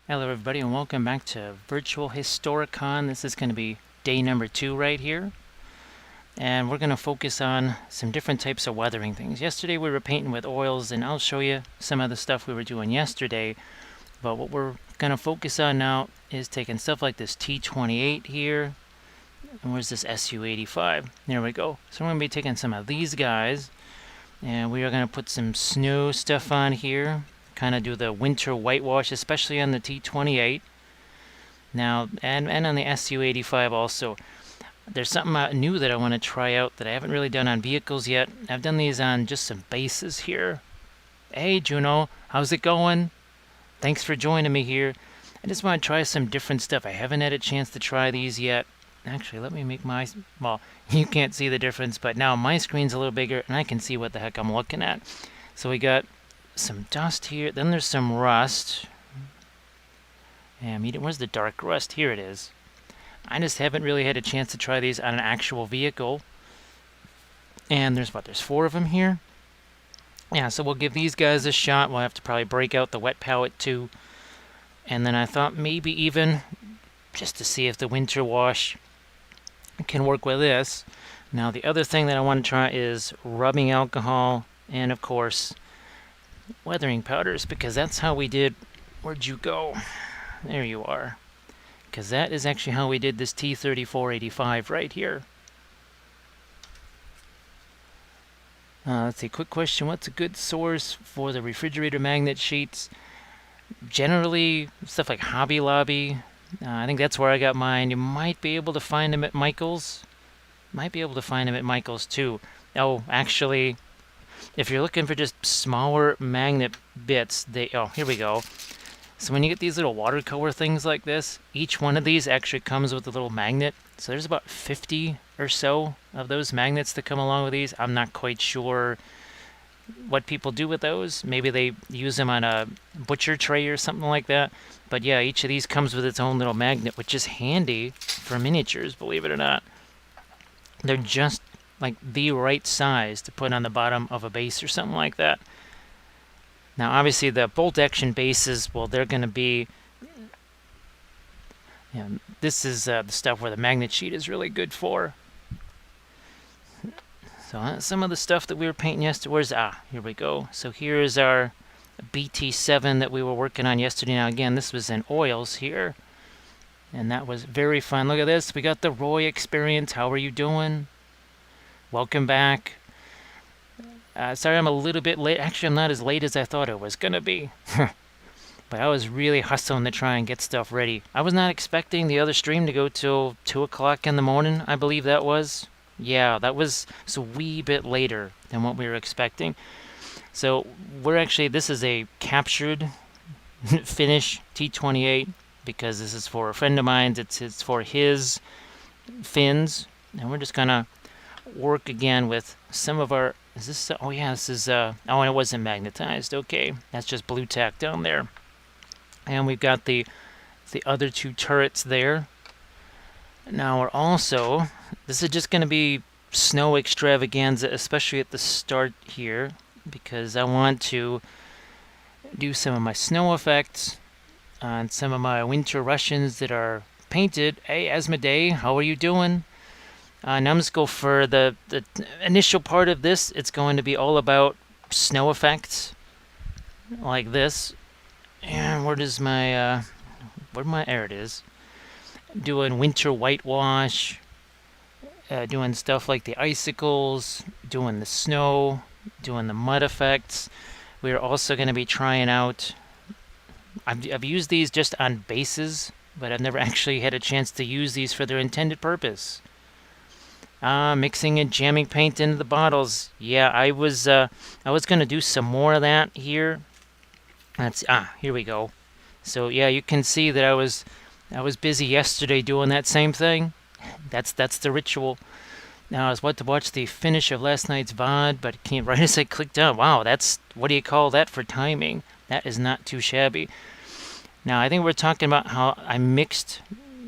Hello everybody and welcome back to Virtual Historicon. This is going to be day number 2 right here. And we're going to focus on some different types of weathering things. Yesterday we were painting with oils, and I'll show you some of the stuff we were doing yesterday. But what we're going to focus on now is taking stuff like this T28 here. And where's this SU85? There we go. So we're going to be taking some of these guys, and we are going to put some snow stuff on here. Kind of do the winter whitewash, especially on the T28. Now, and on the SU85 also. There's something new that I want to try out that I haven't really done on vehicles yet. I've done these on just some bases here. Hey, Juno, how's it going? Thanks for joining me here. I just want to try some different stuff. I haven't had a chance to try these yet. Actually, let me make my... Well, you can't see the difference, but now my screen's a little bigger, and I can see what the heck I'm looking at. So we got some dust here. Then there's some rust. And where's the dark rust? Here it is. I just haven't really had a chance to try these on an actual vehicle. And there's 4 of them here. Yeah, so we'll give these guys a shot. We'll have to probably break out the wet palette too. And then I thought maybe even just to see if the winter wash can work with this. Now the other thing that I want to try is rubbing alcohol and of course weathering powders, because that's how we did... Where'd you go? There you are. Because that is actually how we did this T3485 right here. Let's see, quick question. What's a good source for the refrigerator magnet sheets? Generally, stuff like Hobby Lobby. I think that's where I got mine. You might be able to find them at Michael's. Might be able to find them at Michael's too. Oh, actually, if you're looking for just smaller magnet bits, oh, here we go. So when you get these little watercolor things like this, each one of these actually comes with a little magnet. So there's about 50 or so of those magnets that come along with these. I'm not quite sure what people do with those. Maybe they use them on a butcher tray or something like that. But yeah, each of these comes with its own little magnet, which is handy for miniatures, believe it or not. They're just like the right size to put on the bottom of a base or something like that. Now obviously the bolt action bases, well, they're going to be... Yeah, this is the stuff where the magnet sheet is really good for. So some of the stuff that we were painting yesterday, here we go. So here's our BT7 that we were working on yesterday. Now again, this was in oils here. And that was very fun. Look at this. We got the Roy experience. How are you doing? Welcome back. Sorry I'm a little bit late. Actually, I'm not as late as I thought it was going to be. But I was really hustling to try and get stuff ready. I was not expecting the other stream to go till 2 o'clock in the morning, I believe that was. Yeah, that was a wee bit later than what we were expecting. So we're actually, this is a captured finish T28, because this is for a friend of mine. It's for his fins. And we're just going to work again with some of our... Is this... Oh yeah, this is... Oh, and it wasn't magnetized. Okay, that's just blue tack down there. And we've got the other 2 turrets there. Now we're also... This is just going to be snow extravaganza, especially at the start here, because I want to do some of my snow effects on some of my winter Russians that are painted. Hey, Asmodee, how are you doing? Now I'm just go for the initial part of this. It's going to be all about snow effects, like this. And where does my there it is. Doing winter whitewash, doing stuff like the icicles, doing the snow, doing the mud effects. We're also going to be trying out... I've used these just on bases, but I've never actually had a chance to use these for their intended purpose. Mixing and jamming paint into the bottles. Yeah, I was going to do some more of that here. Here we go. So yeah, you can see that I was busy yesterday doing that same thing. That's the ritual. Now I was about to watch the finish of last night's VOD, but can't right as I clicked on. Wow, that's... What do you call that for timing? That is not too shabby. Now I think we're talking about how I mixed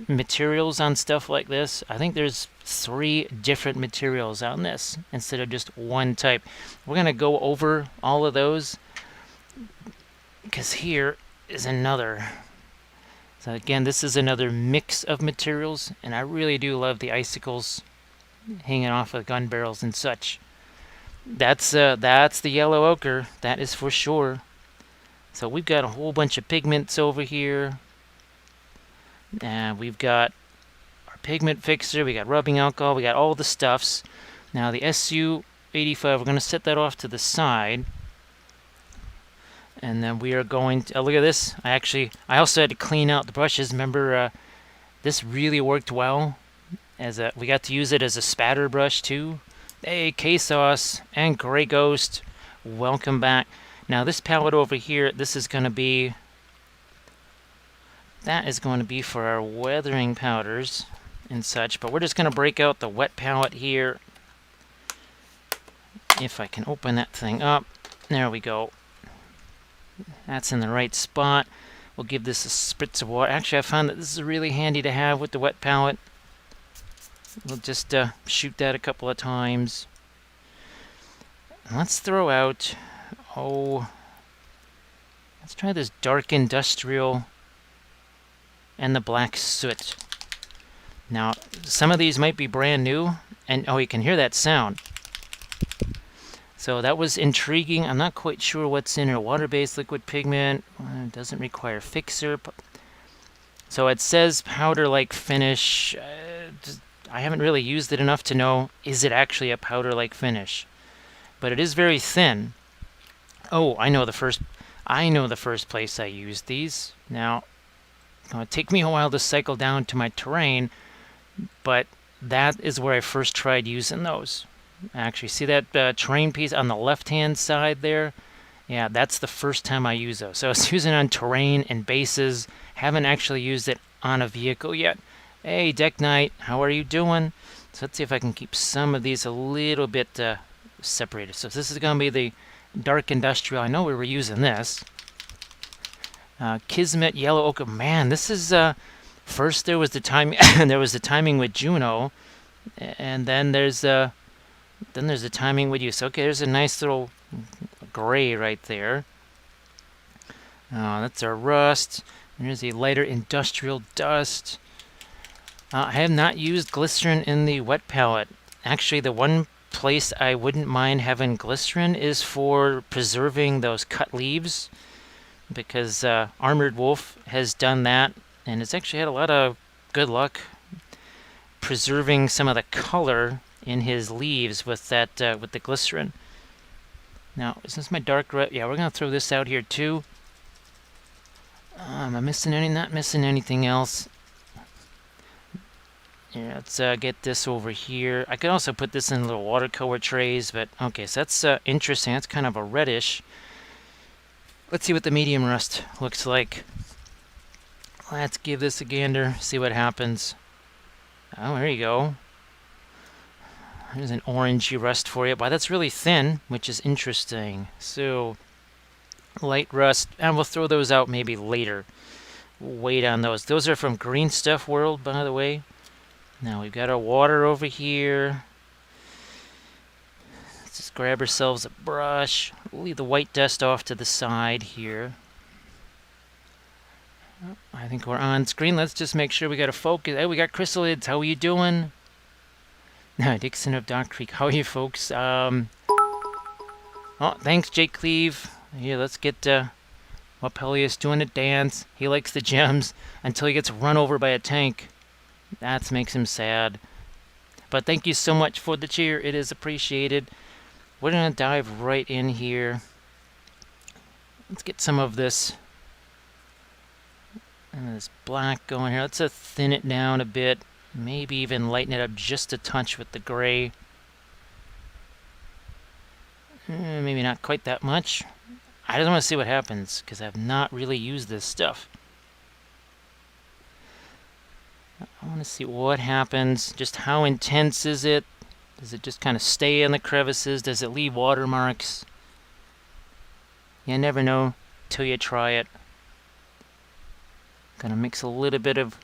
materials on stuff like this. I think there's 3 different materials on this instead of just one type. We're going to go over all of those, because here is another So again, this is another mix of materials, and I really do love the icicles hanging off of gun barrels and such. That's the yellow ochre, that is for sure. So we've got a whole bunch of pigments over here. And we've got our pigment fixer, we got rubbing alcohol, we got all the stuffs. Now the SU-85, we're going to set that off to the side. And then we are going to, look at this. I also had to clean out the brushes. Remember, this really worked well. We got to use it as a spatter brush too. Hey, K-Sauce and Grey Ghost, welcome back. Now this palette over here, that is going to be for our weathering powders and such. But we're just going to break out the wet palette here. If I can open that thing up. There we go. That's in the right spot. We'll give this a spritz of water. Actually, I found that this is really handy to have with the wet palette. We'll just shoot that a couple of times. Let's throw out, let's try this dark industrial and the black soot. Now, some of these might be brand new, and you can hear that sound. So that was intriguing. I'm not quite sure what's in here. Water-based liquid pigment. It doesn't require fixer. So it says powder-like finish. I haven't really used it enough to know, is it actually a powder-like finish? But it is very thin. Oh, I know the first place I used these. Now, it's going to take me a while to cycle down to my terrain, but that is where I first tried using those. Actually, see that terrain piece on the left-hand side there? Yeah, that's the first time I used those. So I was using it on terrain and bases. Haven't actually used it on a vehicle yet. Hey, Deck Knight, how are you doing? So let's see if I can keep some of these a little bit separated. So this is going to be the dark industrial. I know we were using this. Kismet yellow ochre. Man, this is first there was the timing. There was the timing with Juno, and then there's the timing with you. So okay, there's a nice little gray right there. That's our rust. There's a lighter industrial dust. I have not used glycerin in the wet palette. Actually, the one place I wouldn't mind having glycerin is for preserving those cut leaves, because Armored Wolf has done that, and it's actually had a lot of good luck preserving some of the color in his leaves with that with the glycerin. Now, is this my dark red? Yeah, we're gonna throw this out here too. Am I missing any? Not missing anything else. Yeah, let's get this over here. I could also put this in little watercolor trays, but okay, so that's interesting. That's kind of a reddish. Let's see what the medium rust looks like. Let's give this a gander, see what happens. Oh, there you go. There's an orangey rust for you, but that's really thin, which is interesting. So, light rust, and we'll throw those out maybe later. We'll wait on those. Those are from Green Stuff World, by the way. Now we've got our water over here. Let's just grab ourselves a brush. We'll leave the white dust off to the side here. I think we're on screen. Let's just make sure we got a focus. Hey, we got Chrysalids. How are you doing? Dixon of Dock Creek. How are you, folks? Oh, thanks, Jake Cleve. Here, let's get what Peleus doing a dance. He likes the gems until he gets run over by a tank. That makes him sad. But thank you so much for the cheer. It is appreciated. We're going to dive right in here. Let's get some of this. And this black going here. Let's thin it down a bit. Maybe even lighten it up just a touch with the gray. Maybe not quite that much. I just want to see what happens, because I've not really used this stuff. I want to see what happens. Just how intense is it? Does it just kind of stay in the crevices? Does it leave watermarks? You never know till you try it. Gonna mix a little bit of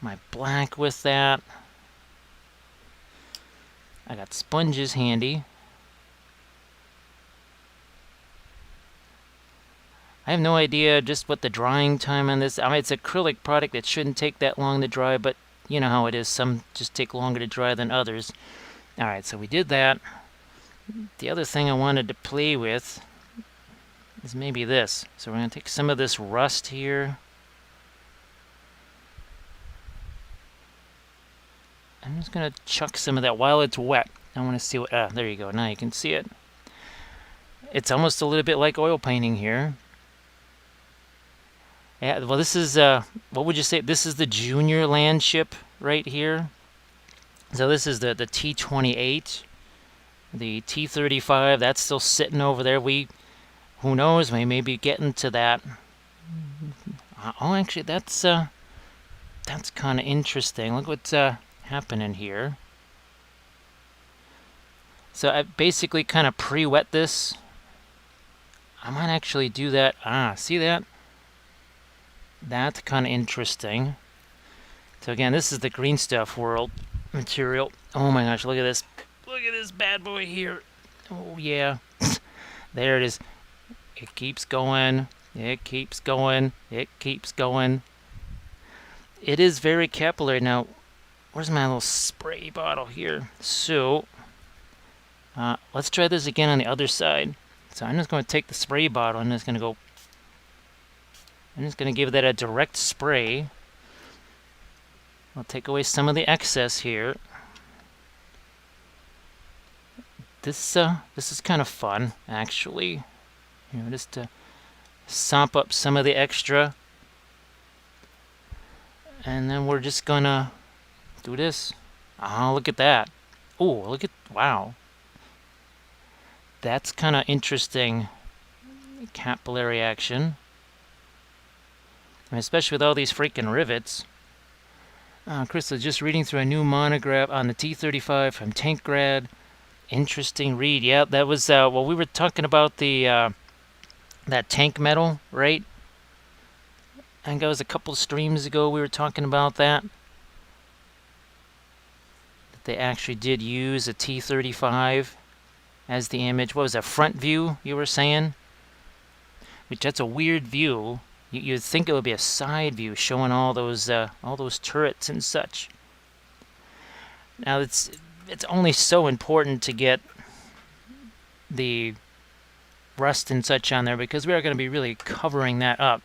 my black with that. I got sponges handy. I have no idea just what the drying time on this. I mean, it's acrylic product. It shouldn't take that long to dry, but you know how it is. Some just take longer to dry than others. All right, so we did that. The other thing I wanted to play with is maybe this. So we're going to take some of this rust here. I'm just going to chuck some of that while it's wet. I want to see what... there you go. Now you can see it. It's almost a little bit like oil painting here. Yeah, well, this is... what would you say? This is the junior land ship right here. So this is the T-28. The T-35, that's still sitting over there. Who knows? We may be getting to that. Oh, actually, that's kind of interesting. Look what's happening here. So I basically kind of pre-wet this. I might actually do that. See that? That's kind of interesting. So again, this is the green stuff world material. Oh my gosh, look at this. Look at this bad boy here. Oh yeah. There it is. It keeps going. It keeps going. It keeps going. It is very capillary. Now, where's my little spray bottle here? So, let's try this again on the other side. So I'm just going to take the spray bottle and I'm just going to give that a direct spray. I'll take away some of the excess here. This is kind of fun, actually. You know, just to sop up some of the extra. And then we're just gonna do this. Oh, look at that. Oh, look at, wow. That's kind of interesting capillary action. I mean, especially with all these freaking rivets. Crystal, just reading through a new monograph on the T-35 from Tankgrad. Interesting read. Yeah, that was, well, we were talking about the, that tank metal, right? I think that was a couple streams ago we were talking about that. That they actually did use a T-35 as the image. What was that, front view you were saying? Which, that's a weird view. You'd think it would be a side view showing all those turrets and such. Now it's only so important to get the rust and such on there because we are going to be really covering that up.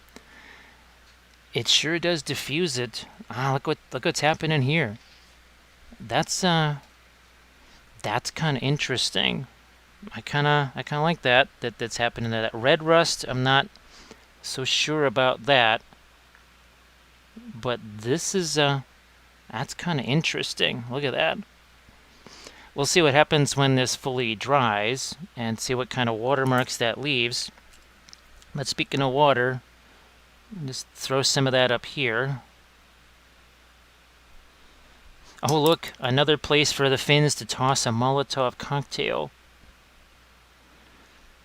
It sure does diffuse it. Look what's happening here. That's kind of interesting. I kind of like that's happening there. That red rust, I'm not so sure about that. But this is that's kind of interesting. Look at that. We'll see what happens when this fully dries and see what kind of watermarks that leaves. But speaking of water, just throw some of that up here. Oh, look, another place for the Finns to toss a Molotov cocktail.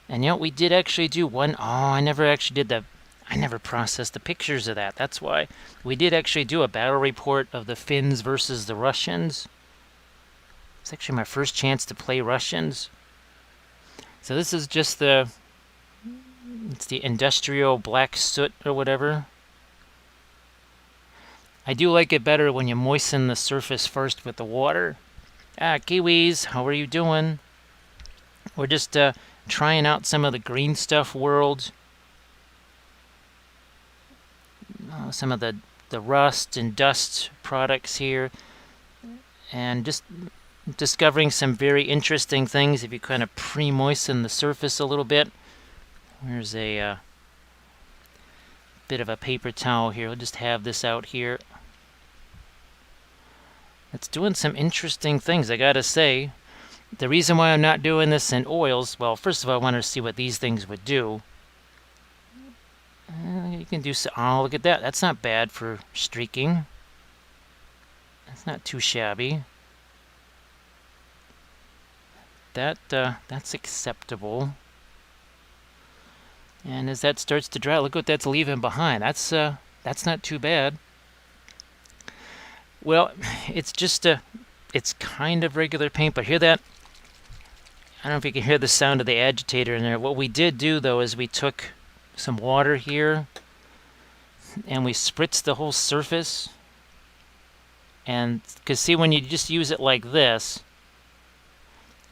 And we did actually do one. Oh, I never actually did I never processed the pictures of that. That's why. We did actually do a battle report of the Finns versus the Russians. It's actually my first chance to play Russians. So this is just it's the industrial black soot or whatever. I do like it better when you moisten the surface first with the water. Kiwis, how are you doing? We're just trying out some of the green stuff world. Some of the rust and dust products here. And just discovering some very interesting things if you kind of pre-moisten the surface a little bit. Here's a bit of a paper towel here. We'll just have this out here. It's doing some interesting things, I gotta say. The reason why I'm not doing this in oils, well, first of all, I wanted to see what these things would do. You can do so. Oh, look at that. That's not bad for streaking. That's not too shabby. That's acceptable. And as that starts to dry, look what that's leaving behind. That's not too bad. Well, it's just it's kind of regular paint, but hear that? I don't know if you can hear the sound of the agitator in there. What we did do, though, is we took some water here, and we spritz the whole surface. And because see, when you just use it like this,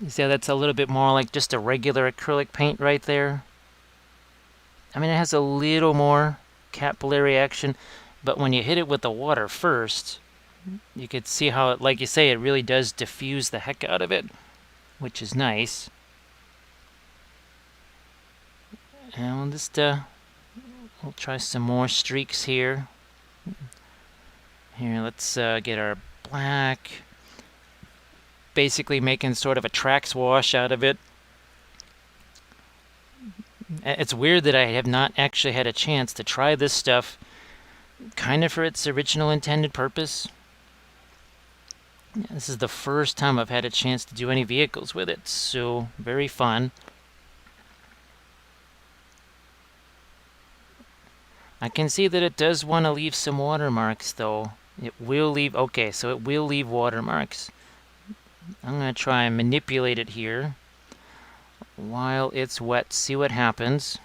you see how that's a little bit more like just a regular acrylic paint right there. I mean, it has a little more capillary action, but when you hit it with the water first, you could see how, like you say, it really does diffuse the heck out of it, which is nice. And we'll just we'll try some more streaks here. Here, let's get our black. Basically making sort of a tracks wash out of it. It's weird that I have not actually had a chance to try this stuff kind of for its original intended purpose. This is the first time I've had a chance to do any vehicles with it, so very fun. I can see that it does want to leave some watermarks, though. It will leave, okay, so it will leave watermarks. I'm going to try and manipulate it here while it's wet, see what happens.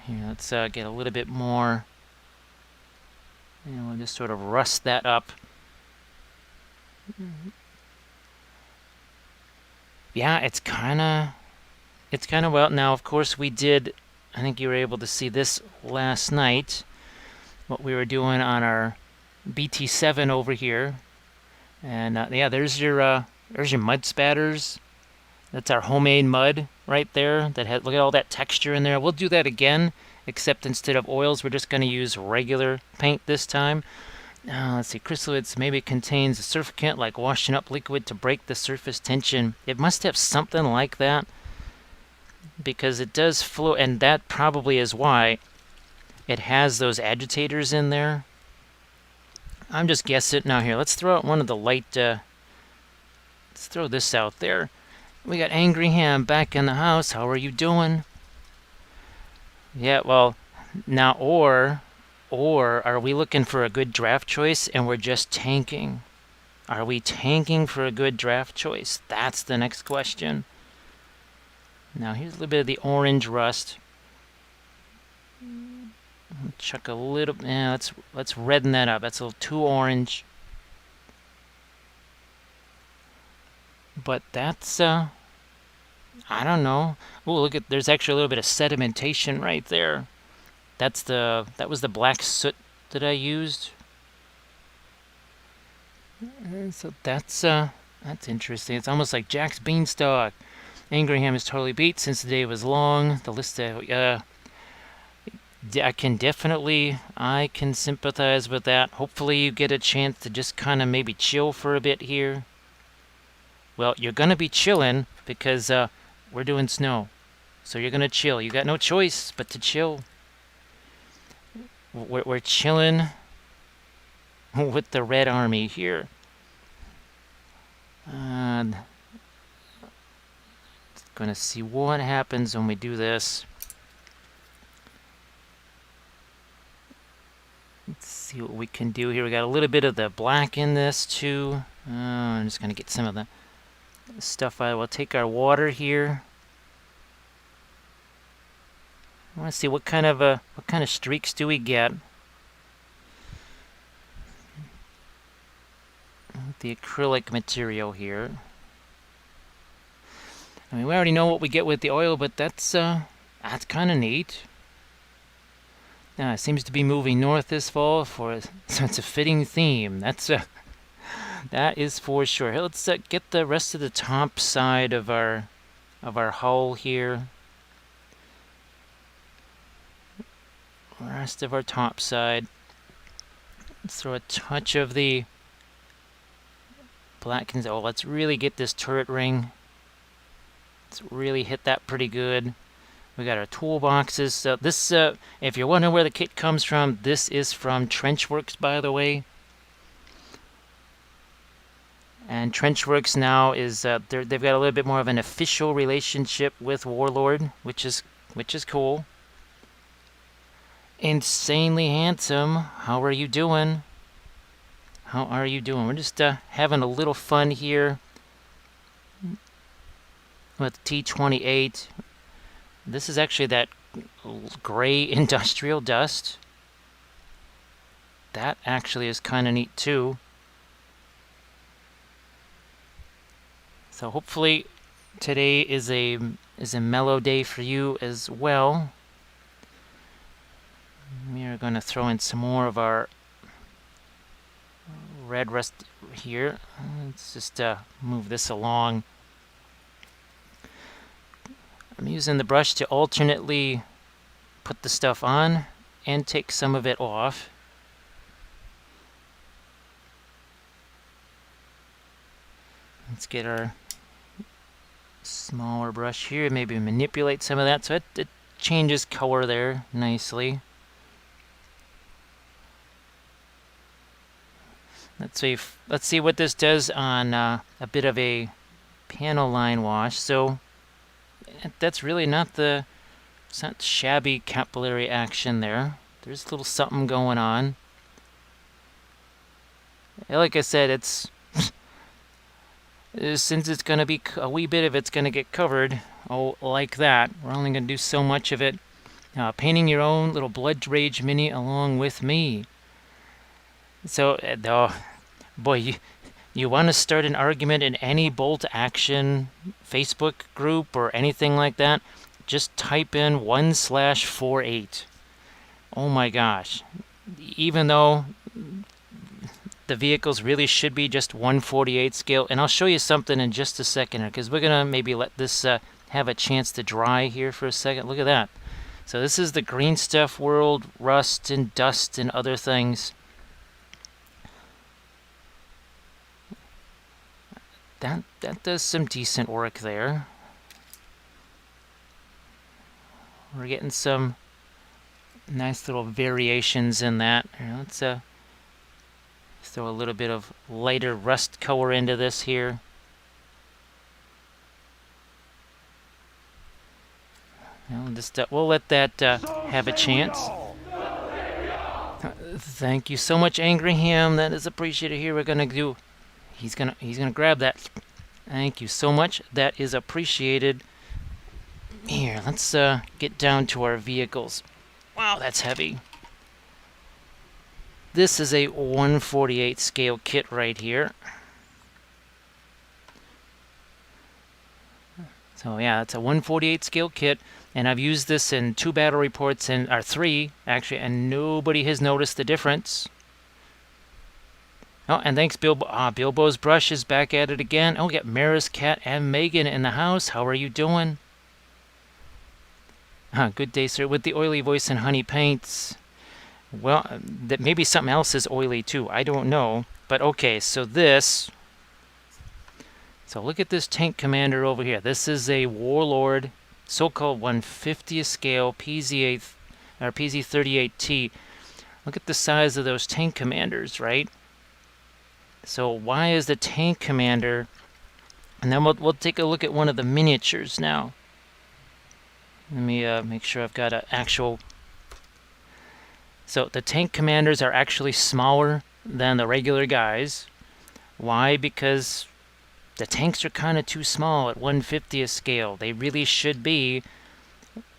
Here, let's get a little bit more, and we'll just sort of rust that up. Yeah, it's kind of well. Now, of course, we did, I think you were able to see this last night, what we were doing on our BT7 over here. And yeah, there's your mud spatters. That's our homemade mud right there. That had, look at all that texture in there. We'll do that again, except instead of oils, we're just going to use regular paint this time. Let's see, crystallite maybe contains a surfactant like washing up liquid to break the surface tension. It must have something like that, because it does flow, and that probably is why it has those agitators in there. I'm just guessing. Now here, let's throw out one of the light, let's throw this out there. We got Angry Ham back in the house. How are you doing? Yeah, well, now, or are we looking for a good draft choice and we're just tanking? Are we tanking for a good draft choice? That's the next question. Now here's a little bit of the orange rust. Chuck a little, yeah, let's redden that up. That's a little too orange. But that's, I don't know. Oh, look at, there's actually a little bit of sedimentation right there. That was the black soot that I used. So that's interesting. It's almost like Jack's Beanstalk. Angry Ham is totally beat since the day was long. The list I can sympathize with that. Hopefully you get a chance to just kind of maybe chill for a bit here. Well, you're going to be chilling because we're doing snow. So you're going to chill. You got no choice but to chill. We're chilling with the Red Army here. And gonna see what happens when we do this. Let's see what we can do here. We got a little bit of the black in this too. I'm just gonna get some of the stuff out. We'll take our water here. I want to see what kind of streaks do we get with the acrylic material here. I mean, we already know what we get with the oil, but that's kind of neat. It seems to be moving north this fall, so it's a fitting theme. That is for sure. Here, let's get the rest of the top side of our hull here. Rest of our top side. Let's throw a touch of the black. Oh, let's really get this turret ring. Let's really hit that pretty good. We got our toolboxes. So this, if you're wondering where the kit comes from, this is from Trenchworks, by the way. And Trenchworks now is they've got a little bit more of an official relationship with Warlord, which is cool. Insanely handsome. How are you doing? How are you doing? We're just having a little fun here with T28. This is actually that gray industrial dust. That actually is kind of neat too. So hopefully today is a mellow day for you as well. We are going to throw in some more of our red rust here. Let's just move this along. I'm using the brush to alternately put the stuff on and take some of it off. Let's get our smaller brush here, maybe manipulate some of that so it changes color there nicely. Let's see what this does on a bit of a panel line wash. So that's really not it's not shabby capillary action there. There's a little something going on. Like I said, it's since it's going to be a wee bit of it's going to get covered, like that. We're only going to do so much of it. Painting your own little Blood Rage mini along with me. So, boy, you want to start an argument in any Bolt Action Facebook group or anything like that, just type in 1/48. Oh my gosh. Even though the vehicles really should be just 1/48 scale, and I'll show you something in just a second, because we're going to maybe let this have a chance to dry here for a second. Look at that. So this is the green stuff world, rust and dust and other things. That does some decent work there. We're getting some nice little variations in that. Here, let's throw a little bit of lighter rust color into this here. We'll let that have a chance. Thank you so much, Angry Ham. That is appreciated. Here we're gonna do. He's gonna grab that. Thank you so much. That is appreciated. Here, let's get down to our vehicles. Wow, that's heavy. This is a 1/48 scale kit right here. So yeah, it's a 1/48 scale kit, and I've used this in 2 battle reports, or 3 actually, and nobody has noticed the difference. Oh, and thanks, Bilbo. Bilbo's brush is back at it again. Oh, we got Mara's cat and Megan in the house. How are you doing? Good day, sir. With the oily voice and honey paints. Well, that maybe something else is oily too. I don't know. But okay, so look at this tank commander over here. This is a Warlord, so-called 1/50th scale PZ38T. Look at the size of those tank commanders, right? So why is the tank commander? And then we'll take a look at one of the miniatures now. Let me make sure I've got an actual. So the tank commanders are actually smaller than the regular guys. Why? Because the tanks are kind of too small at 1/50th scale. They really should be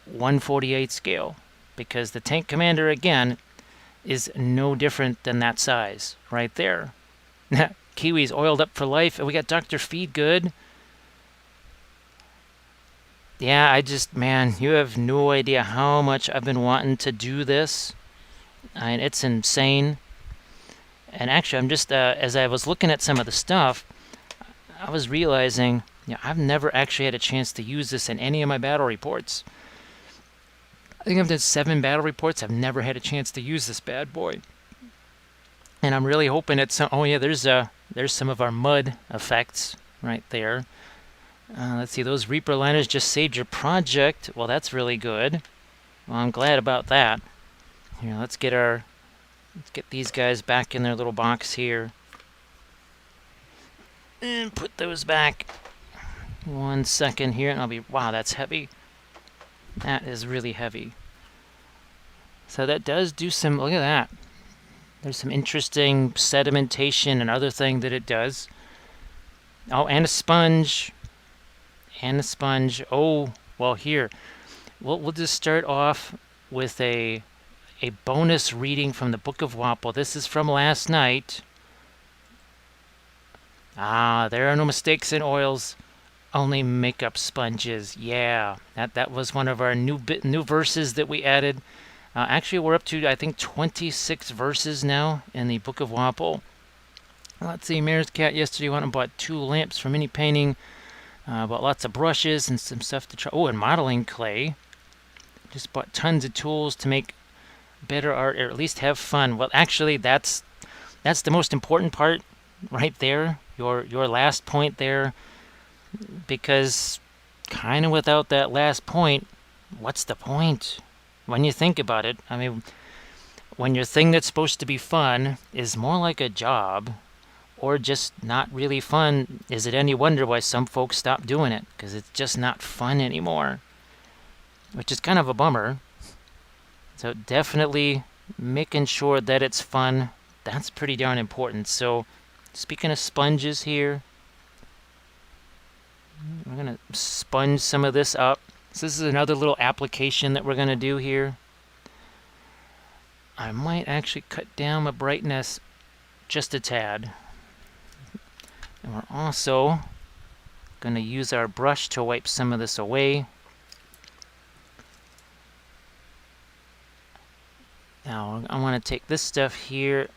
1/48 scale, because the tank commander, again, is no different than that size right there. Kiwi's oiled up for life, and we got Dr. Feedgood. Yeah, man, you have no idea how much I've been wanting to do this. And it's insane. And actually, I'm just, as I was looking at some of the stuff, I was realizing, I've never actually had a chance to use this in any of my battle reports. I think I've done 7 battle reports. I've never had a chance to use this bad boy. And I'm really hoping it's some. Oh yeah, there's some of our mud effects right there. Let's see, those Reaper liners just saved your project. Well, that's really good. Well, I'm glad about that. Here, let's get these guys back in their little box here. And put those back. 1 second here, and I'll be. Wow, that's heavy. That is really heavy. So that does do some. Look at that. There's some interesting sedimentation and other thing that it does. Oh, and a sponge. And a sponge. Oh, well, here. We'll just start off with a bonus reading from the Book of Wappo. This is from last night. There are no mistakes in oils, only makeup sponges. Yeah, that was one of our new verses that we added. Actually, we're up to, I think, 26 verses now in the Book of Wappo. Let's see, Mayor's Cat yesterday went and bought 2 lamps for mini painting. Bought lots of brushes and some stuff to try. Oh, and modeling clay. Just bought tons of tools to make better art, or at least have fun. Well, actually, that's the most important part right there. Your last point there. Because kind of without that last point, what's the point? When you think about it, I mean, when your thing that's supposed to be fun is more like a job, or just not really fun, is it any wonder why some folks stop doing it? Because it's just not fun anymore, which is kind of a bummer. So definitely making sure that it's fun, that's pretty darn important. So speaking of sponges here, we're going to sponge some of this up. So this is another little application that we're going to do here. I might actually cut down my brightness just a tad. And we're also going to use our brush to wipe some of this away. Now I want to take this stuff here,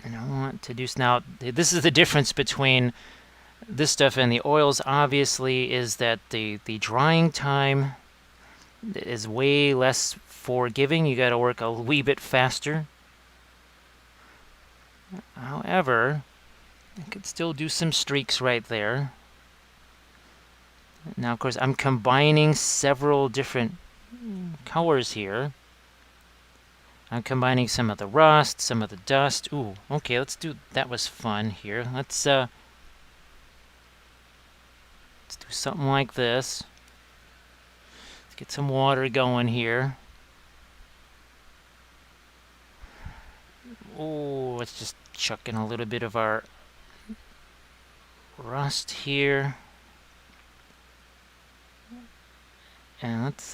and I want to do... Now this is the difference between this stuff and the oils, obviously, is that the drying time is way less forgiving. You got to work a wee bit faster. However, I could still do some streaks right there. Now, of course, I'm combining several different colors here. I'm combining some of the rust, some of the dust. Ooh, okay, let's do... That was fun here. Let's do something like this. Let's get some water going here. Oh, let's just chuck in a little bit of our rust here. And let's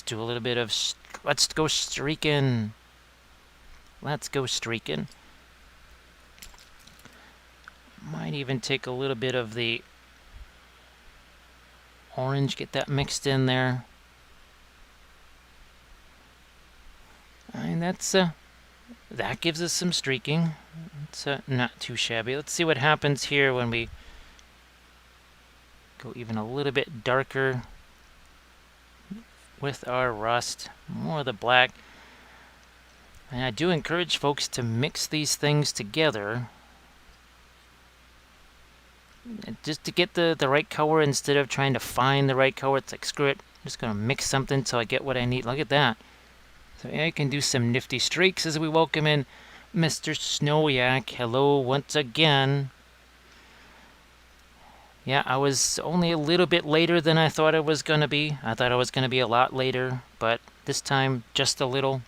do a little bit of... Let's go streaking. Let's go streaking. Might even take a little bit of the orange, get that mixed in there. And that's that gives us some streaking. It's not too shabby. Let's see what happens here when we go even a little bit darker with our rust. More of the black. And I do encourage folks to mix these things together, just to get the right color instead of trying to find the right color. It's like, screw it, I'm just going to mix something until I get what I need. Look at that. So yeah, I can do some nifty streaks as we welcome in Mr. Snowyak. Hello once again. Yeah, I was only a little bit later than I thought I was going to be. I thought I was going to be a lot later, but this time just a little.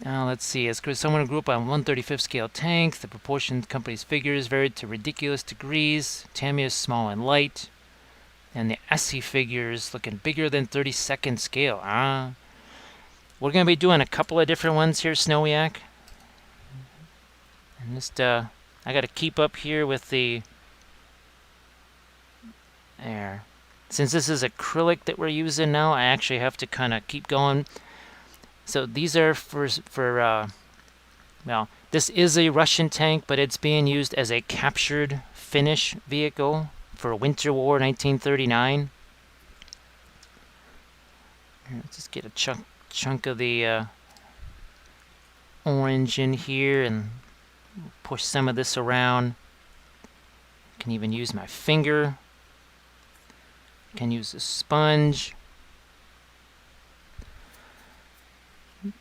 Now let's see, as someone who grew up on 1/35 scale tank, the proportion company's figures varied to ridiculous degrees. Tamiya's small and light, and the Essie figures looking bigger than 32nd scale. We're going to be doing a couple of different ones here, Snowyak. And just, I got to keep up here with the... There. Since this is acrylic that we're using now, I actually have to kind of keep going. So these are well, this is a Russian tank, but it's being used as a captured Finnish vehicle for Winter War 1939. Let's just get a chunk of the orange in here and push some of this around. Can even use my finger. Can use a sponge.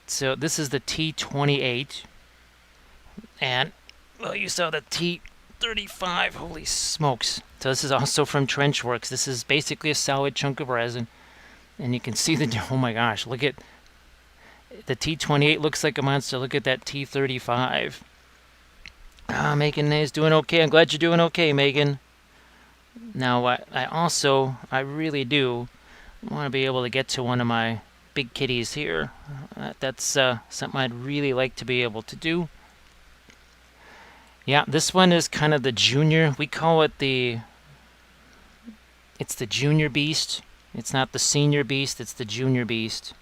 So this is the T28, and well, you saw the T35. Holy smokes! So this is also from Trenchworks. This is basically a solid chunk of resin, and you can see the... Oh my gosh! Look at the T28. Looks like a monster. Look at that T35. Megan is doing okay. I'm glad you're doing okay, Megan. Now I really do I want to be able to get to one of my big kitties here. That's something I'd really like to be able to do. Yeah, this one is kind of the junior. We call it it's the junior beast. It's not the senior beast, it's the junior beast.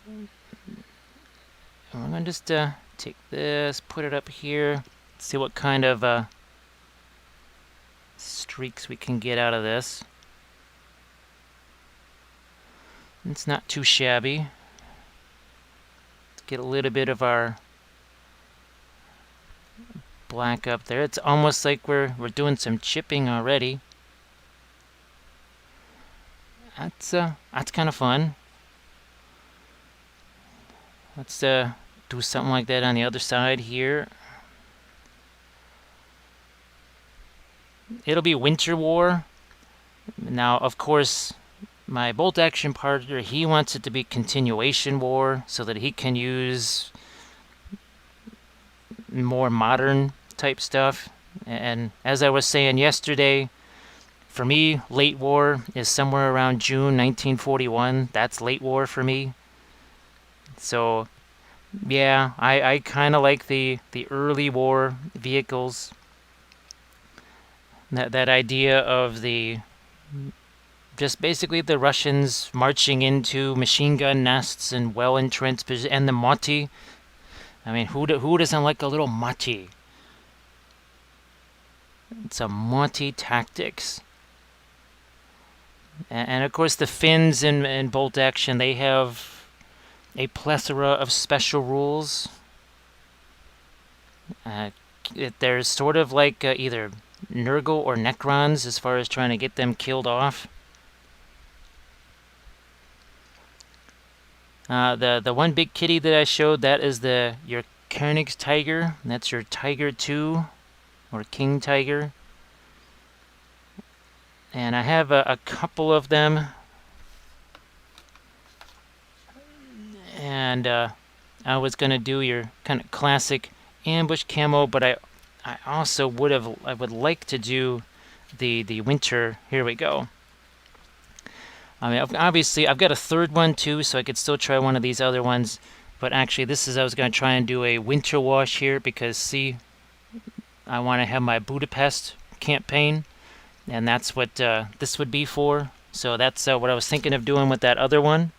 And we're going to just take this, put it up here, see what kind of streaks we can get out of this. It's not too shabby. Let's get a little bit of our black up there. It's almost like we're doing some chipping already. That's kind of fun. Let's do something like that on the other side here. It'll be Winter War. Now, of course, my bolt action partner, he wants it to be Continuation War so that he can use more modern type stuff. And as I was saying yesterday, for me, late war is somewhere around June 1941. That's late war for me. So, yeah, I kind of like the early war vehicles. That idea of just basically the Russians marching into machine gun nests and well-entrenched positions, and the Mati. I mean, who doesn't like a little Mati? It's a Mati tactics. And of course, the Finns in bolt action, they have a plethora of special rules. There's sort of like either Nurgle or Necrons as far as trying to get them killed off. The one big kitty that I showed, that is your Koenig's Tiger. That's your Tiger 2 or King Tiger. And I have a couple of them. And I was going to do your kind of classic ambush camo, but I also would like to do the winter. Here we go. I mean, obviously, I've got a third one too, so I could still try one of these other ones. But actually, I was going to try and do a winter wash here because, see, I want to have my Budapest campaign, and that's what this would be for. So that's what I was thinking of doing with that other one.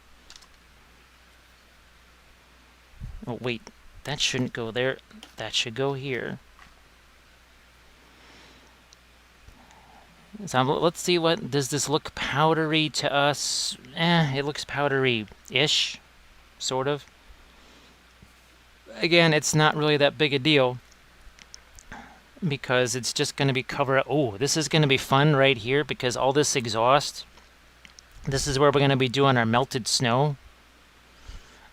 Oh, wait, that shouldn't go there. That should go here. So let's see, what does this look powdery to us? It looks powdery-ish, sort of. Again, it's not really that big a deal because it's just going to be covered up. Oh, this is going to be fun right here because all this exhaust, this is where we're going to be doing our melted snow.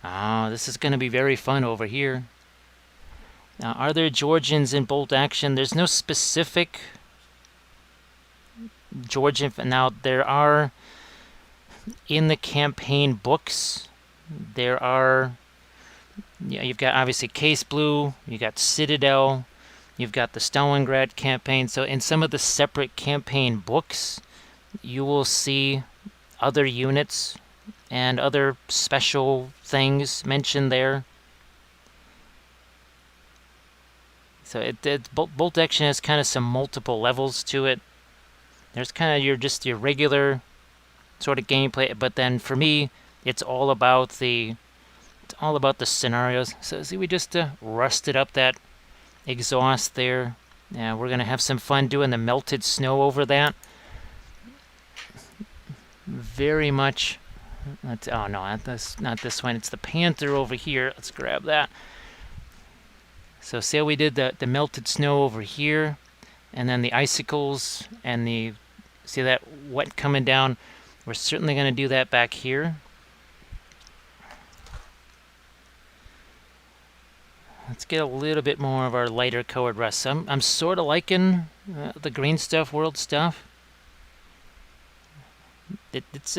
Oh, this is going to be very fun over here. Now, are there Georgians in bolt action? There's no specific Georgian. Now, there are in the campaign books. There are, yeah, you've got obviously Case Blue, you got Citadel, you've got the Stalingrad campaign. So in some of the separate campaign books, you will see other units and other special things mentioned there. So bolt action has kind of some multiple levels to it. There's kind of your regular sort of gameplay, but then for me, it's all about the scenarios. So see, we just rusted up that exhaust there. Yeah, we're gonna have some fun doing the melted snow over that. Very much. Oh no, not this one. It's the Panther over here. Let's grab that. So see how we did the melted snow over here, and then the icicles and see that wet coming down. We're certainly going to do that back here. Let's get a little bit more of our lighter colored rust. I'm sort of liking the green stuff, world stuff. It's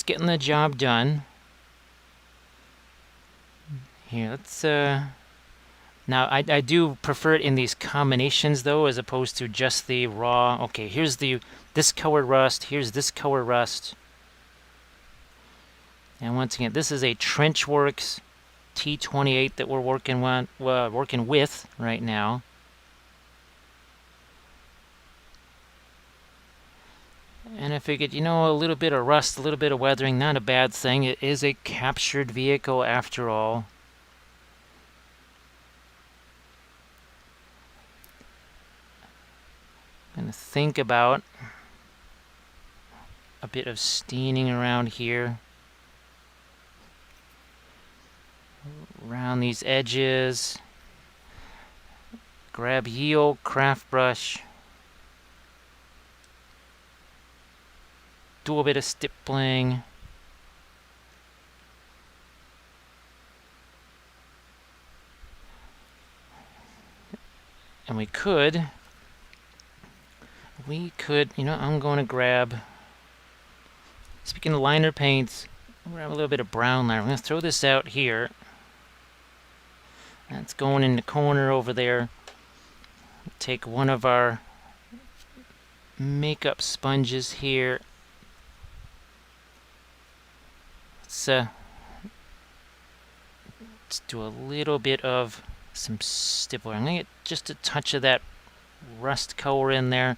getting the job done. Here, let's Now, I do prefer it in these combinations, though, as opposed to just the raw. Okay, here's this color rust. Here's this color rust. And once again, this is a Trenchworks T28 that we're working with right now. And I figured, you know, a little bit of rust, a little bit of weathering, not a bad thing. It is a captured vehicle after all. I'm going to think about a bit of staining around here. Around these edges. Grab ye old craft brush. Do a bit of stippling. And we could, you know, I'm going to grab, speaking of liner paints, I'm going to have a little bit of brown liner. I'm going to throw this out here. That's going in the corner over there. Take one of our makeup sponges here. Let's do a little bit of some stipple. I'm going to get just a touch of that rust color in there.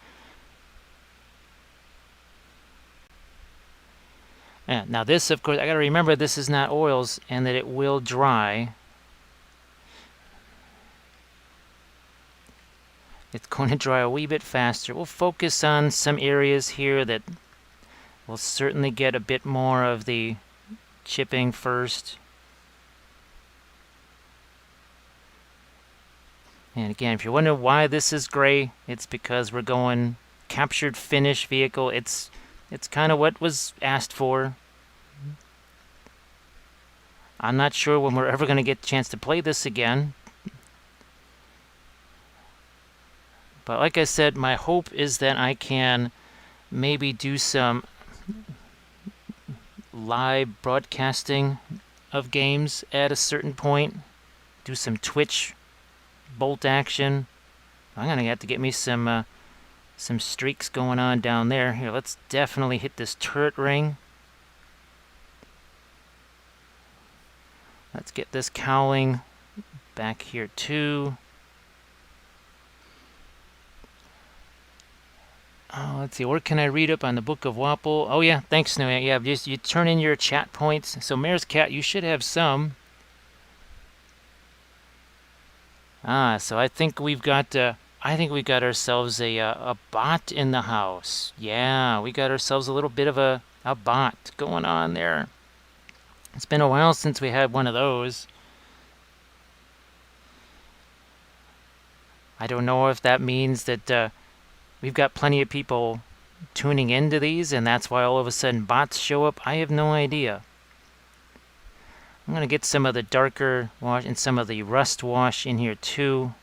Yeah, now this, of course, I got to remember this is not oils and that it will dry. It's going to dry a wee bit faster. We'll focus on some areas here that will certainly get a bit more of the chipping first. And again, if you're wondering why this is gray, it's because we're going captured finish vehicle. It's kind of what was asked for. I'm not sure when we're ever going to get a chance to play this again. But like I said, my hope is that I can maybe do some live broadcasting of games at a certain point. Do some Twitch bolt action. I'm going to have to get me some streaks going on down there. Here, let's definitely hit this turret ring. Let's get this cowling back here too. Oh, let's see, where can I read up on the Book of Wapple? Oh yeah, thanks, Snowy. Yeah, just you turn in your chat points. So Mare's Cat, you should have some. So I think we've got ourselves a bot in the house. Yeah, we got ourselves a little bit of a bot going on there. It's been a while since we had one of those. I don't know if that means that we've got plenty of people tuning into these, and that's why all of a sudden bots show up. I have no idea. I'm going to get some of the darker wash and some of the rust wash in here too.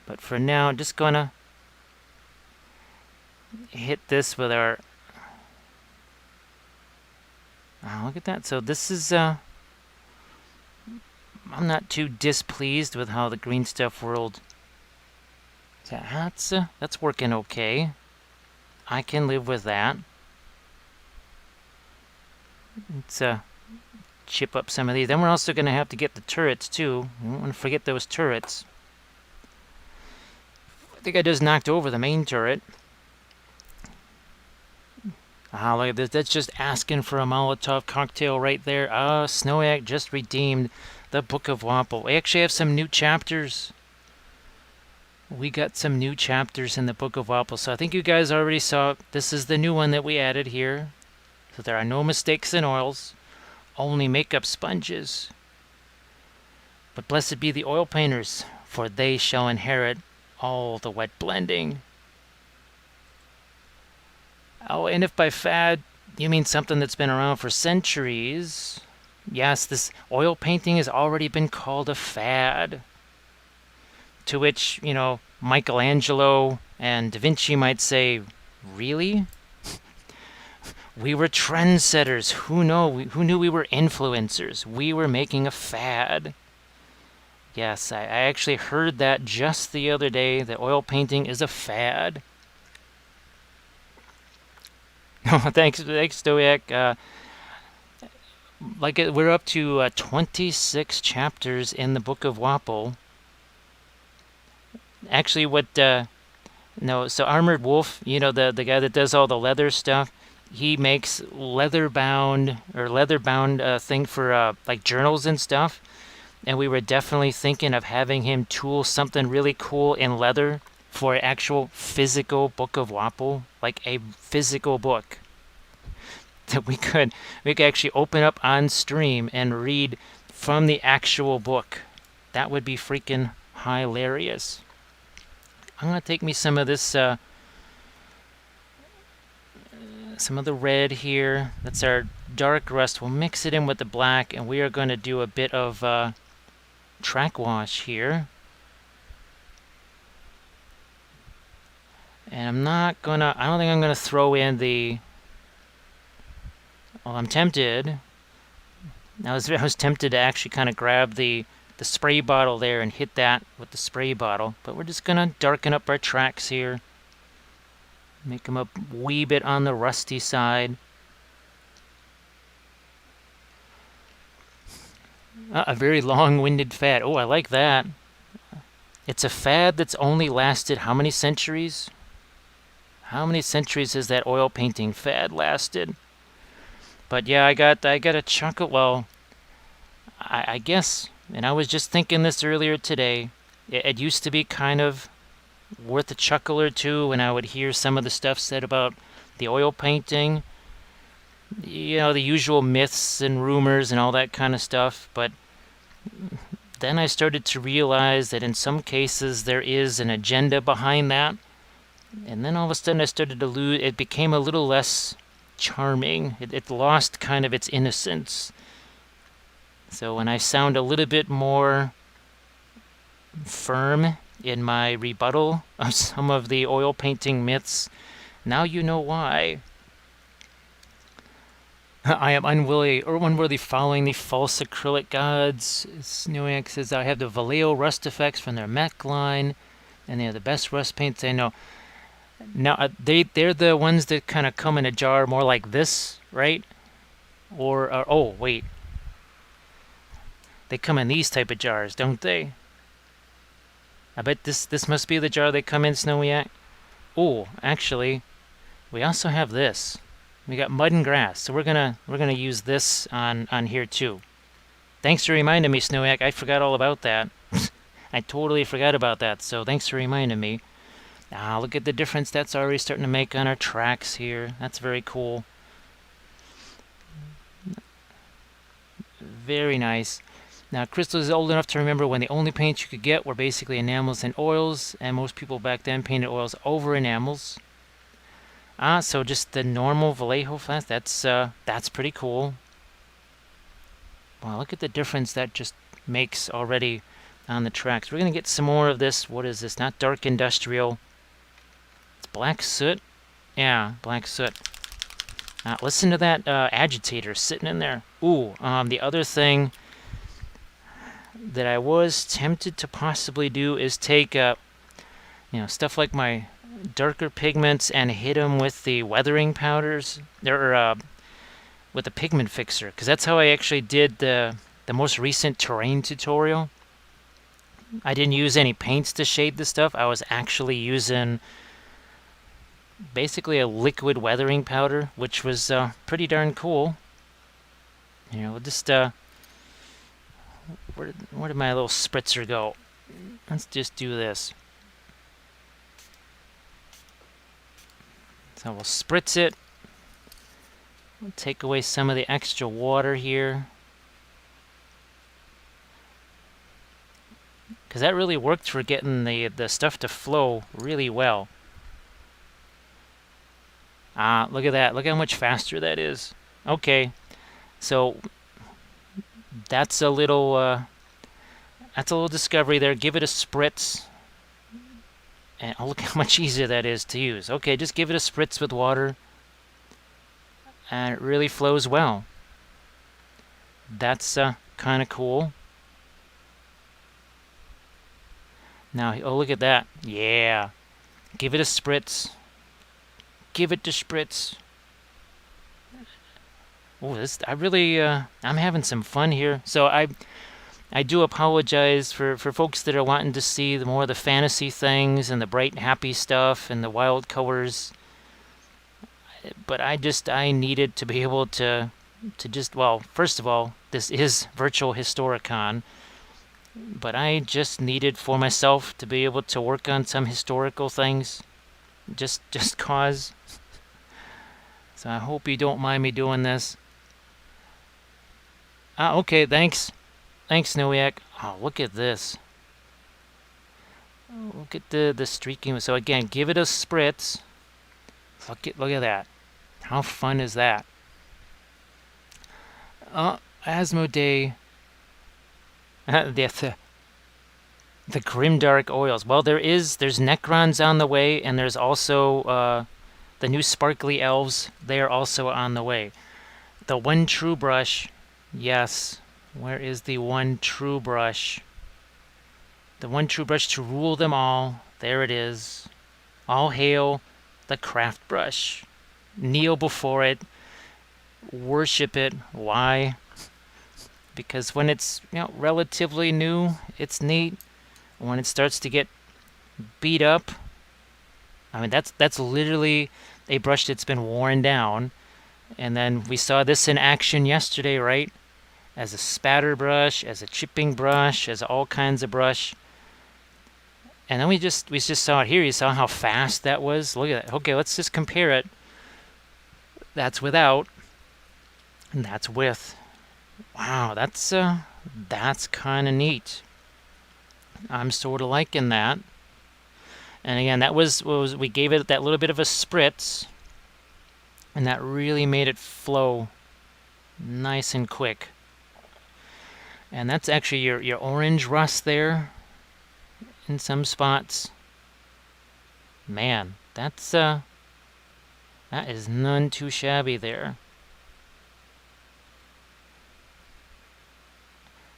But for now, I'm just going to hit this with our... Oh, look at that. So this is... I'm not too displeased with how the Green Stuff World... That's working okay. I can live with that. Let's chip up some of these. Then we're also going to have to get the turrets too. We don't want to forget those turrets. I think I just knocked over the main turret. Ah, look at this. That's just asking for a Molotov cocktail right there. Ah, Snowiak just redeemed the Book of Wapple. We actually have some new chapters. We got some new chapters in the Book of Wapple. So I think you guys already saw. This is the new one that we added here. So there are no mistakes in oils. Only makeup sponges. But blessed be the oil painters, for they shall inherit all the wet blending. Oh, and if by fad you mean something that's been around for centuries, yes, this oil painting has already been called a fad. To which, you know, Michelangelo and Da Vinci might say, really? We were trendsetters. Who knew we were influencers? We were making a fad. Yes, I actually heard that just the other day, that oil painting is a fad. Thanks, Stoic. We're up to 26 chapters in the Book of Wapol. Actually, no, so Armored Wolf, the guy that does all the leather stuff, he makes leather bound thing for like journals and stuff. And we were definitely thinking of having him tool something really cool in leather for an actual physical Book of Wapol, like a physical book that we could actually open up on stream and read from the actual book. That would be freaking hilarious. I'm gonna take me some of this, some of the red here. That's our dark rust. We'll mix it in with the black, and we are going to do a bit of track wash here. And I don't think I'm gonna throw in the, well, I'm tempted. I was tempted to actually kind of grab the spray bottle there and hit that with the spray bottle, but we're just gonna darken up our tracks here. Make them a wee bit on the rusty side. A very long-winded fad. Oh, I like that. It's a fad that's only lasted how many centuries? How many centuries has that oil painting fad lasted? But yeah, I got a chuckle. Well, I guess, and I was just thinking this earlier today, it used to be kind of worth a chuckle or two when I would hear some of the stuff said about the oil painting. The usual myths and rumors and all that kind of stuff. But then I started to realize that in some cases there is an agenda behind that. And then all of a sudden I started to lose, it became a little less charming. It lost kind of its innocence. So when I sound a little bit more firm in my rebuttal of some of the oil painting myths, now you know why. I am unworthy following the false acrylic gods. Snowiak says, I have the Vallejo rust effects from their mech line, and they are the best rust paints I know. Now, they're the ones that kind of come in a jar more like this, right? Or oh, wait. They come in these type of jars, don't they? I bet this must be the jar they come in, Snowiak. Oh, actually, we also have this. We got mud and grass, so we're gonna use this on here too. Thanks for reminding me, Snowiak. I forgot all about that. I totally forgot about that. So thanks for reminding me. Ah, look at the difference that's already starting to make on our tracks here. That's very cool. Very nice. Now, Crystal is old enough to remember when the only paints you could get were basically enamels and oils, and most people back then painted oils over enamels. Ah, so just the normal Vallejo flask. That's pretty cool. Wow, look at the difference that just makes already on the tracks. We're gonna get some more of this. What is this? Not dark industrial. It's black soot. Yeah, black soot. Listen to that agitator sitting in there. Ooh, the other thing that I was tempted to possibly do is take stuff like my darker pigments and hit them with the weathering powders, or with the pigment fixer, because that's how I actually did the most recent terrain tutorial. I didn't use any paints to shade the stuff. I was actually using basically a liquid weathering powder, which was pretty darn cool. Just where did my little spritzer go? Let's just do this. So we'll spritz it. We'll take away some of the extra water here, because that really worked for getting the stuff to flow really well. Look at that. Look how much faster that is. Okay, so that's a little discovery there. Give it a spritz. And look how much easier that is to use. Okay, just give it a spritz with water, and it really flows well. That's kind of cool. Now, oh, look at that. Yeah. Give it a spritz. Give it the spritz. Oh, I really, I'm having some fun here. So I do apologize for folks that are wanting to see more of the fantasy things and the bright, happy stuff and the wild colors. But I needed to be able to just, well, first of all, this is Virtual Historicon. But I just needed for myself to be able to work on some historical things. Just cause. So I hope you don't mind me doing this. Okay, thanks. Thanks, Noyak. Oh, look at this. Look at the streaking. So again, give it a spritz. Look at that. How fun is that? Asmodee. The grimdark oils. Well, there's Necrons on the way, and there's also the new sparkly elves. They are also on the way. The one true brush. Yes. Where is the one true brush? The one true brush to rule them all. There it is. All hail the craft brush. Kneel before it. Worship it. Why? Because when it's relatively new, it's neat. When it starts to get beat up, I mean that's literally a brush that's been worn down. And then we saw this in action yesterday, right? As a spatter brush, as a chipping brush, as all kinds of brush. And then we just saw it here. You saw how fast that was. Look at that. Okay, let's just compare it. That's without, and that's with. Wow, that's kind of neat. I'm sort of liking that. And again, that was we gave it that little bit of a spritz, and that really made it flow nice and quick. And that's actually your orange rust there in some spots. Man, that is none too shabby there.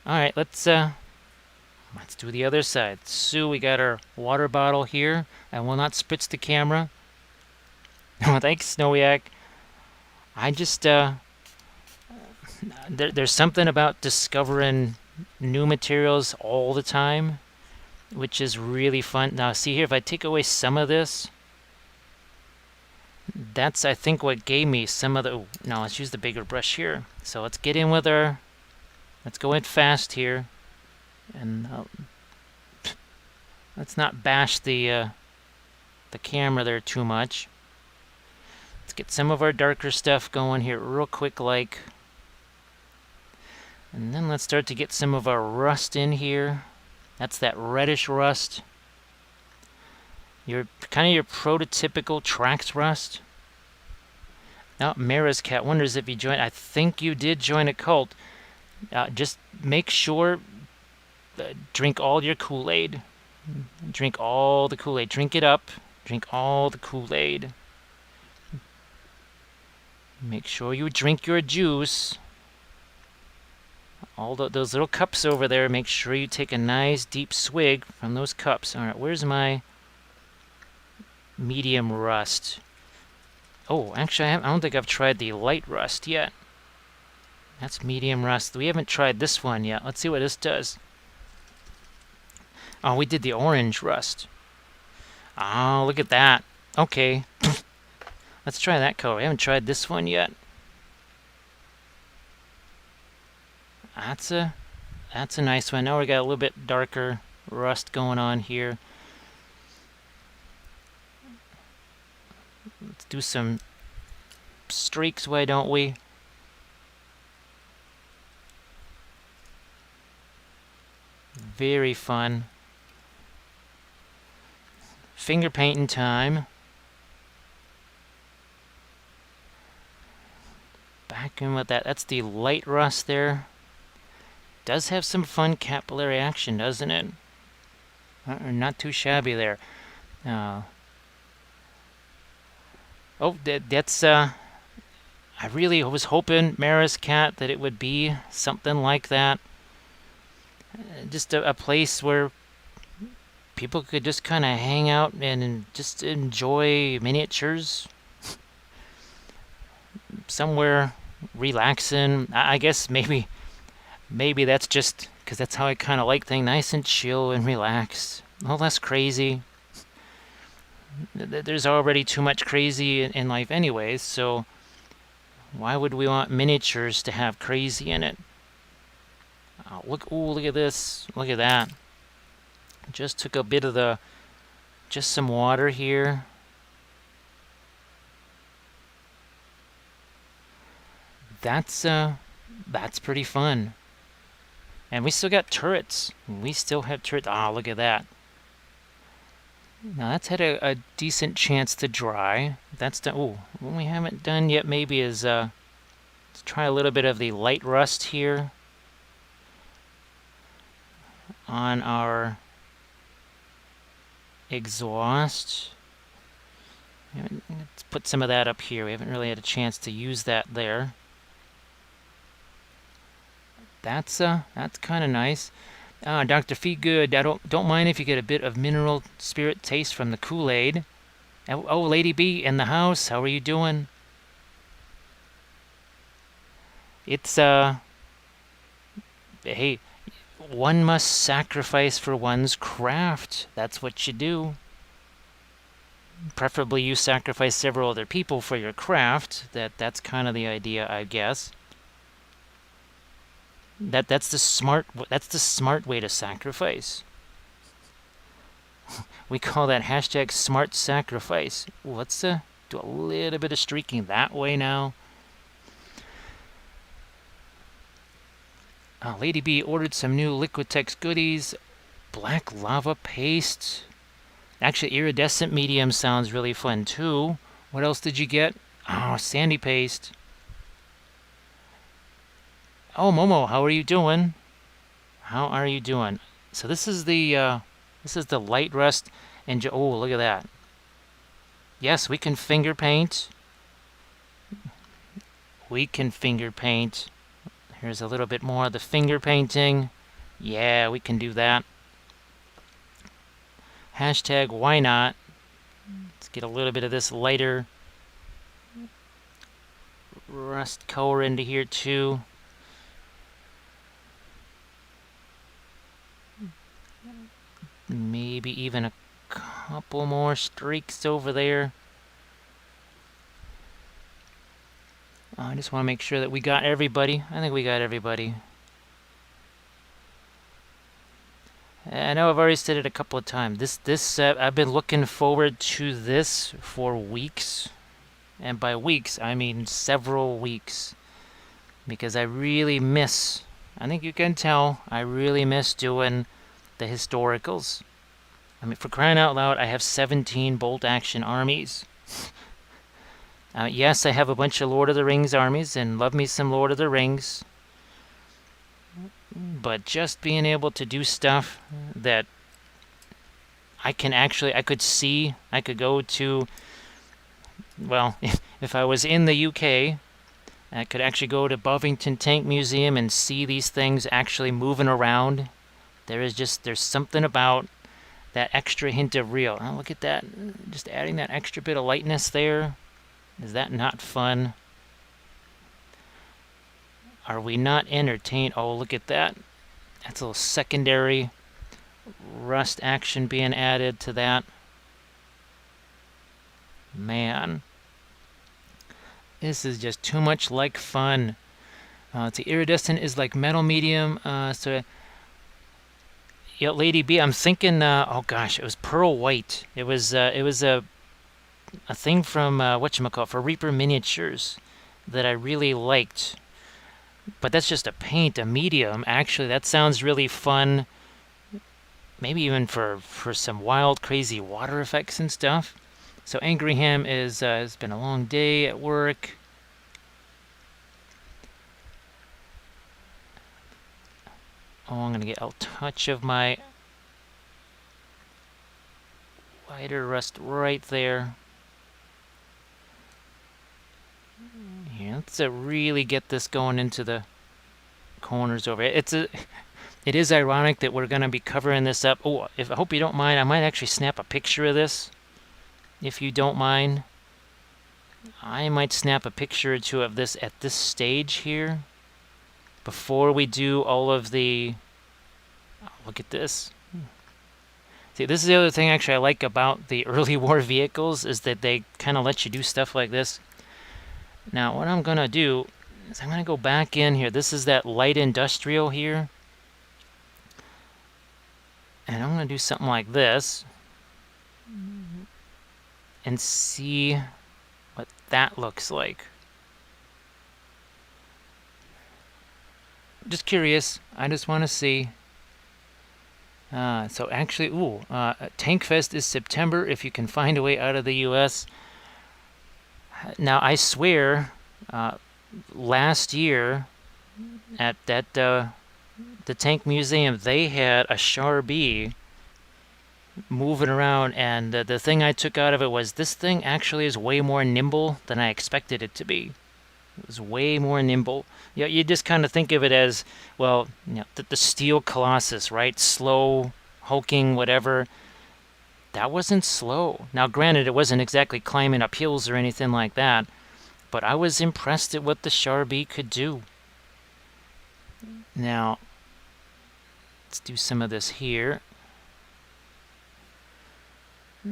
All right, let's do the other side. So we got our water bottle here. I will not spritz the camera. Oh, thanks, Snowiak. I just there's something about discovering new materials all the time, which is really fun. Now, see here, if I take away some of this, that's, I think, what gave me some of the... Now, let's use the bigger brush here. So let's get in with our... Let's go in fast here. And let's not bash the camera there too much. Let's get some of our darker stuff going here real quick, like... And then let's start to get some of our rust in here. That's that reddish rust. Your kind of your prototypical Trax rust. Now, Mara's Cat wonders if you joined. I think you did join a cult. Just make sure, drink all your Kool-Aid. Drink all the Kool-Aid. Drink it up. Drink all the Kool-Aid. Make sure you drink your juice. All those little cups over there, make sure you take a nice deep swig from those cups. All right, where's my medium rust? Oh, actually, I don't think I've tried the light rust yet. That's medium rust. We haven't tried this one yet. Let's see what this does. Oh, we did the orange rust. Oh, look at that. Okay. Let's try that color. We haven't tried this one yet. That's a nice one. Now we got a little bit darker rust going on here. Let's do some streaks, why don't we? Very fun. Finger painting time. Back in with that. That's the light rust there. Does have some fun capillary action, doesn't it? Not too shabby there. Oh, that's... I really was hoping, Mara's Cat, that it would be something like that. Just a place where people could just kind of hang out and just enjoy miniatures somewhere relaxing. I guess maybe that's just because that's how I kind of like things, nice and chill and relaxed, a little less crazy. There's already too much crazy in life anyways, so why would we want miniatures to have crazy in it? Oh, look at this, look at that. Just took a bit of just some water here. That's pretty fun. And we still got turrets. We still have turrets. Ah, look at that. Now that's had a decent chance to dry. That's done. Oh, what we haven't done yet maybe is let's try a little bit of the light rust here on our exhaust. Let's put some of that up here. We haven't really had a chance to use that there. That's kind of nice. Dr. Feedgood, I don't mind if you get a bit of mineral spirit taste from the Kool-Aid. Oh, Lady B in the house, how are you doing? It's hey, one must sacrifice for one's craft. That's what you do. Preferably you sacrifice several other people for your craft. That's kind of the idea, I guess. That's the smart way to sacrifice. We call that hashtag smart sacrifice. Let's do a little bit of streaking that way now. Lady B ordered some new Liquitex goodies. Black lava paste. Actually, iridescent medium sounds really fun too. What else did you get? Oh, sandy paste. Oh, Momo, how are you doing? How are you doing? So this is the light rust, and oh, look at that. Yes, we can finger paint. We can finger paint. Here's a little bit more of the finger painting. Yeah, we can do that. Hashtag why not? Let's get a little bit of this lighter rust color into here too. Maybe even a couple more streaks over there. I just want to make sure that we got everybody. I think we got everybody. I know I've already said it a couple of times. This I've been looking forward to this for weeks. And by weeks, I mean several weeks. Because I really miss, I think you can tell, I really miss doing the historicals. I mean, for crying out loud, I have 17 bolt action armies. Yes, I have a bunch of Lord of the Rings armies, and love me some Lord of the Rings. But just being able to do stuff that I could see, I could go to, well, if I was in the UK, I could actually go to Bovington Tank Museum and see these things actually moving around. There's something about that extra hint of real. Oh, look at that. Just adding that extra bit of lightness there. Is that not fun? Are we not entertained? Oh, look at that. That's a little secondary rust action being added to that. Man. This is just too much like fun. The iridescent is like metal medium. So, yeah, Lady B, I'm thinking. Oh gosh, it was pearl white. It was a thing from whatchamacallit for Reaper Miniatures that I really liked. But that's just a paint, a medium. Actually, that sounds really fun. Maybe even for some wild, crazy water effects and stuff. So Angry Ham is it's been a long day at work. Oh, I'm gonna get a touch of my lighter rust right there. Yeah, let's really get this going into the corners over here. It is ironic that we're going to be covering this up. Oh, I hope you don't mind, I might actually snap a picture of this. If you don't mind, I might snap a picture or two of this at this stage here before we do all of the... Oh, look at this. See, this is the other thing actually I like about the early war vehicles, is that they kind of let you do stuff like this. Now, what I'm going to do is I'm going to go back in here. This is that light industrial here. And I'm going to do something like this and see what that looks like. Just curious. I just want to see. So actually, Tank Fest is September if you can find a way out of the U.S. Now, I swear, last year at that the Tank Museum, they had a Char B moving around, and the thing I took out of it was this thing actually is way more nimble than I expected it to be. It was way more nimble. Yeah, you just kind of think of it as, well, the Steel Colossus, right? Slow, hulking, whatever. That wasn't slow. Now, granted, it wasn't exactly climbing up hills or anything like that, but I was impressed at what the Char B could do. Now, let's do some of this here.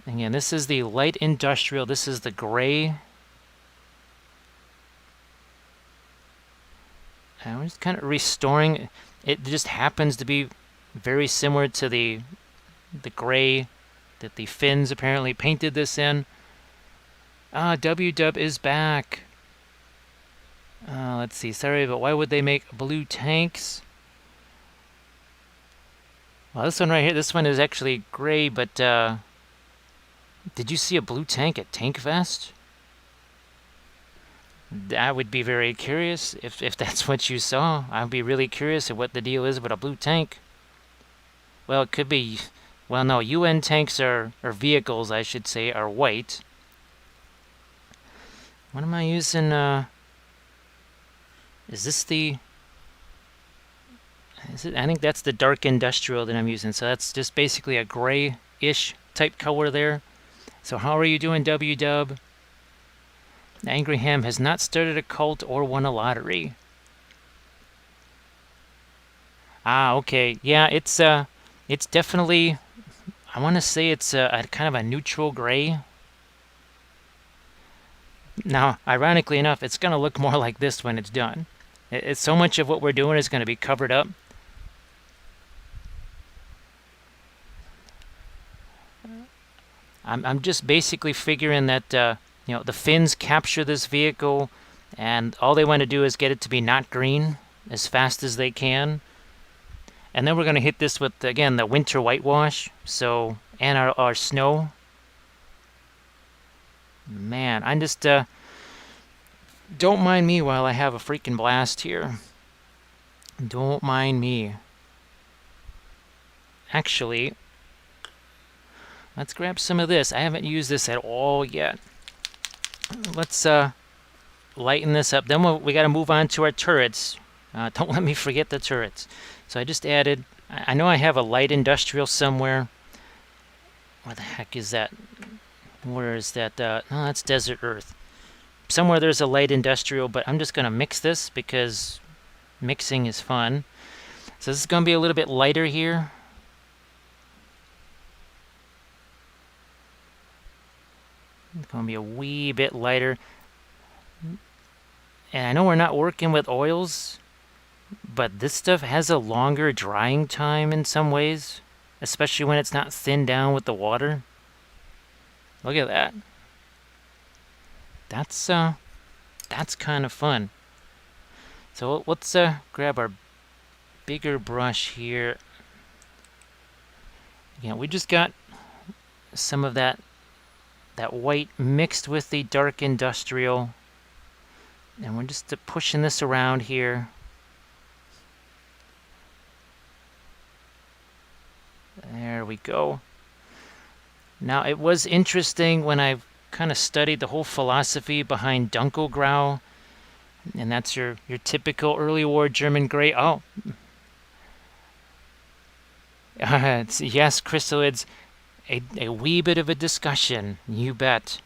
Again, this is the light industrial. This is the gray. And we're just kind of restoring. It just happens to be very similar to the gray that the Finns apparently painted this in. W-Dub is back. Let's see. Sorry, but why would they make blue tanks? Well, this one right here, this one is actually gray, but did you see a blue tank at Tank Fest? I would be very curious if that's what you saw. I'd be really curious at what the deal is with a blue tank. Well, it could be... Well, no, UN tanks or vehicles, I should say, are white. What am I using? Is this the... Is it? I think that's the dark industrial that I'm using. So that's just basically a gray-ish type color there. So how are you doing, W-Dub? Angry Ham has not started a cult or won a lottery. Okay. Yeah, it's definitely... I want to say it's a kind of a neutral gray. Now, ironically enough, it's going to look more like this when it's done. It's so much of what we're doing is going to be covered up. I'm just basically figuring that the Finns capture this vehicle, and all they want to do is get it to be not green as fast as they can. And then we're going to hit this with, again, the winter whitewash, and our snow. Man, I'm just... don't mind me while I have a freaking blast here. Don't mind me. Actually, let's grab some of this. I haven't used this at all yet. Let's lighten this up. Then we got to move on to our turrets. Don't let me forget the turrets. So I just added... I know I have a light industrial somewhere. Where the heck is that? Where is that? No, that's Desert Earth. Somewhere there's a light industrial, but I'm just going to mix this because mixing is fun. So this is going to be a little bit lighter here. It's going to be a wee bit lighter. And I know we're not working with oils, but this stuff has a longer drying time in some ways, especially when it's not thinned down with the water. Look at that. That's kind of fun. So let's grab our bigger brush here. Yeah, we just got some of that white mixed with the dark industrial, and we're just pushing this around here. There we go. Now, it was interesting when I kind of studied the whole philosophy behind Dunkelgrau, and that's your typical early war German gray. Oh, Yes, Chrysalids, a wee bit of a discussion, you bet.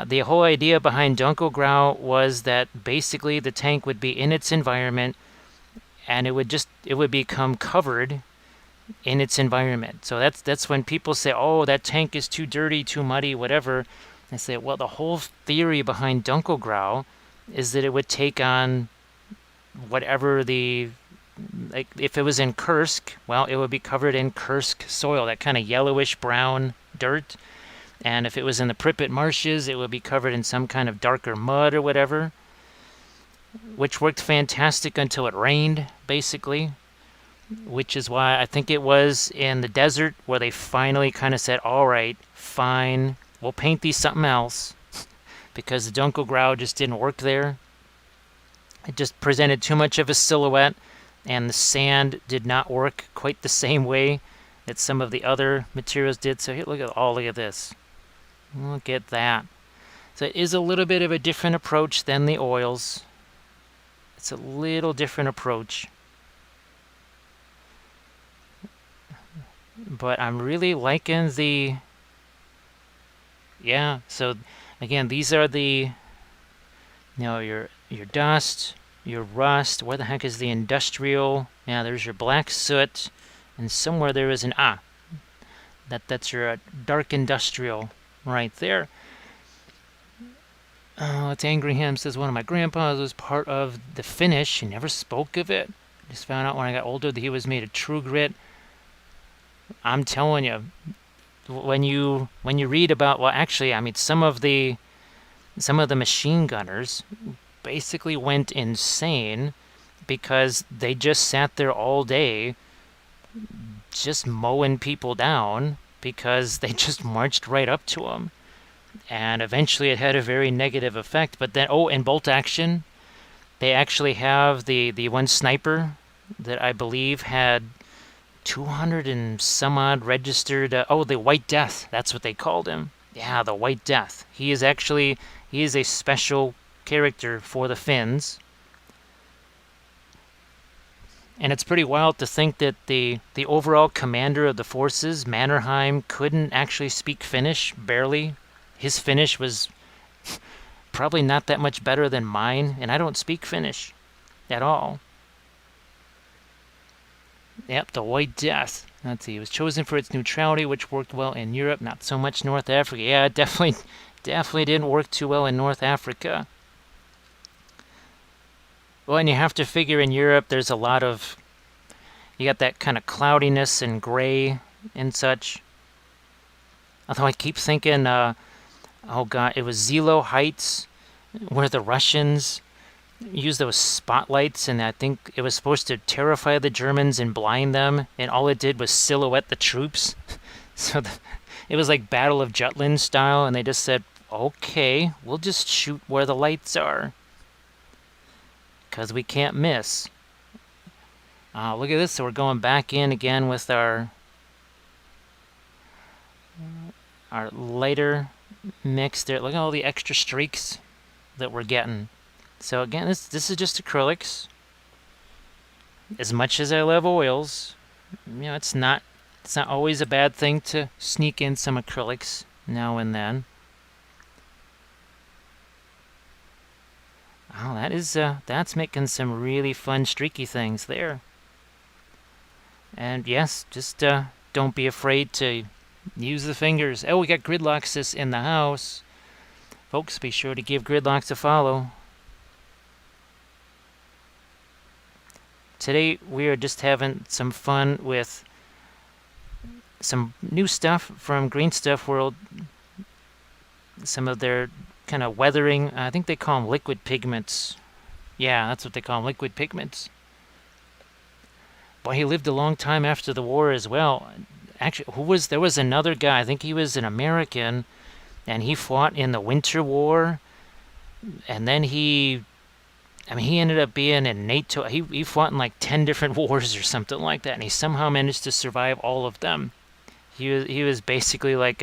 The whole idea behind Dunkelgrau was that basically the tank would be in its environment and it would become covered in its environment. So that's when people say, "Oh, that tank is too dirty, too muddy, whatever." I say, "Well, the whole theory behind Dunkelgrau is that it would take on whatever the like if it was in Kursk, well, it would be covered in Kursk soil, that kind of yellowish brown dirt. And if it was in the Pripyat marshes, it would be covered in some kind of darker mud or whatever, which worked fantastic until it rained, basically, which is why I think it was in the desert where they finally kind of said, all right, fine, we'll paint these something else, because the Dunkelgrau just didn't work there. It just presented too much of a silhouette, and the sand did not work quite the same way that some of the other materials did. So here, look at this. Look at that. So it is a little bit of a different approach than the oils. It's a little different approach. But I'm really liking the... Yeah, so again, these are the... your dust, your rust. Where the heck is the industrial? Yeah, there's your black soot. And somewhere there is an... That's your dark industrial right there. It's Angry Ham says, one of my grandpas was part of the finish. He never spoke of it. Just found out when I got older that he was made of true grit. I'm telling you, when you read about, well, actually, I mean, some of the machine gunners basically went insane because they just sat there all day just mowing people down because they just marched right up to them. And eventually it had a very negative effect. But then, in bolt action, they actually have the one sniper that I believe had 200 and some odd registered. The White Death. That's what they called him. Yeah, the White Death. He is a special character for the Finns. And it's pretty wild to think that the overall commander of the forces, Mannerheim, couldn't actually speak Finnish, barely. His Finnish was probably not that much better than mine, and I don't speak Finnish at all. Yep, the White Death. Let's see, it was chosen for its neutrality, which worked well in Europe, not so much North Africa. Yeah, it definitely didn't work too well in North Africa. Well, and you have to figure in Europe there's a lot of... You got that kind of cloudiness and gray and such. Although I keep thinking... oh god, it was Zilo Heights, where the Russians used those spotlights, and I think it was supposed to terrify the Germans and blind them, and all it did was silhouette the troops. So it was like Battle of Jutland style, and they just said, okay, we'll just shoot where the lights are, because we can't miss. Look at this, so we're going back in again with our lighter mix there. Look at all the extra streaks that we're getting. So again, this is just acrylics. As much as I love oils, it's not always a bad thing to sneak in some acrylics now and then. Oh, that's making some really fun streaky things there. And yes, just don't be afraid to use the fingers. Oh, we got Gridlock in the house. Folks, be sure to give Gridlock a follow. Today, we are just having some fun with some new stuff from Green Stuff World. Some of their kind of weathering. I think they call them liquid pigments. Yeah, that's what they call them, liquid pigments. Boy, he lived a long time after the war as well. Actually, there was another guy, I think he was an American, and he fought in the Winter War, and then he ended up being in NATO. He fought in like 10 different wars or something like that, and he somehow managed to survive all of them. He was basically like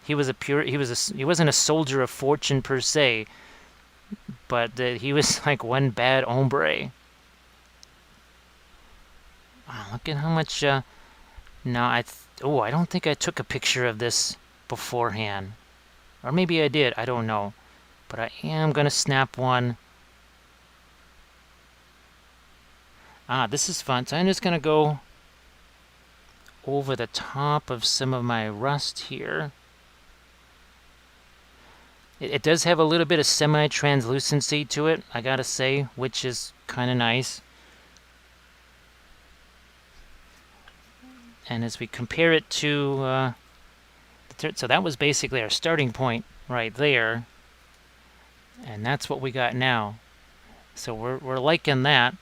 he wasn't a soldier of fortune per se, but he was like one bad hombre. Wow, look at how much Now, I don't think I took a picture of this beforehand. Or maybe I did, I don't know. But I am going to snap one. This is fun. So I'm just going to go over the top of some of my rust here. It does have a little bit of semi-translucency to it, I gotta say, which is kind of nice. And as we compare it to... so that was basically our starting point right there. And that's what we got now. So we're liking that.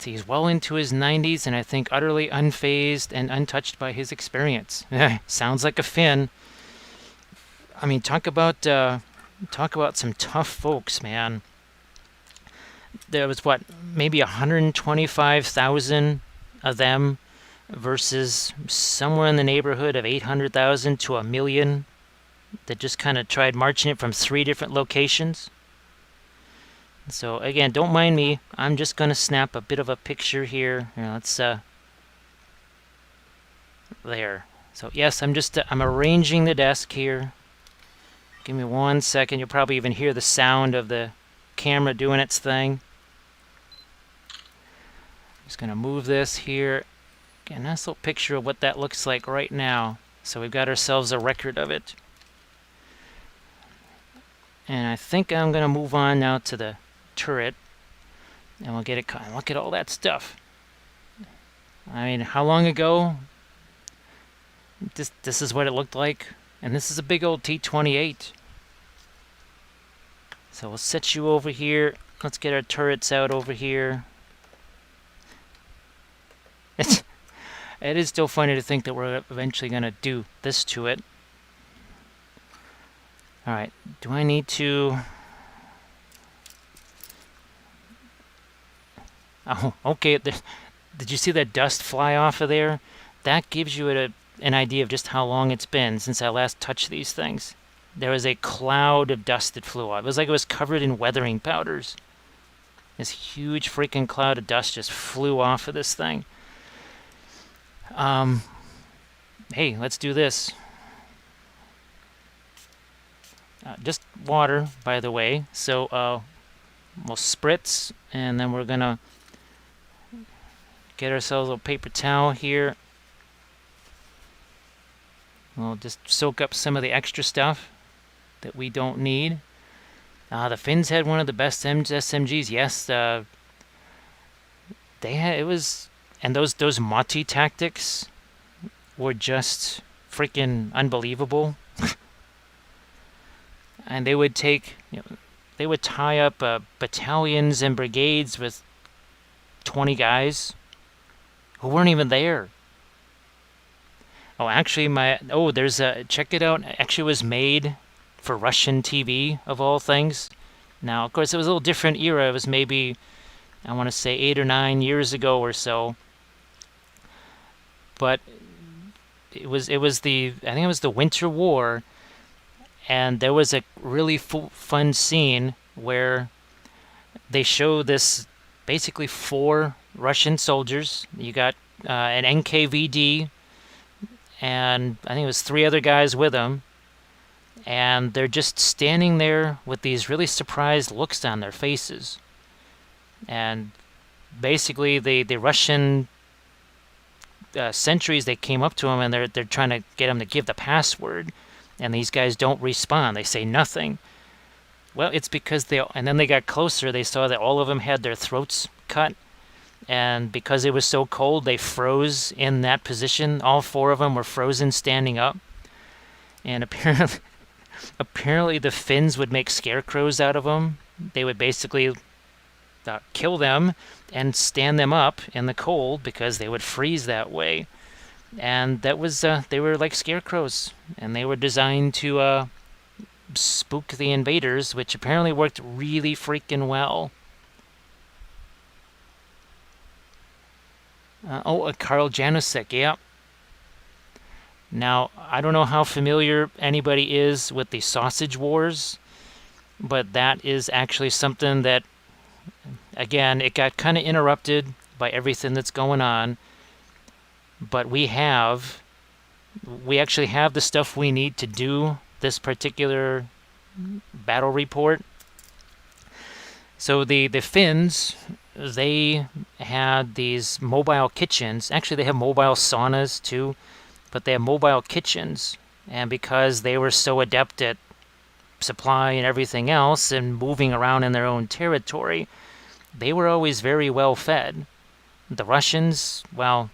He's well into his 90s, and I think utterly unfazed and untouched by his experience. Sounds like a Finn. I mean, talk about some tough folks, man. There was, what, maybe 125,000 of them versus somewhere in the neighborhood of 800,000 to 1 million that just kind of tried marching it from 3 different locations. So again, don't mind me. I'm just going to snap a bit of a picture here. Let's there. So yes, I'm arranging the desk here. Give me 1 second. You'll probably even hear the sound of the camera doing its thing. Just going to move this here. Get a nice little picture of what that looks like right now. So we've got ourselves a record of it. And I think I'm going to move on now to the turret. And we'll get it. Look at all that stuff. I mean, how long ago? This is what it looked like. And this is a big old T-28. So we'll set you over here. Let's get our turrets out over here. It is still funny to think that we're eventually going to do this to it. Alright, do I need to... Oh, okay. Did you see that dust fly off of there? That gives you an idea of just how long it's been since I last touched these things. There was a cloud of dust that flew off. It was like it was covered in weathering powders. This huge freaking cloud of dust just flew off of this thing. Hey, let's do this. Just water, by the way. So we'll spritz, and then we're going to get ourselves a paper towel here. We'll just soak up some of the extra stuff that we don't need. The Finns had one of the best SMGs. Yes, they had. It was, and those Mati tactics were just freaking unbelievable. And they would take, they would tie up battalions and brigades with 20 guys who weren't even there. Oh, actually, there's a, check it out. Actually, it was made for Russian TV, of all things. Now, of course, it was a little different era. It was maybe, I want to say, 8 or 9 years ago or so. But I think it was the Winter War, and there was a really fun scene where they show this basically 4 Russian soldiers. You got an NKVD, and I think it was 3 other guys with them. And they're just standing there with these really surprised looks on their faces. And basically, the Russian sentries, they came up to him, and they're trying to get him to give the password. And these guys don't respond. They say nothing. Well, it's because and then they got closer. They saw that all of them had their throats cut. And because it was so cold, they froze in that position. All 4 of them were frozen standing up. And apparently the Finns would make scarecrows out of them. They would basically kill them and stand them up in the cold because they would freeze that way. And that was, they were like scarecrows. And they were designed to spook the invaders, which apparently worked really freaking well. Karl Janosek, yeah. Now, I don't know how familiar anybody is with the Sausage Wars, but that is actually something that, again, it got kind of interrupted by everything that's going on. but we actually have the stuff we need to do this particular battle report. So the Finns, they had these mobile kitchens. Actually, they have mobile saunas too, but they have mobile kitchens. And because they were so adept at supply and everything else and moving around in their own territory, they were always very well fed. The Russians, well,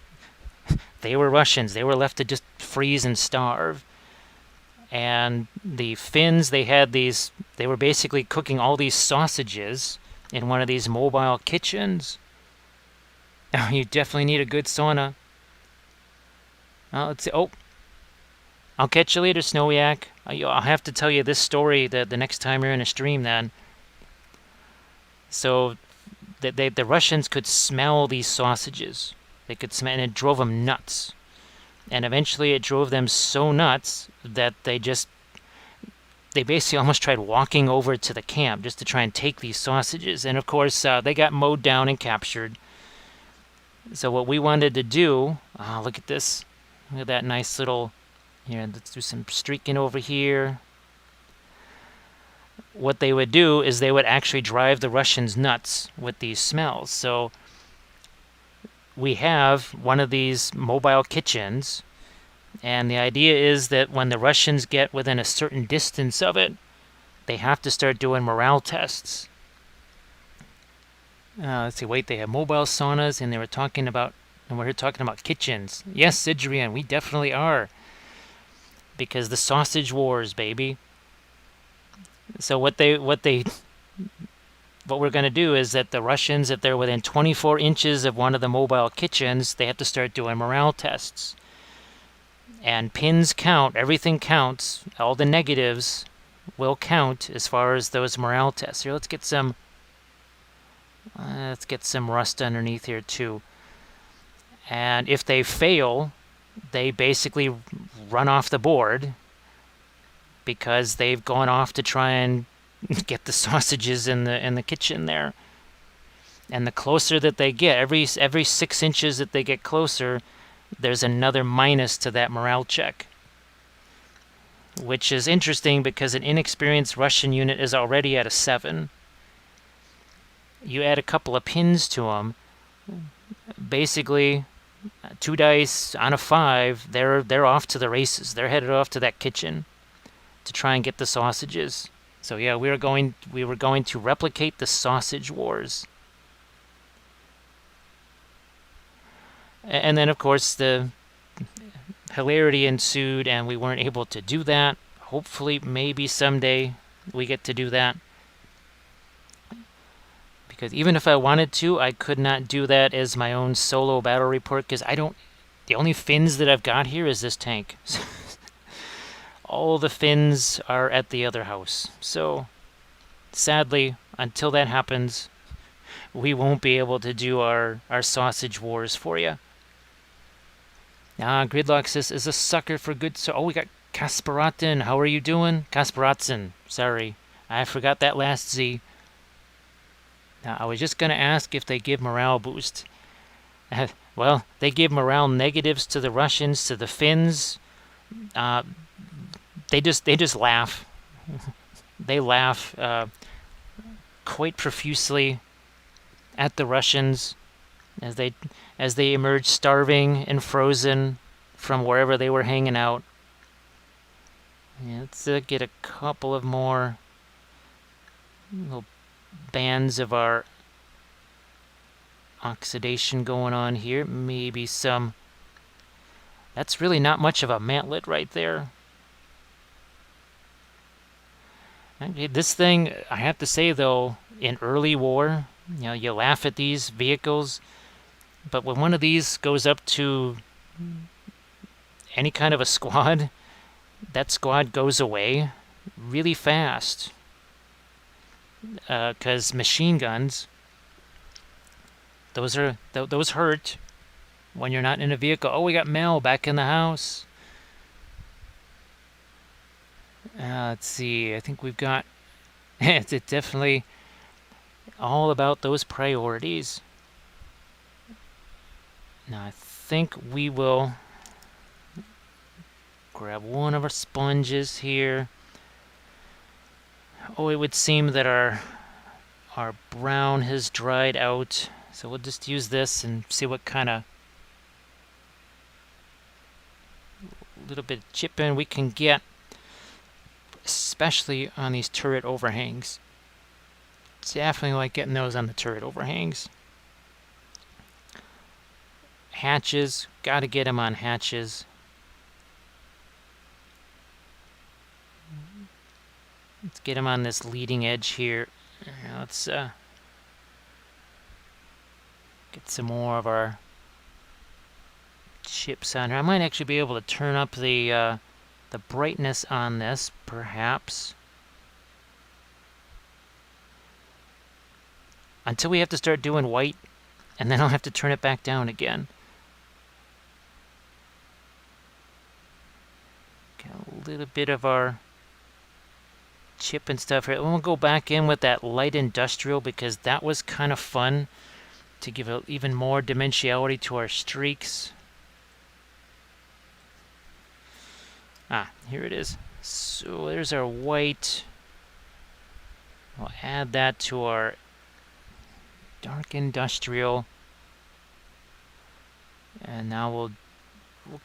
they were Russians. They were left to just freeze and starve. And the Finns, they were basically cooking all these sausages in one of these mobile kitchens. Oh, you definitely need a good sauna. Let's see. Oh, I'll catch you later, Snowiak. I'll have to tell you this story the next time you're in a stream then. So the Russians could smell these sausages. They could smell, and it drove them nuts. And eventually it drove them so nuts that they basically almost tried walking over to the camp just to try and take these sausages. And of course, they got mowed down and captured. So what we wanted to do, look at this. Look at that nice little, here, let's do some streaking over here. What they would do is they would actually drive the Russians nuts with these smells. So we have one of these mobile kitchens, and the idea is that when the Russians get within a certain distance of it, they have to start doing morale tests. Let's see, wait, they have mobile saunas, and we're talking about kitchens. Yes, Adrian, we definitely are. Because the sausage wars, baby. So what we're going to do is that the Russians, if they're within 24 inches of one of the mobile kitchens, they have to start doing morale tests. And pins count, everything counts, all the negatives will count as far as those morale tests. Here, let's get some rust underneath here too. And if they fail, they basically run off the board because they've gone off to try and get the sausages in the kitchen there. And the closer that they get, every 6 inches that they get closer, there's another minus to that morale check. Which is interesting because an inexperienced Russian unit is already at a 7. You add a couple of pins to them, basically 2 dice on a 5, they're off to the races. They're headed off to that kitchen to try and get the sausages. So yeah, we were going to replicate the sausage wars. And then of course the hilarity ensued and we weren't able to do that. Hopefully maybe someday we get to do that. Because even if I wanted to, I could not do that as my own solo battle report because the only Finns that I've got here is this tank. All the Finns are at the other house. So, sadly, until that happens, we won't be able to do our sausage wars for you. Gridlock is a sucker for good... Oh, we got Kasperatin. How are you doing? Kasperatsin. Sorry. I forgot that last Z. Now, I was just going to ask if they give morale boost. Well, they give morale negatives to the Russians, to the Finns. They just laugh. They laugh quite profusely at the Russians as they emerge starving and frozen from wherever they were hanging out. Yeah, let's get a couple of more little bands of our oxidation going on here. Maybe some... That's really not much of a mantlet right there. Okay, this thing, I have to say though, in early war, you laugh at these vehicles, but when one of these goes up to any kind of a squad, that squad goes away really fast. Because machine guns, those hurt when you're not in a vehicle. Oh, we got Mel back in the house. Let's see. I think we've got... it's definitely all about those priorities. Now, I think we will grab one of our sponges here. Oh, it would seem that our brown has dried out, so we'll just use this and see what kind of little bit of chip-in we can get, especially on these turret overhangs. Definitely like getting those on the turret overhangs. Hatches, got to get them on hatches. Let's get them on this leading edge here. Let's get some more of our chips on here. I might actually be able to turn up the brightness on this, perhaps. Until we have to start doing white, and then I'll have to turn it back down again. Got a little bit of our chip and stuff here. We'll go back in with that light industrial because that was kind of fun to give even more dimensionality to our streaks. Here it is. So there's our white. We'll add that to our dark industrial. And now we'll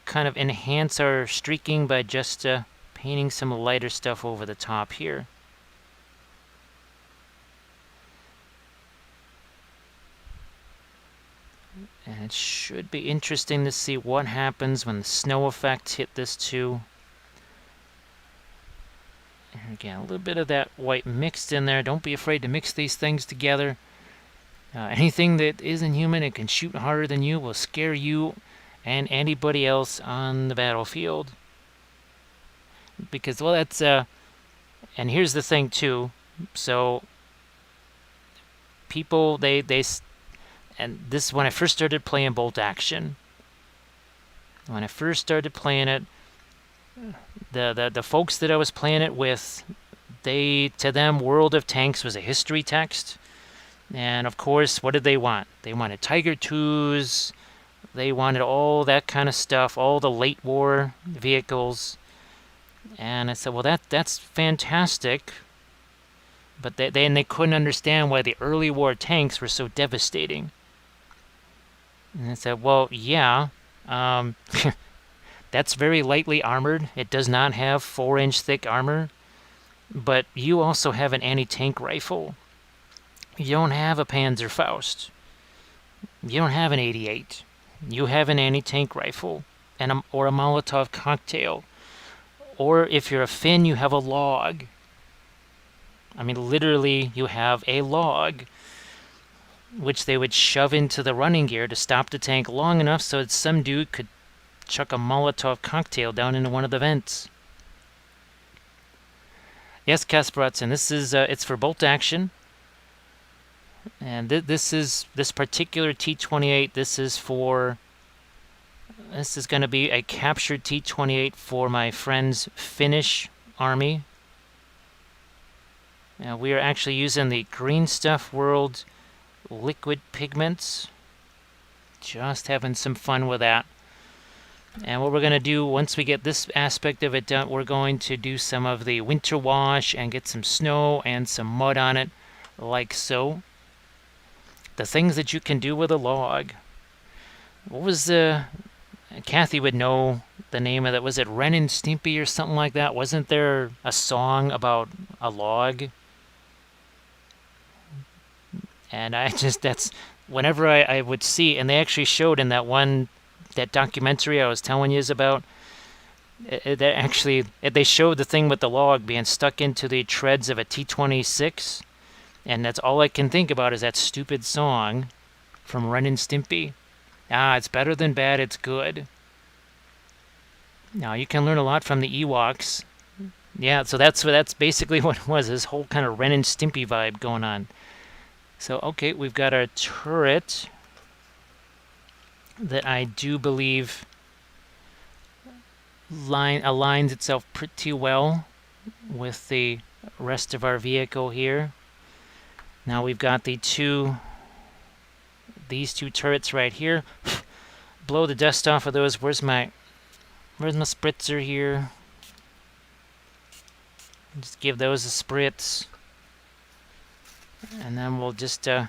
kind of enhance our streaking by just painting some lighter stuff over the top here. And it should be interesting to see what happens when the snow effects hit this too. And again, a little bit of that white mixed in there. Don't be afraid to mix these things together. Anything that isn't human and can shoot harder than you will scare you and anybody else on the battlefield. Because, well, that's, and here's the thing too. So, people, and this is when I first started playing Bolt Action. When I first started playing it, the folks that I was playing it with, to them, World of Tanks was a history text. And of course, what did they want? They wanted Tiger 2s. They wanted all that kind of stuff, all the late war vehicles. And I said, well, that's fantastic. But they couldn't understand why the early war tanks were so devastating. And I said, well, yeah, that's very lightly armored. It does not have 4-inch thick armor. But you also have an anti-tank rifle. You don't have a Panzerfaust. You don't have an 88. You have an anti-tank rifle or a Molotov cocktail. Or if you're a Finn, you have a log. I mean, literally, you have a log, which they would shove into the running gear to stop the tank long enough so that some dude could chuck a Molotov cocktail down into one of the vents. Yes, Kasparatson, this is it's for Bolt Action. And this particular T-28, this is going to be a captured T-28 for my friend's Finnish army. Now we are actually using the Green Stuff World Liquid Pigments. Just having some fun with that. And what we're going to do, once we get this aspect of it done, we're going to do some of the winter wash and get some snow and some mud on it, like so. The things that you can do with a log. What was the... Kathy would know the name of that. Was it Ren and Stimpy or something like that? Wasn't there a song about a log? And that's... Whenever I would see... And they actually showed in that documentary I was telling you about... They showed the thing with the log being stuck into the treads of a T-26... And that's all I can think about is that stupid song from Ren and Stimpy. It's better than bad, it's good. Now, you can learn a lot from the Ewoks. Yeah, so that's basically what it was, this whole kind of Ren and Stimpy vibe going on. So, okay, we've got our turret that I do believe aligns itself pretty well with the rest of our vehicle here. Now we've got these two turrets right here. blow the dust off of those. Where's my spritzer here? Just give those a spritz. And then we'll just take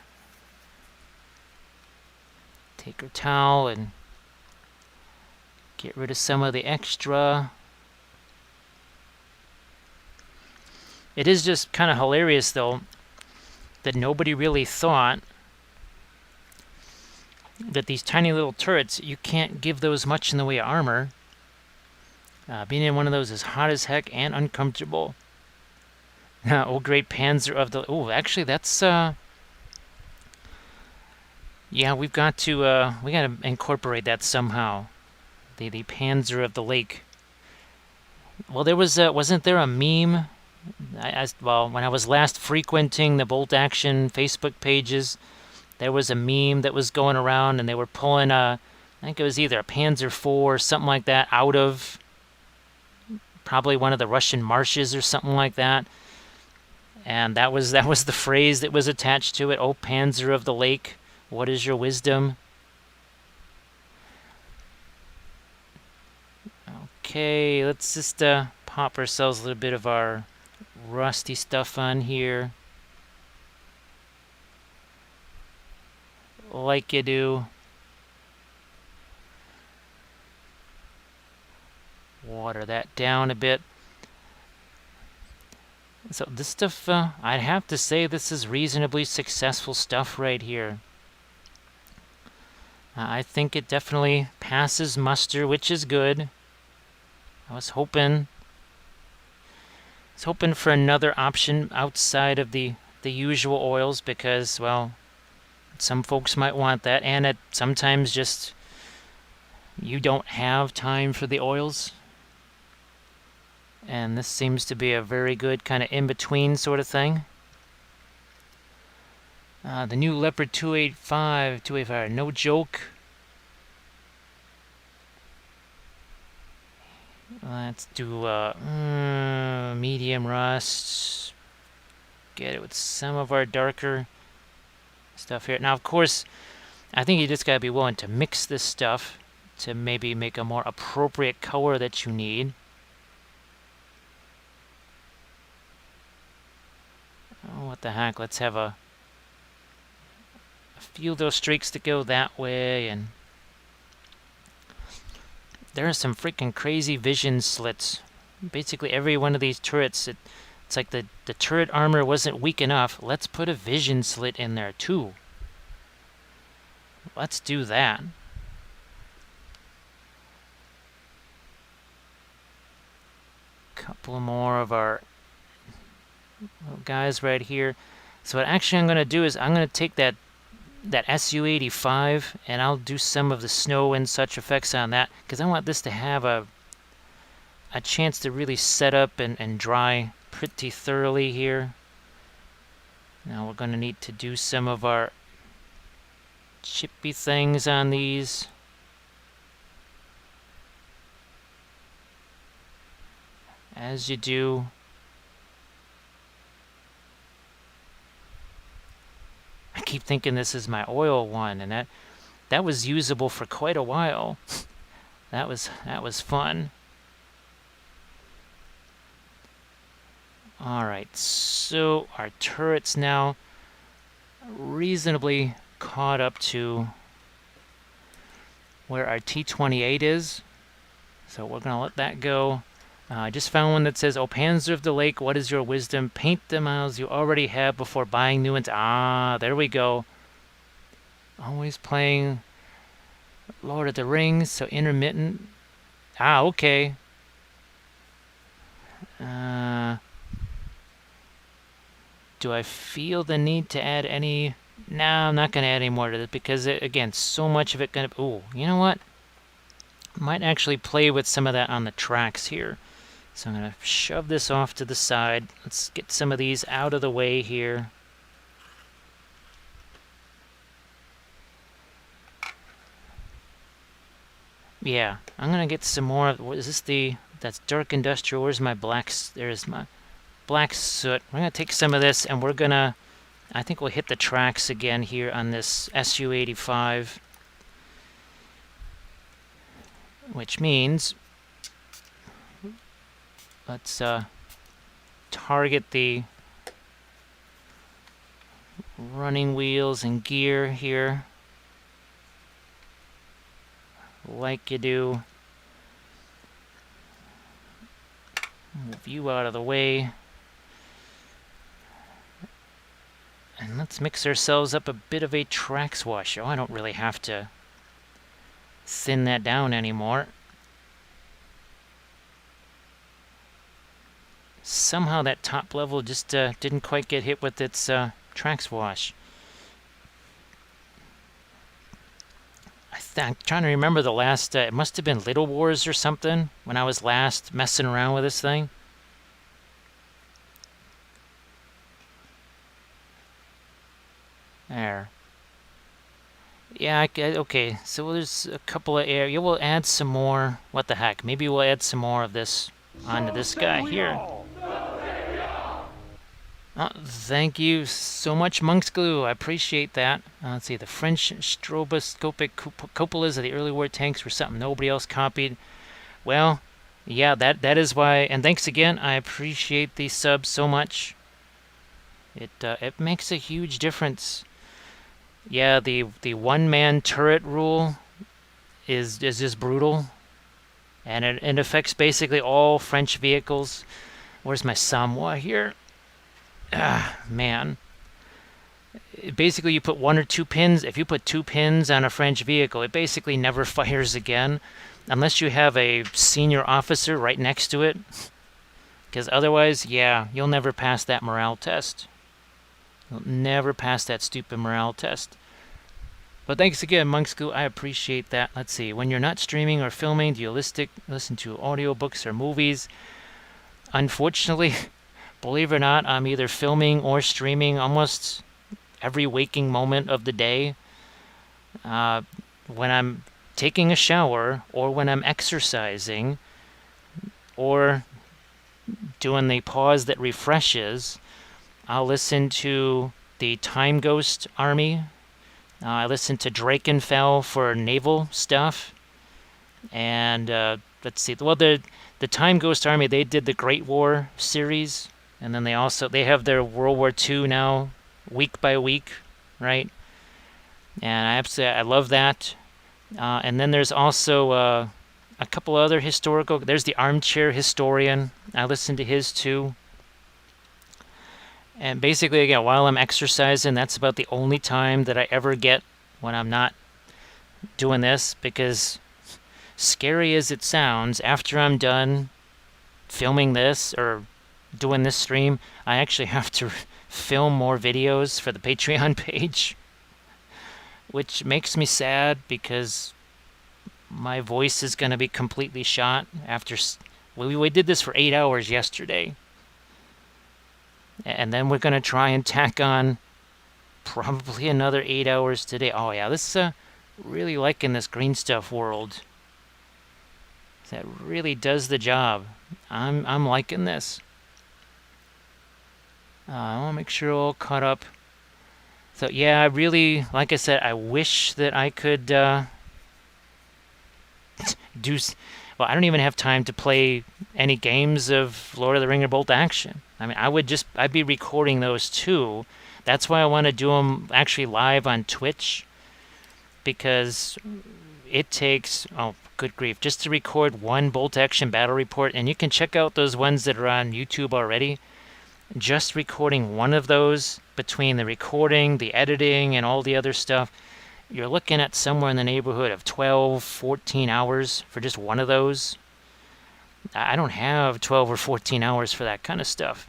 our towel and get rid of some of the extra. It is just kind of hilarious, though, that nobody really thought that these tiny little turrets, you can't give those much in the way of armor. Being in one of those is hot as heck and uncomfortable. Oh, great Panzer of the... Oh, actually, that's... Yeah, we've got to... we got to incorporate that somehow. The Panzer of the Lake. Well, there was... wasn't there a meme? Well, when I was last frequenting the Bolt Action Facebook pages, there was a meme that was going around, and they were pulling I think it was either a Panzer IV or something like that out of probably one of the Russian marshes or something like that. And that was the phrase that was attached to it. Oh, Panzer of the Lake, what is your wisdom? Okay, let's just pop ourselves a little bit of our rusty stuff on here. Like you do. Water that down a bit. So this stuff, I'd have to say this is reasonably successful stuff right here. I think it definitely passes muster, which is good. I was hoping for another option outside of the usual oils because, well, some folks might want that, and it sometimes just you don't have time for the oils. And this seems to be a very good kind of in-between sort of thing. The new Leopard 285, no joke. Let's do medium rust. Get it with some of our darker stuff here. Now, of course, I think you just gotta be willing to mix this stuff to maybe make a more appropriate color that you need. Oh, what the heck? Let's have a few of those streaks to go that way, and there are some freaking crazy vision slits. Basically, every one of these turrets, it's like the turret armor wasn't weak enough. Let's put a vision slit in there too. Let's do that. Couple more of our little guys right here. So what actually I'm going to do is I'm going to take that SU-85 and I'll do some of the snow and such effects on that because I want this to have a chance to really set up and dry pretty thoroughly here. Now we're going to need to do some of our chippy things on these. As you do. I keep thinking this is my oil one, and that was usable for quite a while. That was fun. All right, so our turret's now reasonably caught up to where our T-28 is. So we're gonna let that go. I just found one that says, "Oh, Panzer of the Lake, what is your wisdom? Paint the models you already have before buying new ones." Ah, there we go. Always playing Lord of the Rings, so intermittent. Ah, okay. Do I feel the need to add any? No, I'm not going to add any more to this because, again, so much of it going to... Ooh, you know what? Might actually play with some of that on the tracks here. So I'm going to shove this off to the side. Let's get some of these out of the way here. Yeah, I'm going to get some more. What is this? That's dark industrial. Where's my black? There's my black soot. We're going to take some of this and we're going to... I think we'll hit the tracks again here on this SU-85. which means let's target the running wheels and gear here, like you do. Move you out of the way. And let's mix ourselves up a bit of a Trax wash. Oh, I don't really have to thin that down anymore. Somehow that top level just didn't quite get hit with its Trax wash. I'm trying to remember the last, it must have been Little Wars or something, when I was last messing around with this thing. There. Yeah, okay, so there's a couple of air. We'll add some more. What the heck? Maybe we'll add some more of this onto this guy here. Oh, thank you so much, Monk's Glue. I appreciate that. Let's see, the French stroboscopic cupolas of the early war tanks were something nobody else copied. Well, yeah, that is why. And thanks again. I appreciate the sub so much. It makes a huge difference. Yeah, the one-man turret rule is just brutal, and it affects basically all French vehicles. Where's my Samoa here? Ah, man. Basically, you put 1 or 2 pins. If you put 2 pins on a French vehicle, it basically never fires again, unless you have a senior officer right next to it. Because otherwise, yeah, you'll never pass that morale test. You'll never pass that stupid morale test. But thanks again, Monksku. I appreciate that. Let's see. When you're not streaming or filming, do you listen to audiobooks or movies? Unfortunately, believe it or not, I'm either filming or streaming almost every waking moment of the day. When I'm taking a shower, or when I'm exercising, or doing the pause that refreshes, I'll listen to the Time Ghost Army. I listen to Drakenfell for naval stuff. And let's see. Well, the Time Ghost Army, they did the Great War series. And then they have their World War II now, week by week, right? And I love that. And then there's also a couple other historical. There's the Armchair Historian. I listen to his too. And basically, again, while I'm exercising, that's about the only time that I ever get when I'm not doing this. Because scary as it sounds, after I'm done filming this or doing this stream, I actually have to film more videos for the Patreon page. Which makes me sad because my voice is going to be completely shot after... We did this for 8 hours yesterday. And then we're going to try and tack on probably another 8 hours today. Oh, yeah, this really liking this green stuff world. That really does the job. I'm liking this. I want to make sure we're all caught up. So, yeah, I really, like I said, I wish that I could do... Well, I don't even have time to play any games of Lord of the Ring or Bolt Action. I mean, I'd be recording those too. That's why I want to do them actually live on Twitch. Because it takes, oh, good grief, just to record one Bolt Action battle report. And you can check out those ones that are on YouTube already. Just recording one of those, between the recording, the editing, and all the other stuff, you're looking at somewhere in the neighborhood of 12, 14 hours for just one of those. I don't have 12 or 14 hours for that kind of stuff.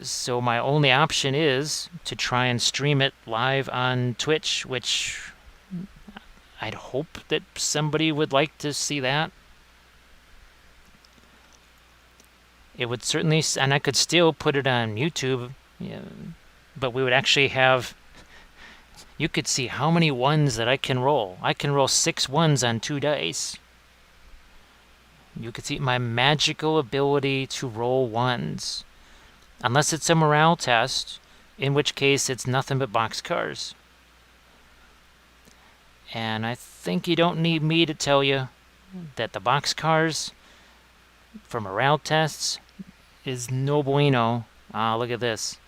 So my only option is to try and stream it live on Twitch, which I'd hope that somebody would like to see that. It would certainly, and I could still put it on YouTube, but we would actually have... You could see how many ones that I can roll. I can roll 6 ones on 2 dice. You could see my magical ability to roll ones. Unless it's a morale test, in which case it's nothing but boxcars. And I think you don't need me to tell you that the box cars for morale tests is no bueno. Look at this.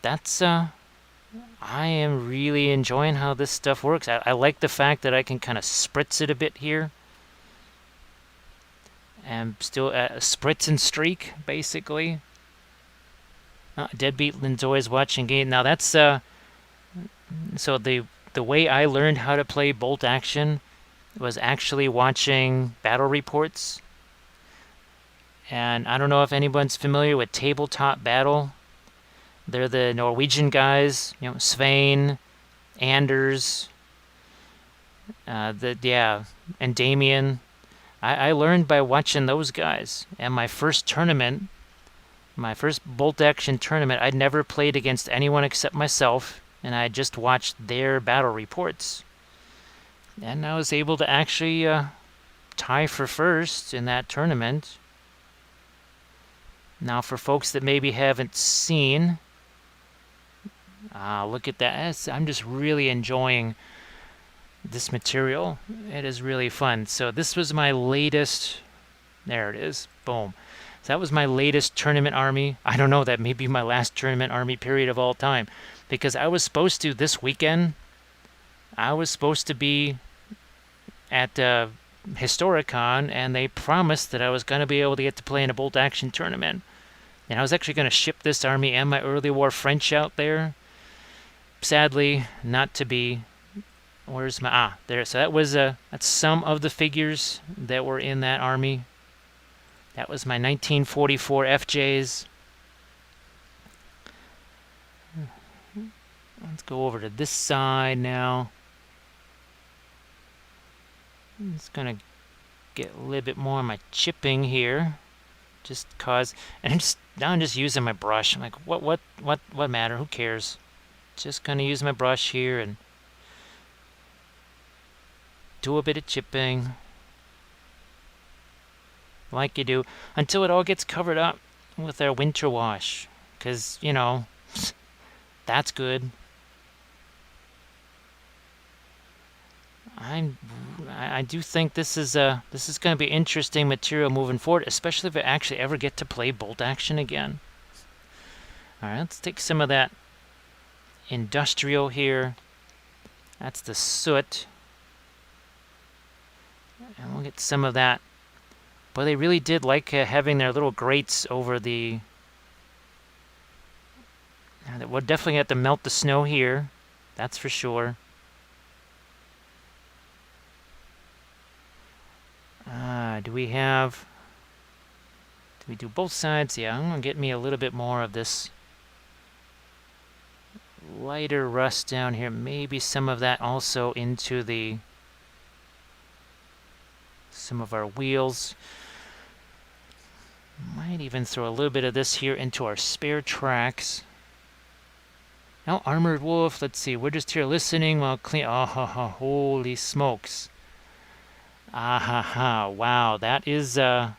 That's I am really enjoying how this stuff works. I like the fact that I can kind of spritz it a bit here. And still spritz and streak, basically. Deadbeat enjoys watching game. Now that's so the way I learned how to play bolt action was actually watching battle reports. And I don't know if anyone's familiar with Tabletop Battle. They're the Norwegian guys, you know, Svein, Anders, and Damien. I learned by watching those guys. And my first tournament, my first bolt action tournament, I'd never played against anyone except myself, and I just watched their battle reports. And I was able to actually tie for first in that tournament. Now, for folks that maybe haven't seen, look at that. I'm just really enjoying this material. It is really fun. So this was my latest. There it is. Boom. So that was my latest tournament army. I don't know, that may be my last tournament army period of all time, because I was supposed to this weekend. I was supposed to be at Historicon, and they promised that I was going to be able to get to play in a bolt action tournament. And I was actually going to ship this army and my early war French out there. Sadly, not to be. Where's my there? So that was that's some of the figures that were in that army. That was my 1944 FJs. Let's go over to this side now. I'm just gonna get a little bit more of my chipping here, just cause. And now I'm just using my brush. I'm like, what matter? Who cares? Just gonna use my brush here and do a bit of chipping, like you do, until it all gets covered up with our winter wash, because, you know, that's good. I do think this is going to be interesting material moving forward, especially if I actually ever get to play bolt action again. All right, let's take some of that industrial here. That's the soot. And we'll get some of that. But they really did like having their little grates over the. We'll definitely have to melt the snow here. That's for sure. Do we do both sides? Yeah, I'm going to get me a little bit more of this lighter rust down here. Maybe some of that also into some of our wheels. Might even throw a little bit of this here into our spare tracks. Now, Armored Wolf, let's see. We're just here listening while clean. Oh, holy smokes. Wow, that is, that's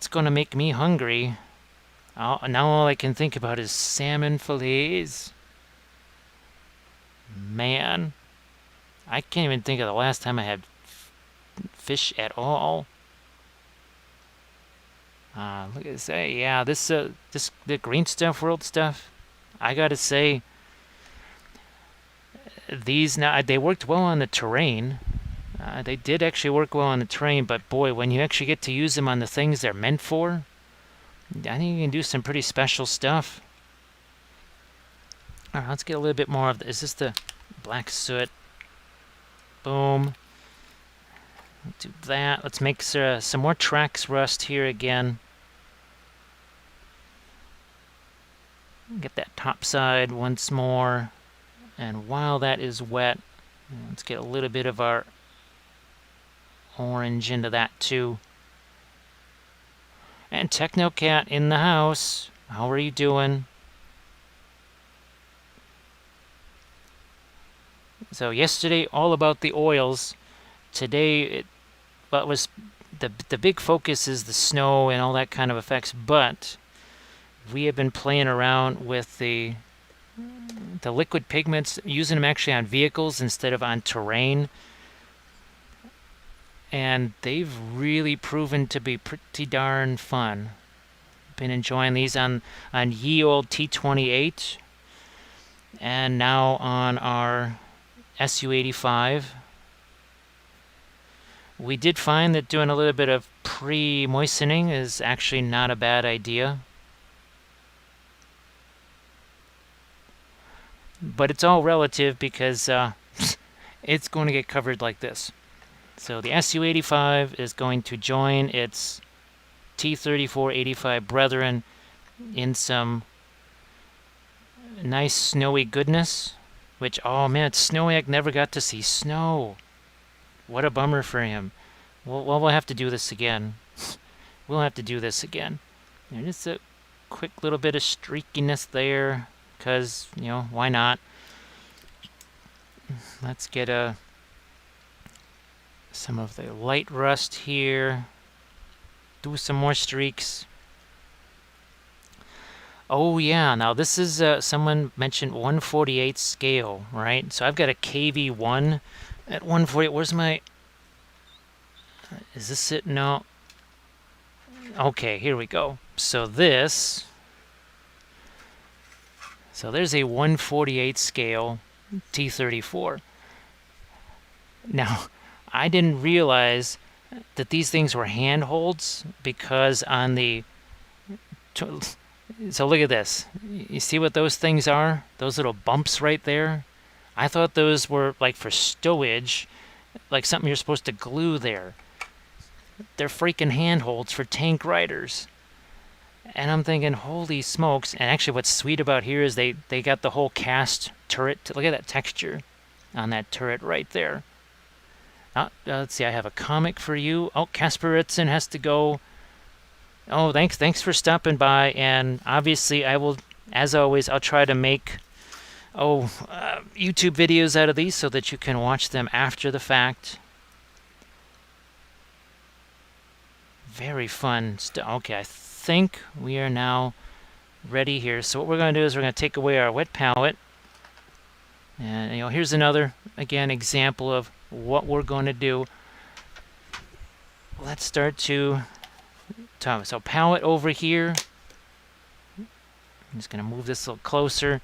going to make me hungry. Now all I can think about is salmon fillets. Man, I can't even think of the last time I had fish at all. Look at this. Yeah, the green stuff, world stuff. I gotta say, these now they worked well on the terrain. They did actually work well on the terrain, but boy, when you actually get to use them on the things they're meant for, I think you can do some pretty special stuff. All right, let's get a little bit more of this. Is this the black soot? Boom. Do that. Let's make some more tracks rust here again. Get that top side once more. And while that is wet, let's get a little bit of our orange into that too. And Technocat in the house. How are you doing? So yesterday, all about the oils. Today, what was the big focus is the snow and all that kind of effects. But we have been playing around with the the liquid pigments, using them actually on vehicles instead of on terrain. And they've really proven to be pretty darn fun. Been enjoying these on ye old T28 and now on our SU85. We did find that doing a little bit of pre-moistening is actually not a bad idea. But it's all relative because it's going to get covered like this. So the SU85 is going to join its T3485 brethren in some nice snowy goodness. Which, oh man, it's snowy. I never got to see snow. What a bummer for him. Well, we'll have to do this again. We'll have to do this again. And just a quick little bit of streakiness there, because, you know, why not? Let's get some of the light rust here. Do some more streaks. Oh yeah, now this is, someone mentioned 1/48 scale, right? So I've got a KV1 at 1/48. Where's my... Is this it? No. Okay, here we go. So this... So there's a 1/48 scale T34. Now, I didn't realize that these things were handholds because on the... So look at this. You see what those things are? Those little bumps right there? I thought those were like for stowage, like something you're supposed to glue there. They're freaking handholds for tank riders. And I'm thinking, holy smokes. And actually what's sweet about here is they got the whole cast turret. Look at that texture on that turret right there. Let's see, I have a comic for you. Oh, Casper Ritzen has to go. Oh, thanks for stopping by. And obviously I will, as always, I'll try to make YouTube videos out of these so that you can watch them after the fact. Very fun stuff. Okay, I think we are now ready here. So what we're going to do is we're going to take away our wet palette. And here's another, again, example of what we're going to do. Let's start to... So palette over here. I'm just going to move this a little closer.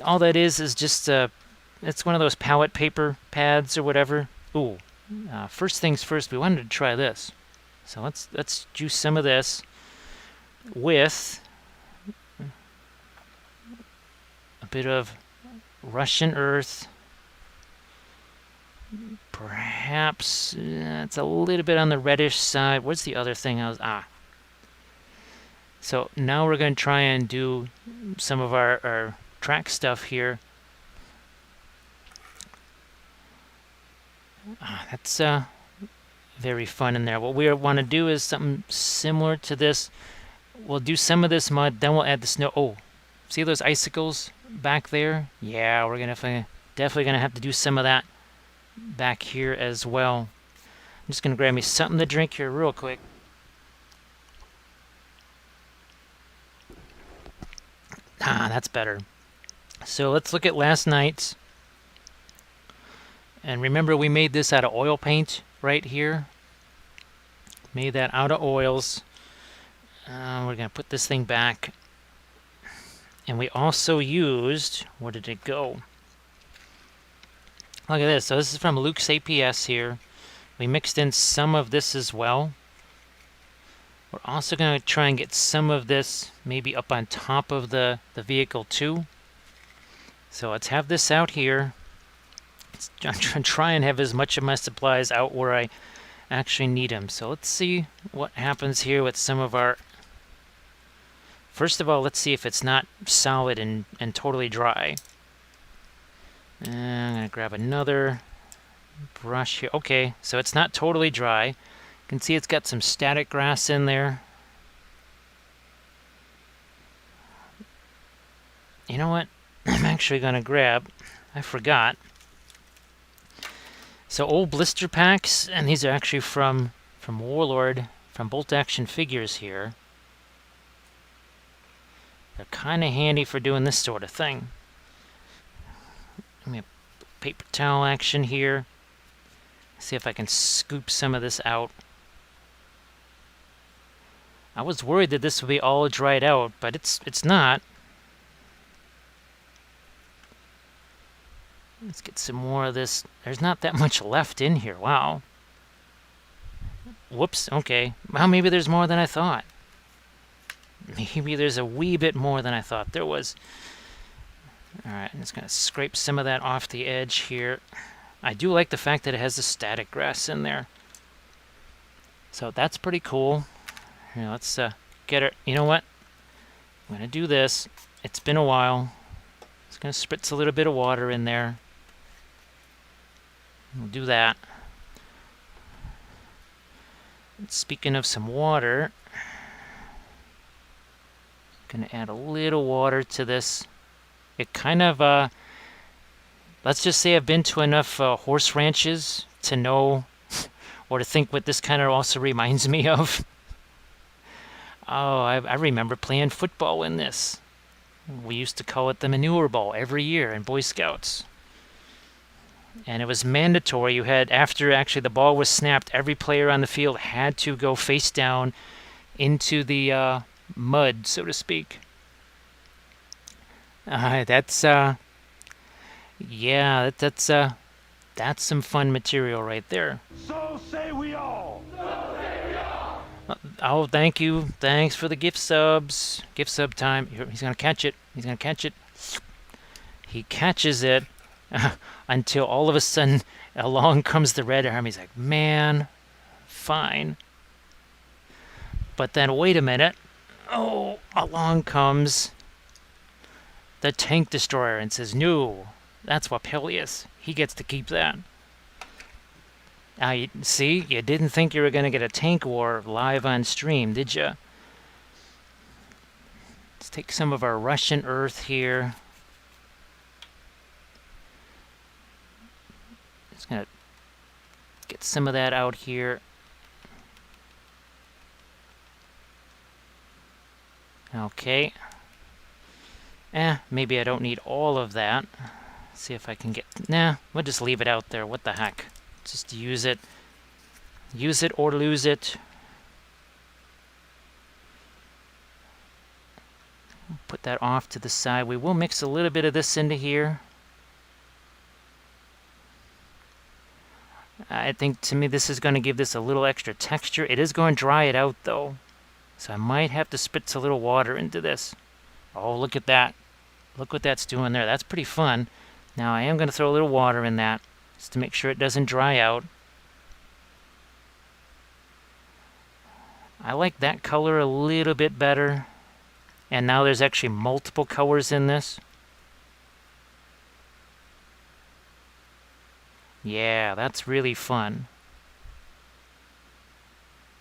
All that is just it's one of those palette paper pads or whatever. Ooh, first things first, we wanted to try this. So let's juice some of this with a bit of Russian earth. Perhaps it's a little bit on the reddish side. What's the other thing I was... So now we're going to try and do some of our track stuff here. That's very fun in there. What we want to do is something similar to this. We'll do some of this mud, then we'll add the snow. Oh, see those icicles back there? Yeah, we're definitely gonna have to do some of that back here as well. I'm just gonna grab me something to drink here real quick. That's better. So let's look at last night's. And remember, we made this out of oil paint right here. Made that out of oils. We're going to put this thing back. And we also used... Where did it go? Look at this. So this is from Luke's APS here. We mixed in some of this as well. We're also going to try and get some of this maybe up on top of the vehicle too. So let's have this out here. I'm trying and have as much of my supplies out where I actually need them. So let's see what happens here with some of our... First of all, let's see if it's not solid and totally dry. And I'm going to grab another brush here. Okay, so it's not totally dry. You can see it's got some static grass in there. You know what? I'm actually going to grab... I forgot. So old blister packs, and these are actually from Warlord, from Bolt Action Figures here. They're kind of handy for doing this sort of thing. Let me paper towel action here. See if I can scoop some of this out. I was worried that this would be all dried out, but it's not. Let's get some more of this. There's not that much left in here. Wow. Whoops. Okay. Well, maybe there's more than I thought. Maybe there's a wee bit more than I thought there was. Alright, I'm just going to scrape some of that off the edge here. I do like the fact that it has the static grass in there. So that's pretty cool. Here, let's get it. You know what? I'm going to do this. It's been a while. Just going to spritz a little bit of water in there. We'll do that. And speaking of some water, I'm going to add a little water to this. It kind of, let's just say I've been to enough horse ranches to know or to think what this kind of also reminds me of. Oh, I remember playing football in this. We used to call it the manure ball every year in Boy Scouts. And it was mandatory. You had, after actually the ball was snapped, every player on the field had to go face down into the mud, so to speak. Yeah, that's some fun material right there. So say we all. So say we all. Oh, thank you. Thanks for the gift subs. Gift sub time. He's gonna catch it. He's gonna catch it. He catches it until all of a sudden along comes the red arm. He's like, man, fine. But then wait a minute. Oh, along comes the tank destroyer and says, no, that's Wapelius. He gets to keep that. See, you didn't think you were going to get a tank war live on stream, did you? Let's take some of our Russian earth here. Just going to get some of that out here. Okay. Maybe I don't need all of that. See if I can get... Nah, we'll just leave it out there. What the heck? Just use it. Use it or lose it. Put that off to the side. We will mix a little bit of this into here. I think, to me, this is going to give this a little extra texture. It is going to dry it out, though. So I might have to spritz a little water into this. Oh, look at that. Look what that's doing there. That's pretty fun. Now, I am going to throw a little water in that, just to make sure it doesn't dry out. I like that color a little bit better. And now there's actually multiple colors in this. Yeah, that's really fun.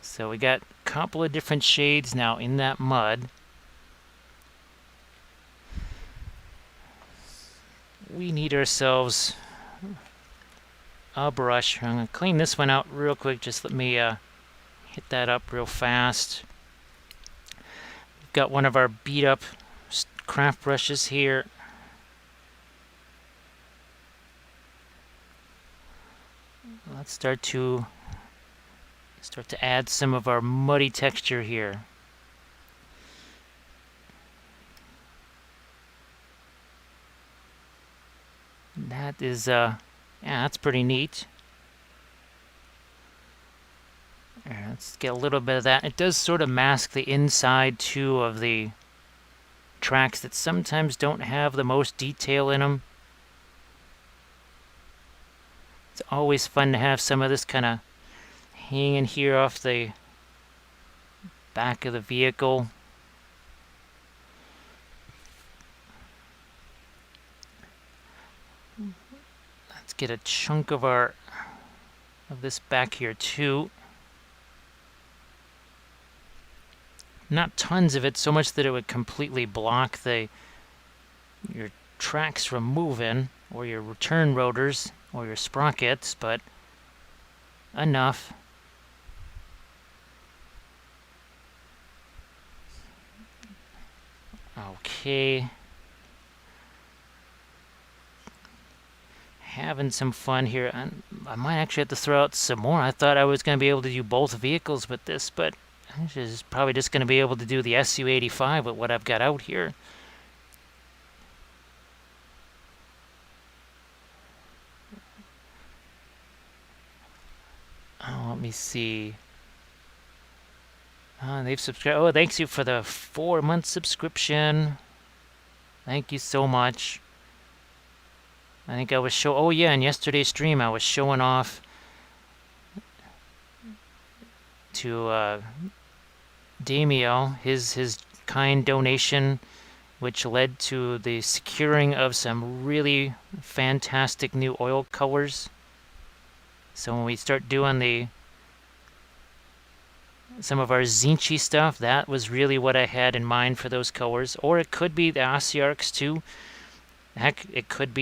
So we got a couple of different shades now in that mud. We need ourselves a brush. I'm going to clean this one out real quick. Just let me hit that up real fast. We've got one of our beat up craft brushes here. Let's start to add some of our muddy texture here. That is, yeah, that's pretty neat. Let's get a little bit of that. It does sort of mask the inside, too, of the tracks that sometimes don't have the most detail in them. It's always fun to have some of this kind of hanging here off the back of the vehicle. Let's get a chunk of this back here too. Not tons of it, so much that it would completely block your tracks from moving, or your return rotors, or your sprockets, but enough. Okay. Having some fun here. I might actually have to throw out some more. I thought I was going to be able to do both vehicles with this, but I'm probably just going to be able to do the SU-85 with what I've got out here. Oh, let me see. They've subscribed. Oh, thanks you for the 4-month subscription. Thank you so much. I think I was oh yeah, in yesterday's stream I was showing off to Damio his kind donation, which led to the securing of some really fantastic new oil colors. So when we start doing some of our Zinchi stuff, that was really what I had in mind for those colors. Or it could be the Asiarchs too. Heck, it could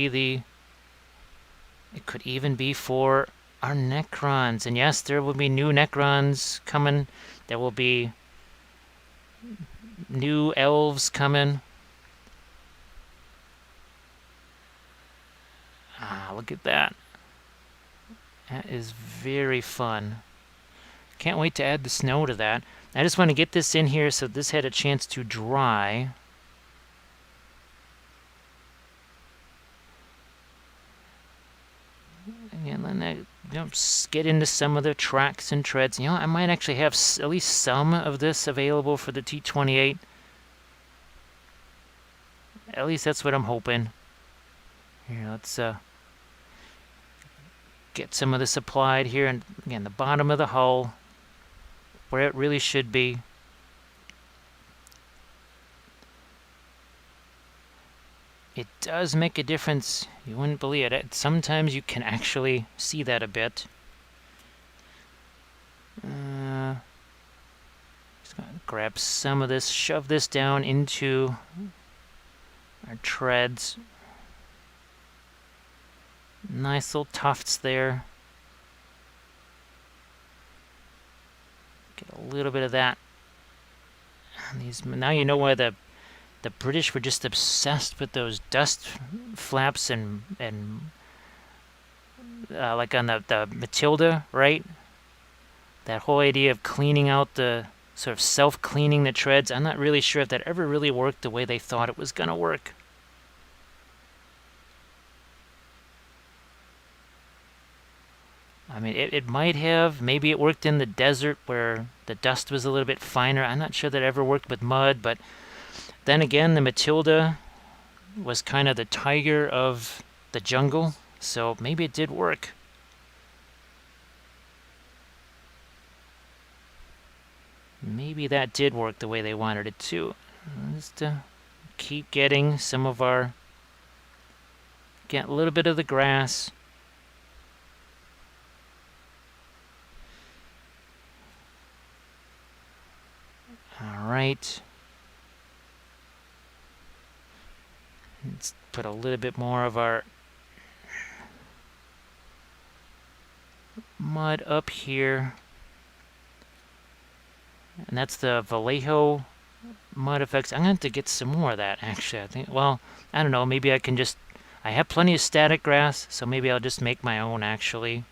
even be for our Necrons. And yes, there will be new Necrons coming. There will be new elves coming. Look at that. That is very fun. Can't wait to add the snow to that. I just want to get this in here so this had a chance to dry. And then I get into some of the tracks and treads. You know, I might actually have at least some of this available for the T28. At least that's what I'm hoping. Here, let's get some of this applied here, and again, the bottom of the hull, where it really should be. It does make a difference. You wouldn't believe it. Sometimes you can actually see that a bit. Just gonna grab some of this, shove this down into our treads. Nice little tufts there. Get a little bit of that. Now you know why the British were just obsessed with those dust flaps and like on the Matilda, right? That whole idea of cleaning out the sort of self-cleaning the treads. I'm not really sure if that ever really worked the way they thought it was going to work. I mean, it might have. Maybe it worked in the desert where the dust was a little bit finer. I'm not sure that it ever worked with mud, but then again, the Matilda was kind of the tiger of the jungle, so maybe it did work. Maybe that did work the way they wanted it to. Just keep getting some of get a little bit of the grass. All right. Let's put a little bit more of our mud up here. And that's the Vallejo mud effects. I'm going to have to get some more of that, actually. I think, well, I don't know. Maybe I can just... I have plenty of static grass, so maybe I'll just make my own, actually.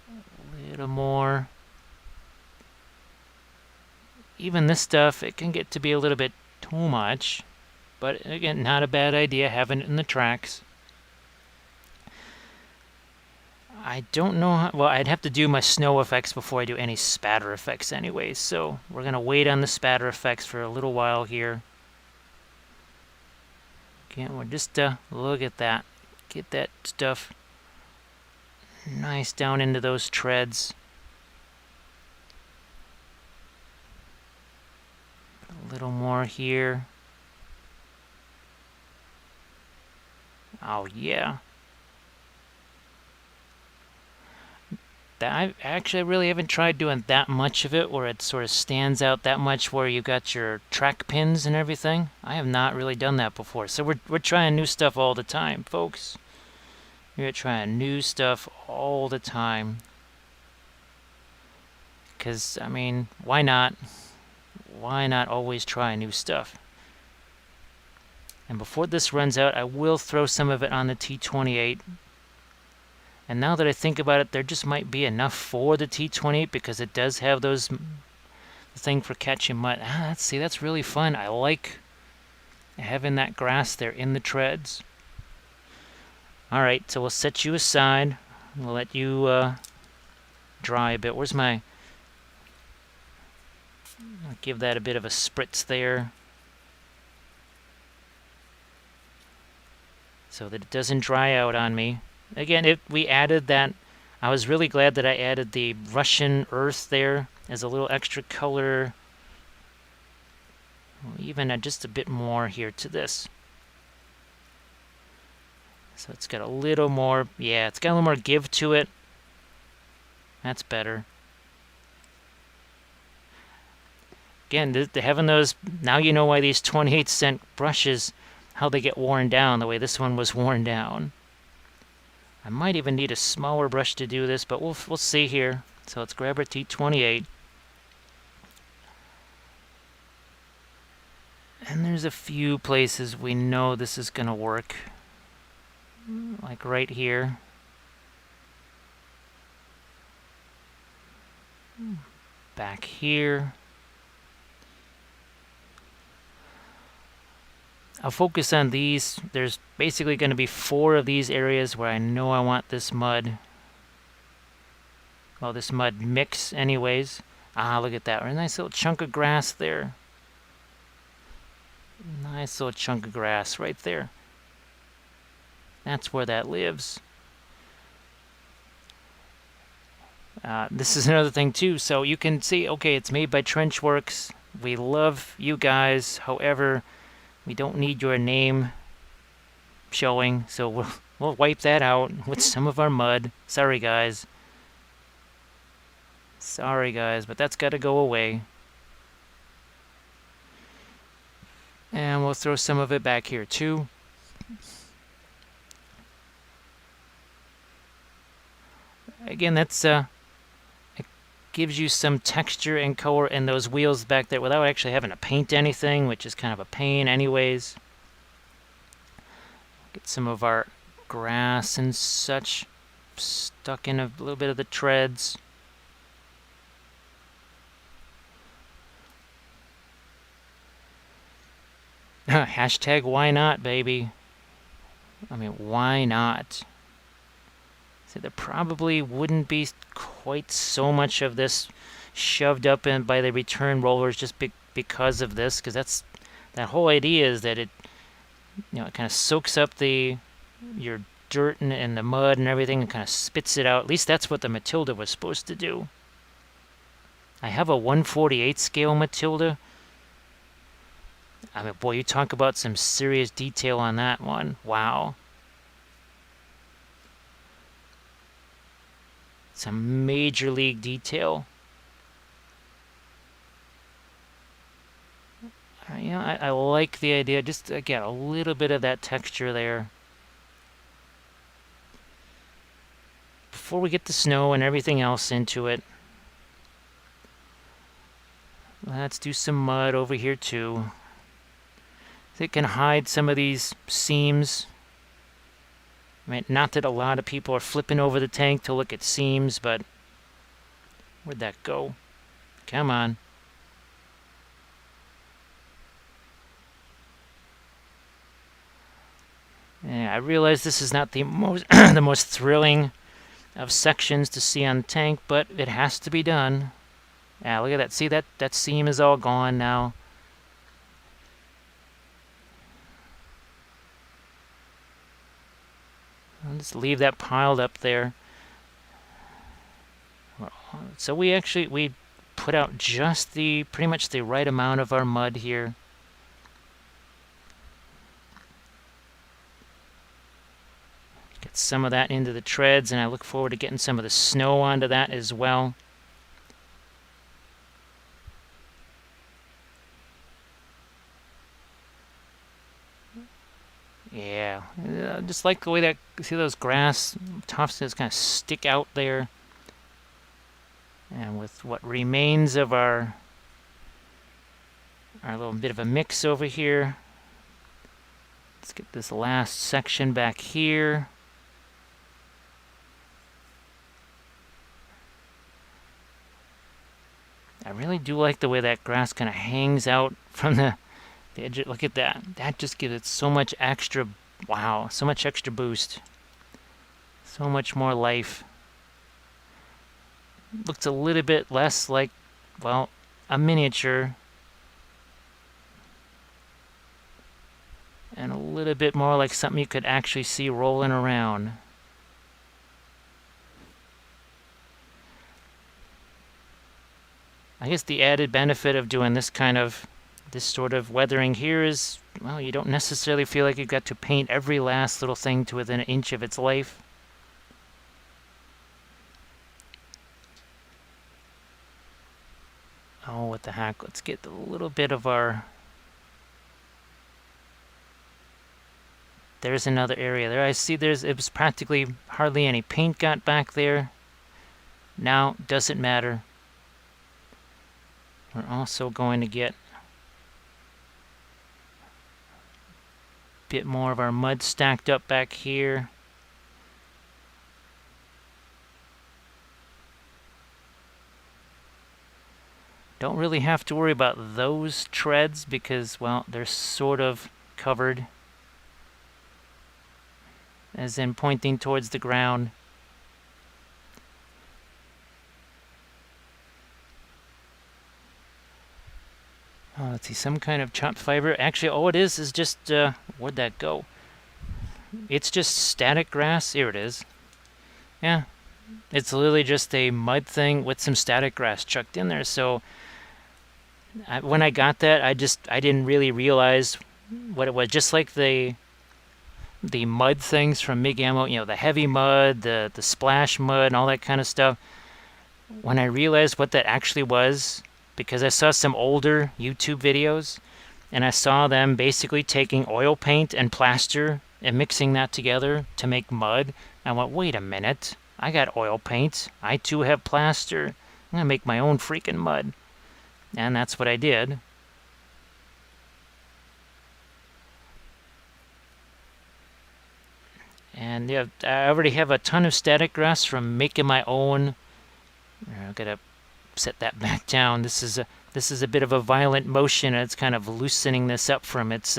A little more. Even this stuff, it can get to be a little bit too much. But again, not a bad idea having it in the tracks. I don't know how... Well, I'd have to do my snow effects before I do any spatter effects anyways. So we're going to wait on the spatter effects for a little while here. Again, we'll just look at that. Get that stuff nice down into those treads. A little more here. Oh, yeah. I actually really haven't tried doing that much of it where it sort of stands out that much where you got your track pins and everything. I have not really done that before. So we're trying new stuff all the time, folks. We're trying new stuff all the time. because, I mean, why not? Why not always try new stuff? And before this runs out, I will throw some of it on the T28. And now that I think about it, there just might be enough for the T28 because it does have those the thing for catching mud. See, that's really fun. I like having that grass there in the treads. Alright, so we'll set you aside. We'll let you dry a bit. Where's my... I'll give that a bit of a spritz there, so that it doesn't dry out on me. Again, if we added that, I was really glad that I added the Russian earth there as a little extra color. We'll even add just a bit more here to this. So it's got a little more, yeah, it's got a little more give to it. That's better. Again, having those, now you know why these 28-cent brushes, how they get worn down, the way this one was worn down. I might even need a smaller brush to do this, but we'll see here. So let's grab our T28. And there's a few places we know this is going to work. Like right here. Back here. I'll focus on these. There's basically going to be 4 of these areas where I know I want this mud. Well, this mud mix anyways. Look at that. A nice little chunk of grass there. Nice little chunk of grass right there. That's where that lives. This is another thing too. So you can see, okay, it's made by Trenchworks. We love you guys. However, we don't need your name showing, so we'll wipe that out with some of our mud. Sorry, guys. Sorry, guys, but that's got to go away. And we'll throw some of it back here, too. Again, that's it gives you some texture and color in those wheels back there without actually having to paint anything, which is kind of a pain anyways. Get some of our grass and such stuck in a little bit of the treads. Hashtag why not, baby. I mean, why not? So there probably wouldn't be quite so much of this shoved up in by the return rollers just because of this, because that's that whole idea is that it, it kind of soaks up your dirt and the mud and everything and kind of spits it out. At least that's what the Matilda was supposed to do. I have a 1/48 scale Matilda. I mean, boy, you talk about some serious detail on that one. Wow. Some major league detail. I like the idea. Just, again, a little bit of that texture there. Before we get the snow and everything else into it. Let's do some mud over here, too. It can hide some of these seams. I mean, not that a lot of people are flipping over the tank to look at seams, but where'd that go? Come on. Yeah, I realize this is not the most the most thrilling of sections to see on the tank, but it has to be done. Yeah, look at that. See, that seam is all gone now. I'll just leave that piled up there. So we put out just pretty much the right amount of our mud here. Get some of that into the treads, and I look forward to getting some of the snow onto that as well. Yeah, just like the way that, see those grass tufts just kind of stick out there. And with what remains of our little bit of a mix over here, let's get this last section back here. I really do like the way that grass kind of hangs out from the edge. Look at that. That just gives it so much extra, wow, so much extra boost. So much more life. Looks a little bit less like, well, a miniature. And a little bit more like something you could actually see rolling around. I guess the added benefit of doing this sort of weathering here is, well, you don't necessarily feel like you've got to paint every last little thing to within an inch of its life. Oh, what the heck. Let's get a little bit of our... There's another area there. I see it was practically hardly any paint got back there. Now, doesn't matter. We're also going to get a bit more of our mud stacked up back here. Don't really have to worry about those treads because, well, they're sort of covered, as in pointing towards the ground. Oh, let's see, some kind of chopped fiber. Actually, all it is just, where'd that go? It's just static grass. Here it is. Yeah, it's literally just a mud thing with some static grass chucked in there. So when I got that, I didn't really realize what it was. Just like the mud things from MIG Ammo, you know, the heavy mud, the splash mud, and all that kind of stuff. When I realized what that actually was, because I saw some older YouTube videos, and I saw them basically taking oil paint and plaster and mixing that together to make mud. I went, wait a minute, I got oil paint. I too have plaster. I'm going to make my own freaking mud. And that's what I did. And yeah, I already have a ton of static grass from making my own. I've got to set that back down. This is a bit of a violent motion. It's kind of loosening this up from its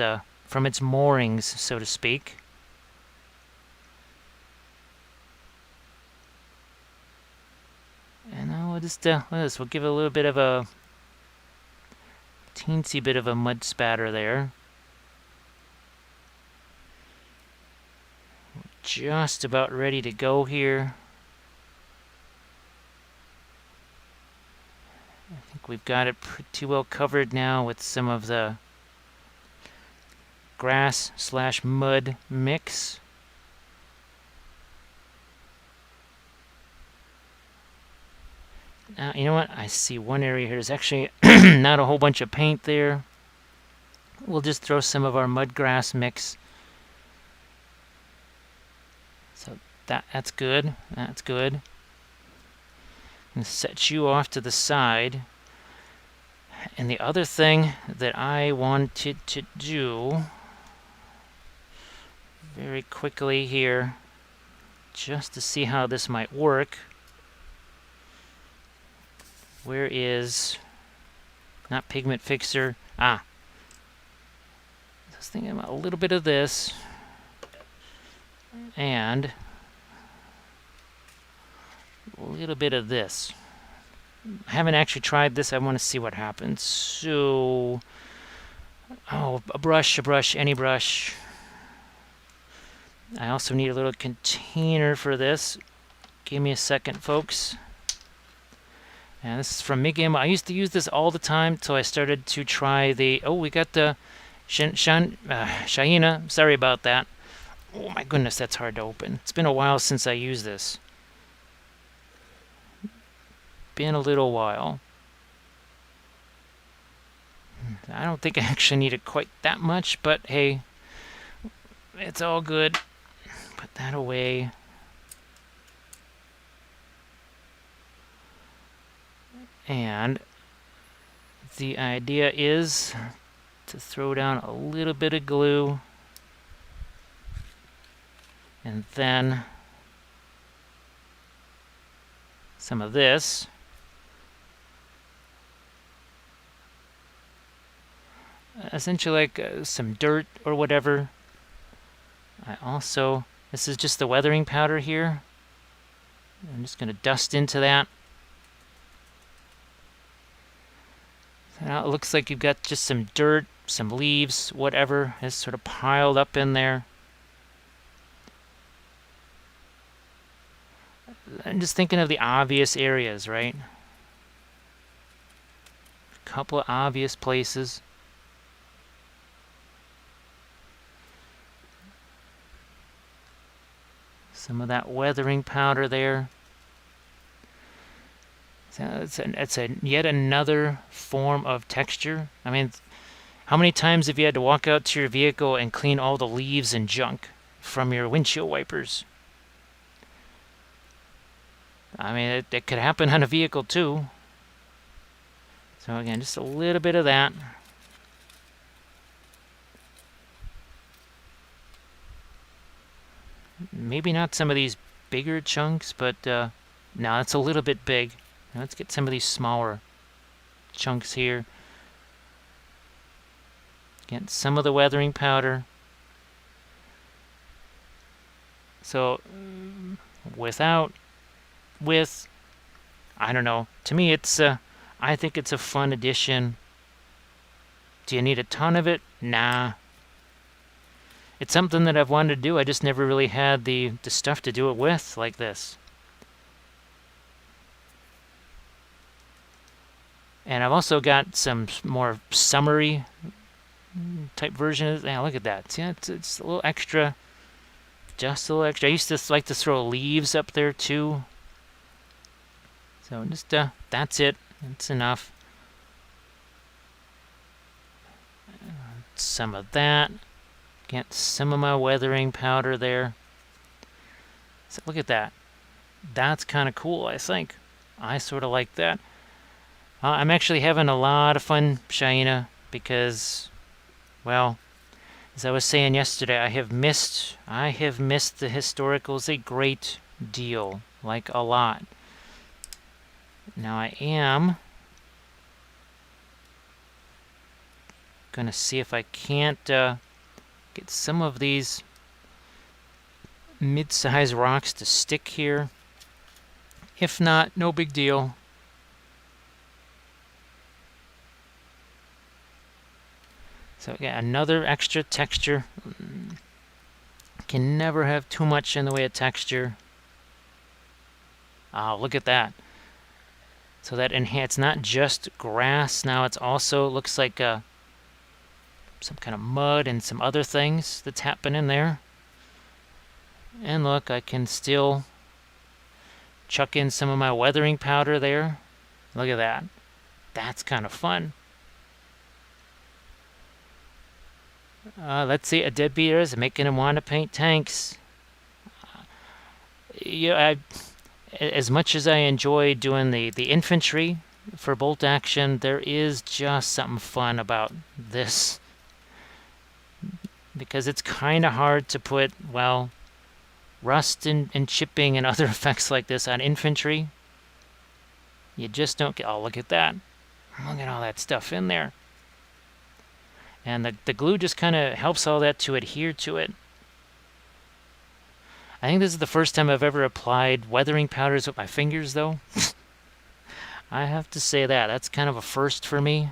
moorings, so to speak. And now we'll just look at this. We'll give it a little bit of a teensy bit of a mud spatter there. Just about ready to go here. I think we've got it pretty well covered now with some of the grass/mud mix. Now, you know what? I see one area here. There's actually not a whole bunch of paint there. We'll just throw some of our mud grass mix. So that's good. That's good. And set you off to the side. And the other thing that I wanted to do very quickly here, just to see how this might work. Where is, not pigment fixer, I was thinking about a little bit of this, and a little bit of this. I haven't actually tried this. I want to see what happens. So, oh, a brush, any brush. I also need a little container for this. Give me a second, folks. And this is from MIG Ammo. I used to use this all the time until I started to try the... Oh, we got the Shahina. Sorry about that. Oh my goodness, that's hard to open. It's been a while since I used this. Been a little while. I don't think I actually need it quite that much, but hey, it's all good. Put that away. And the idea is to throw down a little bit of glue, and then some of this. Essentially like some dirt or whatever. This is just the weathering powder here. I'm just going to dust into that. So now it looks like you've got just some dirt, some leaves, whatever is sort of piled up in there. I'm just thinking of the obvious areas, right? A couple of obvious places. Some of that weathering powder there. So it's yet another form of texture. I mean, how many times have you had to walk out to your vehicle and clean all the leaves and junk from your windshield wipers? I mean, it could happen on a vehicle too. So again, just a little bit of that. Maybe not some of these bigger chunks, but now it's a little bit big. Now let's get some of these smaller chunks here. Get some of the weathering powder. So with, I don't know. To me, I think it's a fun addition. Do you need a ton of it? Nah. It's something that I've wanted to do. I just never really had the stuff to do it with like this. And I've also got some more summery type versions. Yeah, look at that. See, it's a little extra. Just a little extra. I used to like to throw leaves up there too. So just, that's it. That's enough. Some of that. Get some of my weathering powder there. So look at that. That's kind of cool, I think. I sort of like that. I'm actually having a lot of fun, Shaina, because, well, as I was saying yesterday, I have missed the historicals a great deal, like a lot. Now I am gonna see if I can't get some of these mid-size rocks to stick here. If not, no big deal. So yeah, another extra texture. Can never have too much in the way of texture. Oh, look at that. So that it's not just grass. Now it's also looks like some kind of mud and some other things that's happening there. And look, I can still chuck in some of my weathering powder there. Look at that. That's kind of fun. Let's see, a deadbeater is making him want to paint tanks. As much as I enjoy doing the infantry for bolt action, there is just something fun about this. Because it's kind of hard to put, well, rust and chipping and other effects like this on infantry. You just don't get... Oh, look at that. Look at all that stuff in there. And the glue just kind of helps all that to adhere to it. I think this is the first time I've ever applied weathering powders with my fingers, though. I have to say that. That's kind of a first for me.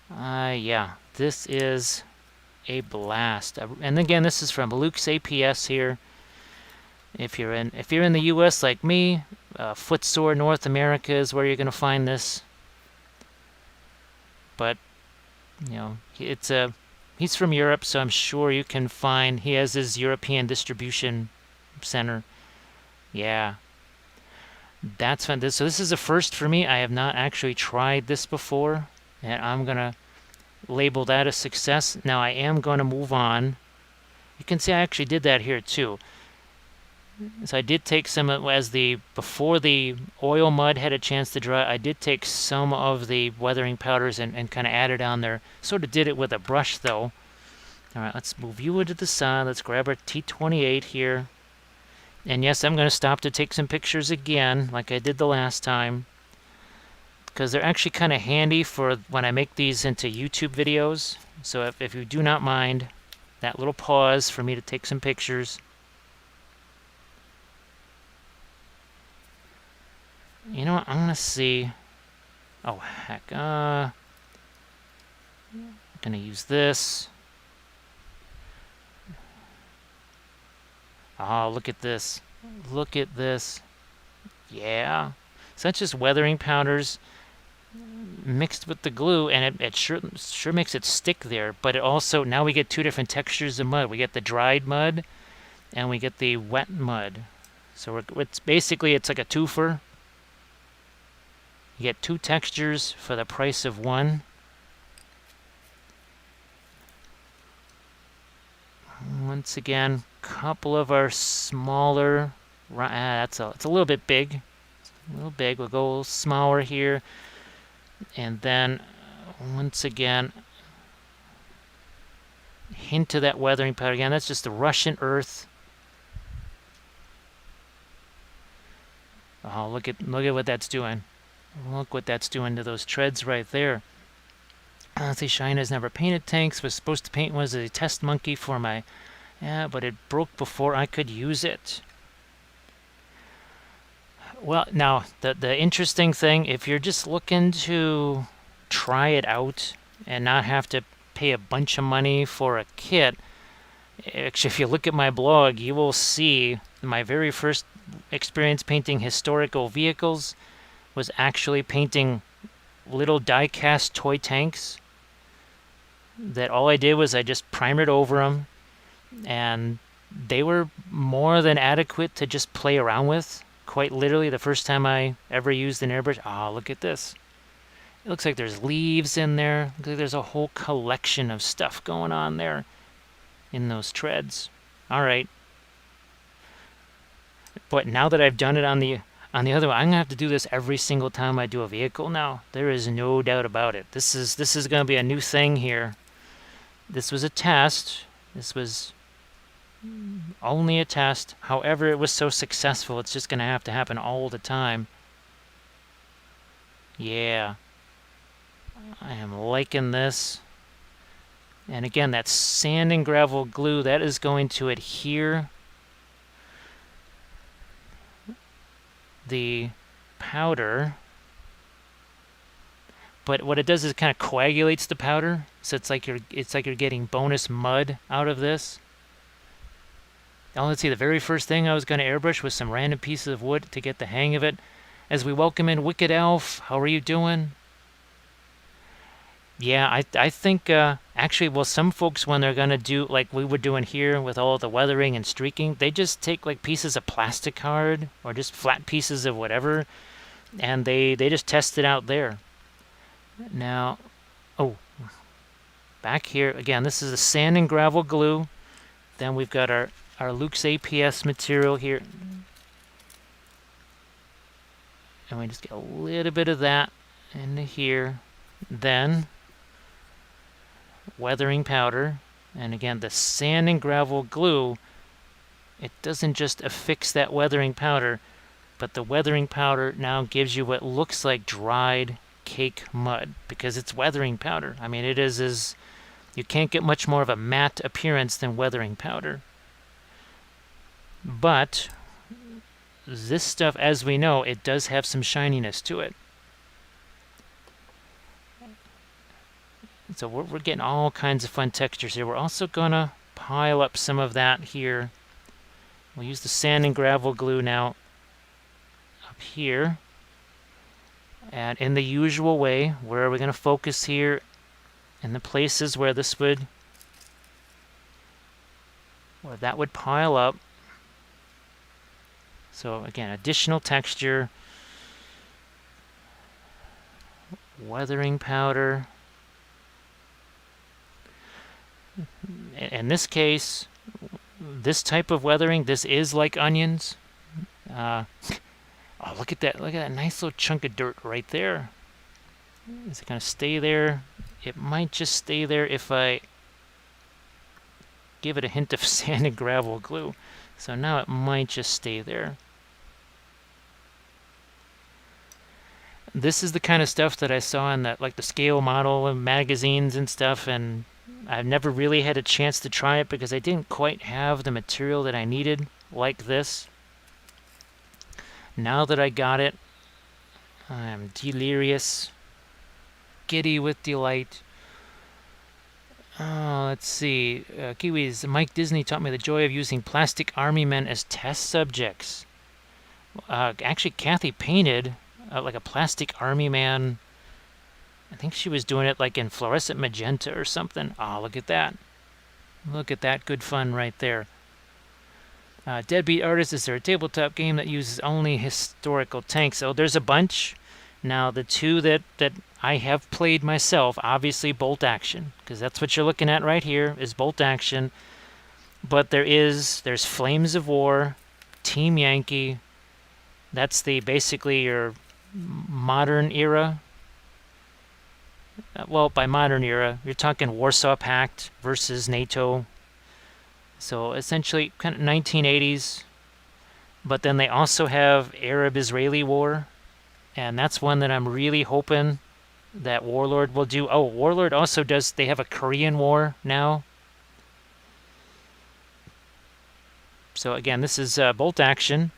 Yeah, this is a blast. And again, this is from Luke's APS here. If you're in the U.S. like me, Footsore North America is where you're going to find this. But you know, he's from Europe, so I'm sure you can find. He has his European distribution center. Yeah, that's fun. So this is a first for me. I have not actually tried this before, and I'm gonna label that a success. Now I am going to move on. You can see I actually did that here too. So I did take some before the oil mud had a chance to dry, I did take some of the weathering powders and kind of added on there. Sort of did it with a brush though. All right, let's move you into the side. Let's grab our T28 here. And yes, I'm going to stop to take some pictures again, like I did the last time, because they're actually kind of handy for when I make these into YouTube videos. So if you do not mind that little pause for me to take some pictures. You know what? I'm going to see. Oh, heck. I'm going to use this. Oh, look at this. Look at this. Yeah. So that's just weathering powders mixed with the glue, and it sure makes it stick there. But it also, now we get two different textures of mud. We get the dried mud, and we get the wet mud. So it's basically, it's like a twofer. You get two textures for the price of one. Once again, couple of our smaller. It's a little bit big. A little big. We'll go a little smaller here. And then, once again, hint of that weathering powder. Again, that's just the Russian earth. Oh, look at what that's doing. Look what that's doing to those treads right there. Let's see, China's never painted tanks. Was supposed to paint one as a test monkey for my... Yeah, but it broke before I could use it. Well, now, the interesting thing, if you're just looking to try it out and not have to pay a bunch of money for a kit, actually, if you look at my blog, you will see my very first experience painting historical vehicles was actually painting little die-cast toy tanks that all I did was I just primered over them, and they were more than adequate to just play around with. Quite literally, the first time I ever used an airbrush. Oh, look at this. It looks like there's leaves in there. Looks like there's a whole collection of stuff going on there in those treads. All right. But now that I've done it on the other one, I'm going to have to do this every single time I do a vehicle now. There is no doubt about it. This is going to be a new thing here. This was a test. This was only a test. However, it was so successful, it's just going to have to happen all the time. Yeah. I am liking this. And again, that sand and gravel glue, that is going to adhere the powder. But what it does is it kind of coagulates the powder. So it's like you're getting bonus mud out of this. Now let's see, the very first thing I was going to airbrush was some random pieces of wood to get the hang of it. As we welcome in Wicked Elf, how are you doing? Yeah, I think, actually, well, some folks, when they're going to do, like we were doing here with all the weathering and streaking, they just take, like, pieces of plastic card or just flat pieces of whatever, and they just test it out there. Now, oh, back here, again, this is the sand and gravel glue. Then we've got our Luke's APS material here. And we just get a little bit of that into here. Then weathering powder. And again, the sand and gravel glue, it doesn't just affix that weathering powder, but the weathering powder now gives you what looks like dried cake mud because it's weathering powder. I mean, it is you can't get much more of a matte appearance than weathering powder. But this stuff, as we know, it does have some shininess to it. So we're getting all kinds of fun textures here. We're also going to pile up some of that here. We'll use the sand and gravel glue now up here. And in the usual way, where are we going to focus here? In the places where this would, where that would pile up. So again, additional texture, weathering powder. In this case, this type of weathering, this is like onions. Oh, look at that. Look at that nice little chunk of dirt right there. Is it going to stay there? It might just stay there if I give it a hint of sand and gravel glue. So now it might just stay there. This is the kind of stuff that I saw in that, like the scale model and magazines and stuff, and I've never really had a chance to try it because I didn't quite have the material that I needed like this. Now that I got it, I'm delirious, giddy with delight. Let's see. Kiwis, Mike Disney taught me the joy of using plastic army men as test subjects. Actually, Kathy painted like a plastic army man. I think she was doing it like in fluorescent magenta or something. Oh, look at that. Look at that good fun right there. Deadbeat Artist, is there a tabletop game that uses only historical tanks? Oh, there's a bunch. Now, the two that I have played myself, obviously Bolt Action, because that's what you're looking at right here, is Bolt Action. But there's Flames of War, Team Yankee. That's basically your modern era. Well, by modern era, you're talking Warsaw Pact versus NATO. So essentially kind of 1980s. But then they also have Arab-Israeli war. And that's one that I'm really hoping that Warlord will do. Oh, Warlord also does, they have a Korean war now. So again, this is Bolt Action.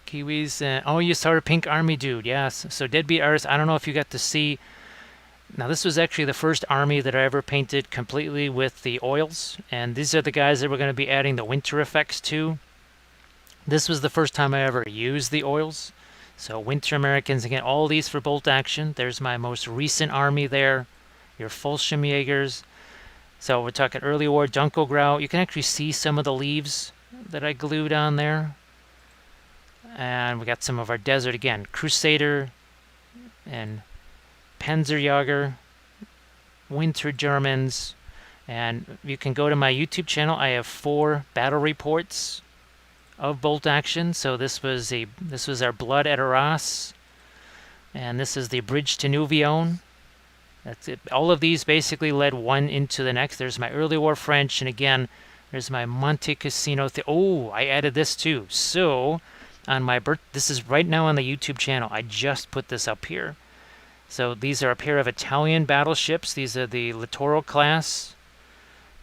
Kiwis. Oh, you saw a pink army dude. Yes. So Deadbeat Artist, I don't know if you got to see. Now, this was actually the first army that I ever painted completely with the oils. And these are the guys that we're going to be adding the winter effects to. This was the first time I ever used the oils. So Winter Americans, again, all these for Bolt Action. There's my most recent army there. Your Fallschirmjägers. So we're talking early war, Dunkelgrau. You can actually see some of the leaves that I glued on there. And we got some of our desert again, Crusader and Panzerjäger, Winter Germans. And you can go to my YouTube channel. I have 4 battle reports of Bolt Action. So this was our Blood at Arras, and this is the Bridge to Nouvion. That's it. All of these basically led one into the next. There's my early war French, and again, there's my Monte Cassino. Oh, I added this too. So on my this is right now on the YouTube channel. I just put this up here. So these are a pair of Italian battleships. These are the Littoral class,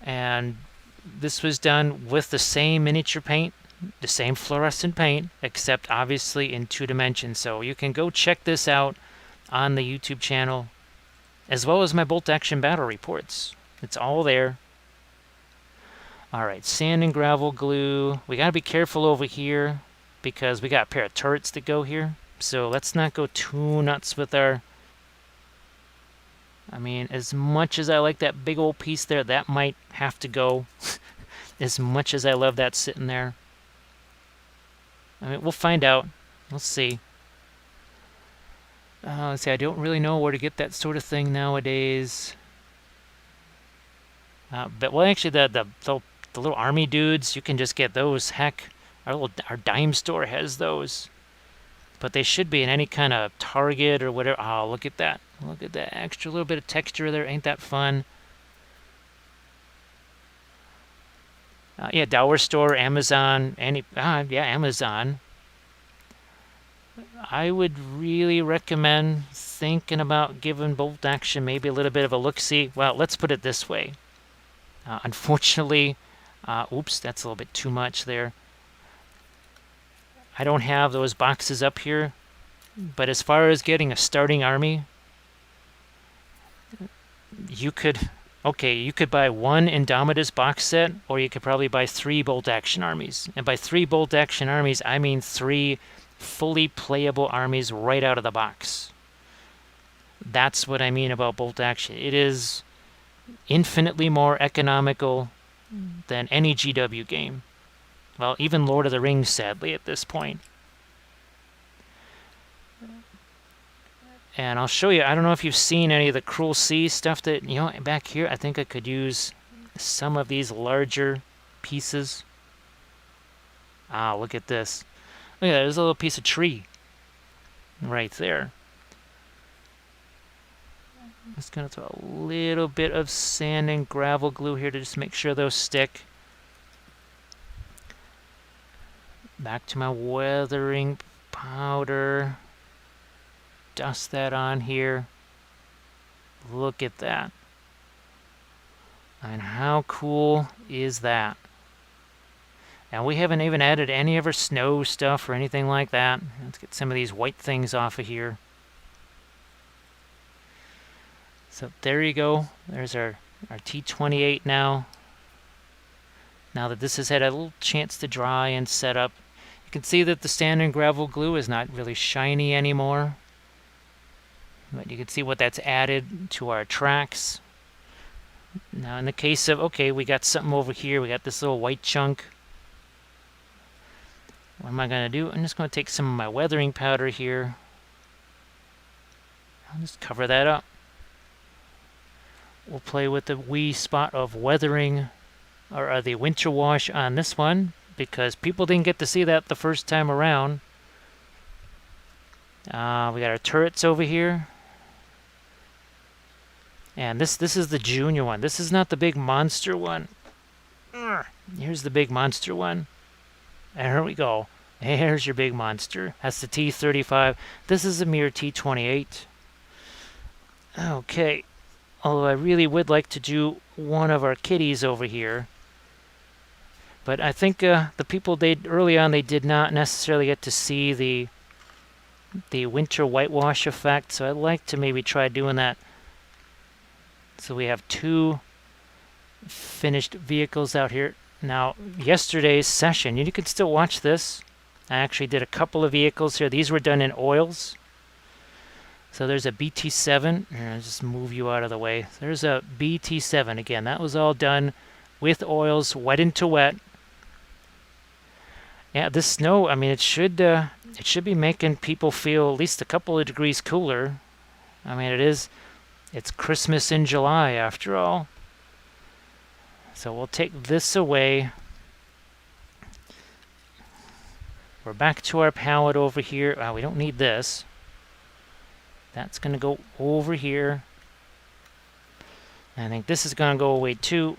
and this was done with the same miniature paint, the same fluorescent paint, except obviously in 2 dimensions. So you can go check this out on the YouTube channel, as well as my Bolt Action battle reports. It's all there. All right, sand and gravel glue. We got to be careful over here because we got a pair of turrets that go here. So let's not go too nuts with our... I mean, as much as I like that big old piece there, that might have to go. As much as I love that sitting there. I mean, we'll find out. We'll see. Let's see, I don't really know where to get that sort of thing nowadays. But well, actually, the little army dudes, you can just get those. Heck, our dime store has those. But they should be in any kind of Target or whatever. Oh, look at that. Look at that extra little bit of texture there. Ain't that fun? Yeah, Dollar Store, Amazon, yeah, Amazon. I would really recommend thinking about giving Bolt Action maybe a little bit of a look-see. Well, let's put it this way. Unfortunately, oops, that's a little bit too much there. I don't have those boxes up here. But as far as getting a starting army, you could buy 1 Indomitus box set, or you could probably buy 3 Bolt Action armies. And by 3 Bolt Action armies, I mean 3 fully playable armies right out of the box. That's what I mean about Bolt Action. It is infinitely more economical than any GW game. Well, even Lord of the Rings, sadly, at this point. And I'll show you, I don't know if you've seen any of the Cruel Sea stuff that, back here, I think I could use some of these larger pieces. Ah, look at this. Look at that, there's a little piece of tree right there. Just gonna throw a little bit of sand and gravel glue here to just make sure those stick. Back to my weathering powder. Dust that on here. Look at that. And how cool is that? And we haven't even added any of our snow stuff or anything like that. Let's get some of these white things off of here. So there you go. There's our T28 now. Now that this has had a little chance to dry and set up, you can see that the sand and gravel glue is not really shiny anymore. But you can see what that's added to our tracks. Now in the case of, okay, we got something over here. We got this little white chunk. What am I going to do? I'm just going to take some of my weathering powder here. I'll just cover that up. We'll play with the wee spot of weathering, or the winter wash on this one, because people didn't get to see that the first time around. We got our turrets over here. And this is the junior one. This is not the big monster one. Here's the big monster one. There we go. There's your big monster. That's the T35. This is a mere T28. Okay. Although I really would like to do one of our kitties over here. But I think the people, early on, they did not necessarily get to see the winter whitewash effect. So I'd like to maybe try doing that. So we have two finished vehicles out here. Now, yesterday's session, you can still watch this. I actually did a couple of vehicles here. These were done in oils. So there's a BT7. Here, I'll just move you out of the way. There's a BT7. Again, that was all done with oils, wet into wet. Yeah, this snow, I mean, it should be making people feel at least a couple of degrees cooler. I mean, it's Christmas in July after all. So we'll take this away. We're back to our palette over here. We don't need this. That's going to go over here. I think this is going to go away too.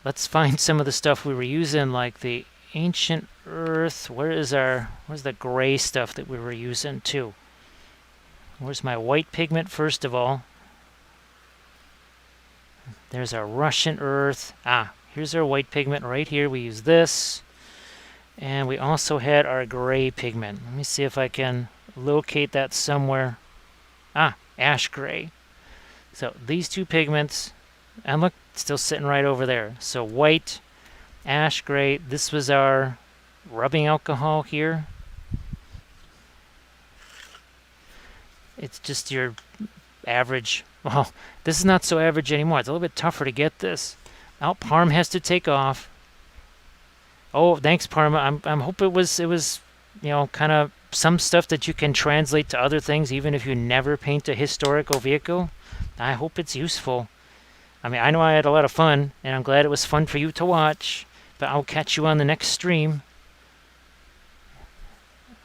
Let's find some of the stuff we were using, like the ancient earth. Where's the gray stuff that we were using too? Where's my white pigment first of all? There's our Russian earth. Here's our white pigment right here. We use this. And we also had our gray pigment. Let me see if I can locate that somewhere. Ash gray. So these two pigments, and look, it's still sitting right over there. So white, ash gray. This was our rubbing alcohol here. It's just your average. Well, this is not so average anymore. It's a little bit tougher to get this. Parm has to take off. Oh, thanks, Parma. I'm hope it was kind of some stuff that you can translate to other things, even if you never paint a historical vehicle. I hope it's useful. I mean, I know I had a lot of fun, and I'm glad it was fun for you to watch. But I'll catch you on the next stream.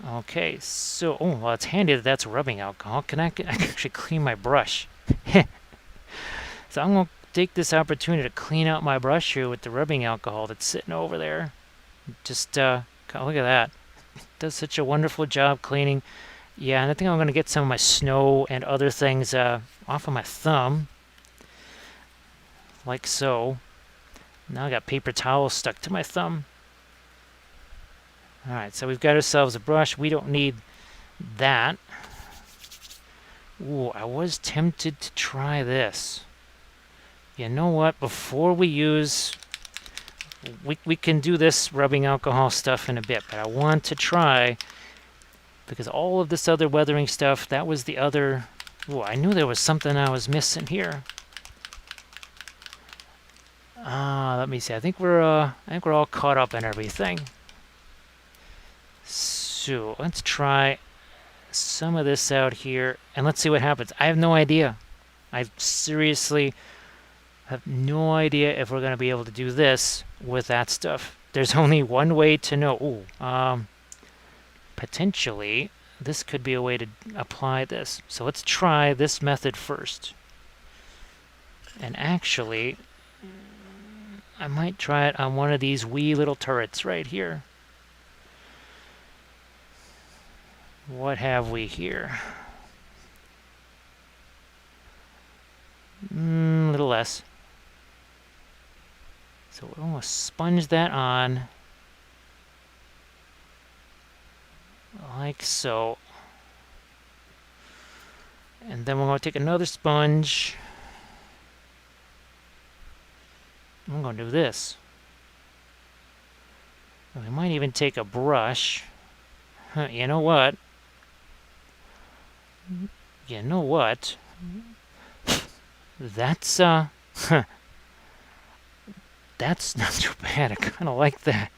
Okay, so well, it's handy that that's rubbing alcohol. I can actually clean my brush. So I'm gonna take this opportunity to clean out my brush here with the rubbing alcohol that's sitting over there. Just look at that. It does such a wonderful job cleaning. Yeah, and I think I'm gonna get some of my snow and other things off of my thumb, like so. Now I got paper towels stuck to my thumb. All right, so we've got ourselves a brush. We don't need that. Ooh, I was tempted to try this. You know what? Before we use... We can do this rubbing alcohol stuff in a bit, but I want to try, because all of this other weathering stuff, that was the other... Ooh, I knew there was something I was missing here. Let me see. I think we're all caught up in everything. So let's try some of this out here, and let's see what happens. I have no idea. I seriously... have no idea if we're going to be able to do this with that stuff. There's only one way to know. Ooh, potentially, this could be a way to apply this. So let's try this method first. And actually, I might try it on one of these wee little turrets right here. What have we here? A little less. So we're going to sponge that on like so. And then we're going to take another sponge. I'm going to do this. We might even take a brush. You know what? You know what? That's that's not too bad. I kind of like that.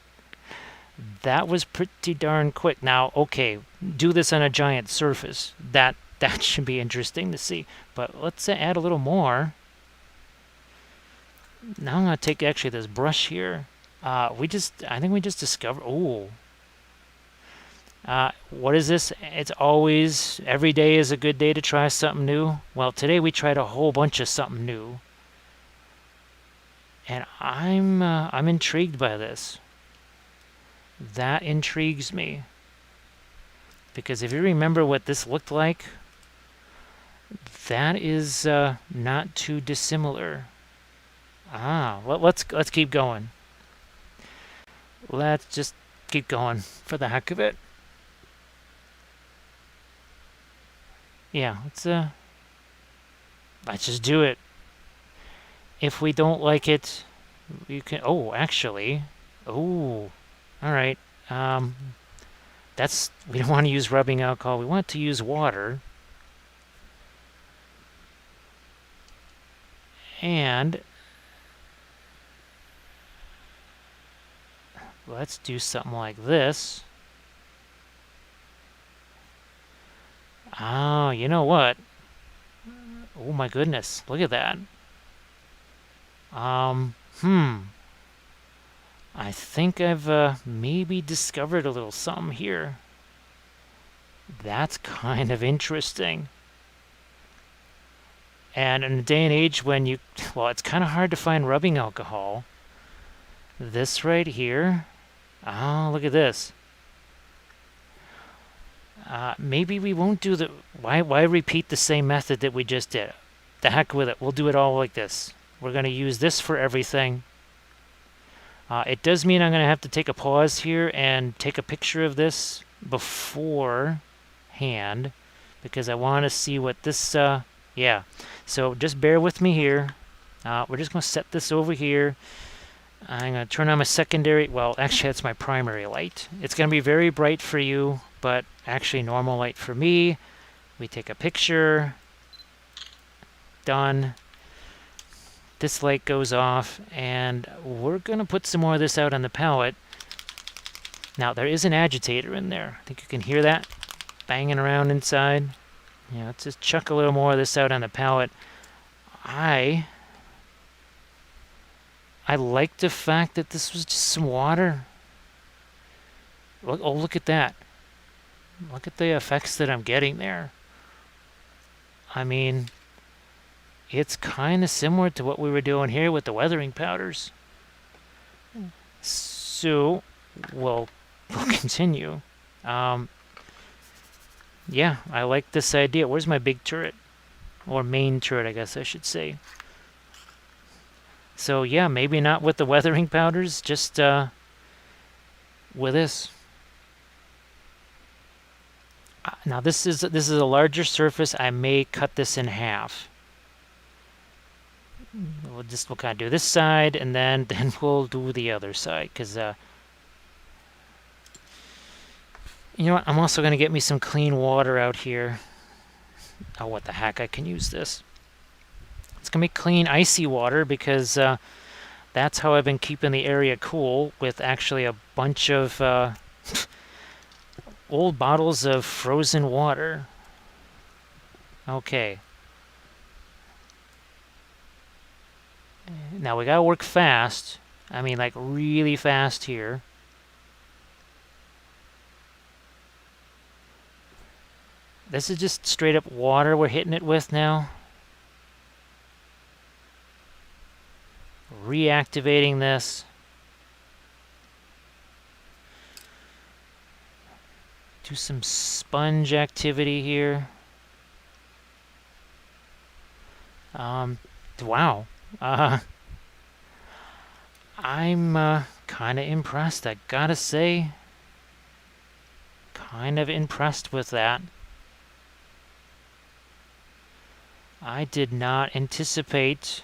That was pretty darn quick. Now, okay, do this on a giant surface. That should be interesting to see. But let's add a little more. Now I'm going to take actually this brush here. I think we just discovered, ooh. What is this? It's always, every day is a good day to try something new. Well, today we tried a whole bunch of something new. And I'm intrigued by this. That intrigues me. Because if you remember what this looked like, that is not too dissimilar. Let's keep going. Let's just keep going for the heck of it. Yeah, let's just do it. If we don't like it, we can. Oh, actually, all right. We don't want to use rubbing alcohol. We want to use water. And let's do something like this. Oh, you know what? Oh my goodness, look at that. I think I've maybe discovered a little something here. That's kind of interesting. And in a day and age when it's kind of hard to find rubbing alcohol. This right here. Oh, look at this. Maybe we won't do the... Why repeat the same method that we just did? The heck with it. We'll do it all like this. We're going to use this for everything. It does mean I'm going to have to take a pause here and take a picture of this beforehand. Because I want to see what this... yeah. So just bear with me here. We're just going to set this over here. I'm going to turn on my secondary. Well, actually, that's my primary light. It's going to be very bright for you, but actually normal light for me. We take a picture. Done. This light goes off, and we're going to put some more of this out on the palette. Now, there is an agitator in there. I think you can hear that banging around inside. Yeah, let's just chuck a little more of this out on the palette. I like the fact that this was just some water. Look at that. Look at the effects that I'm getting there. I mean, it's kind of similar to what we were doing here with the weathering powders. So, we'll continue. Yeah, I like this idea. Where's my big turret? Or main turret, I guess I should say. So yeah, maybe not with the weathering powders, just with this. Now this is a larger surface. I may cut this in half. We'll kind of do this side, and then we'll do the other side, because you know what? I'm also going to get me some clean water out here. Oh, what the heck? I can use this. It's going to be clean, icy water, because that's how I've been keeping the area cool, with actually a bunch of old bottles of frozen water. Okay. Now we gotta work fast. I mean, like really fast here. This is just straight up water we're hitting it with now. Reactivating this. Do some sponge activity here. Wow. I'm kind of impressed, I gotta say. Kind of impressed with that. I did not anticipate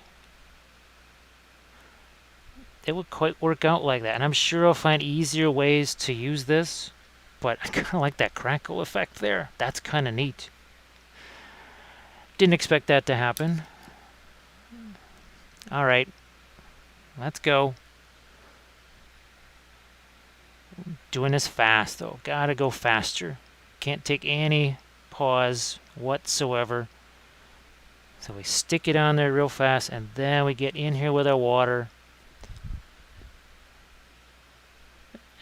it would quite work out like that. And I'm sure I'll find easier ways to use this. But I kind of like that crackle effect there. That's kind of neat. Didn't expect that to happen. Alright. Let's go. Doing this fast, though. Gotta go faster. Can't take any pause whatsoever. So we stick it on there real fast, and then we get in here with our water.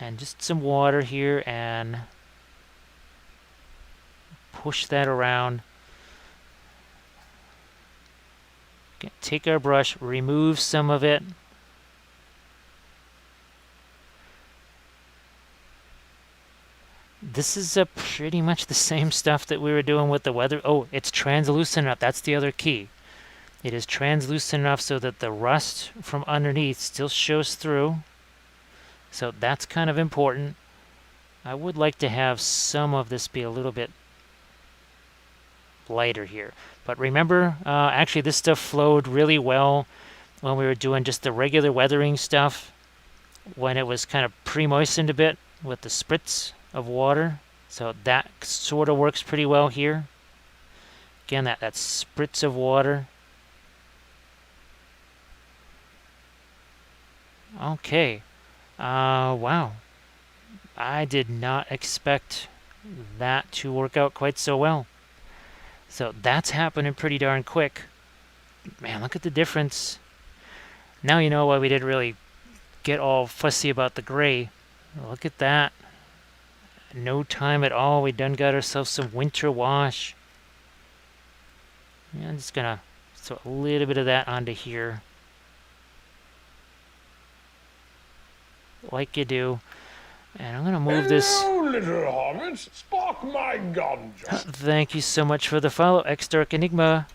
And just some water here, and push that around. Take our brush, remove some of it. This is pretty much the same stuff that we were doing with the weather. Oh, it's translucent enough. That's the other key. It is translucent enough so that the rust from underneath still shows through. So that's kind of important. I would like to have some of this be a little bit lighter here. But remember, actually this stuff flowed really well when we were doing just the regular weathering stuff, when it was kind of pre-moistened a bit with the spritz of water. So that sort of works pretty well here. Again, that spritz of water. Okay. Wow. I did not expect that to work out quite so well. So that's happening pretty darn quick. Man, look at the difference. Now you know why we didn't really get all fussy about the gray. Look at that. No time at all. We done got ourselves some winter wash. Yeah, I'm just gonna throw a little bit of that onto here. Like you do. And I'm gonna move this. Hello, little hobbits. Spark my gun just. Thank you so much for the follow, X Dark Enigma.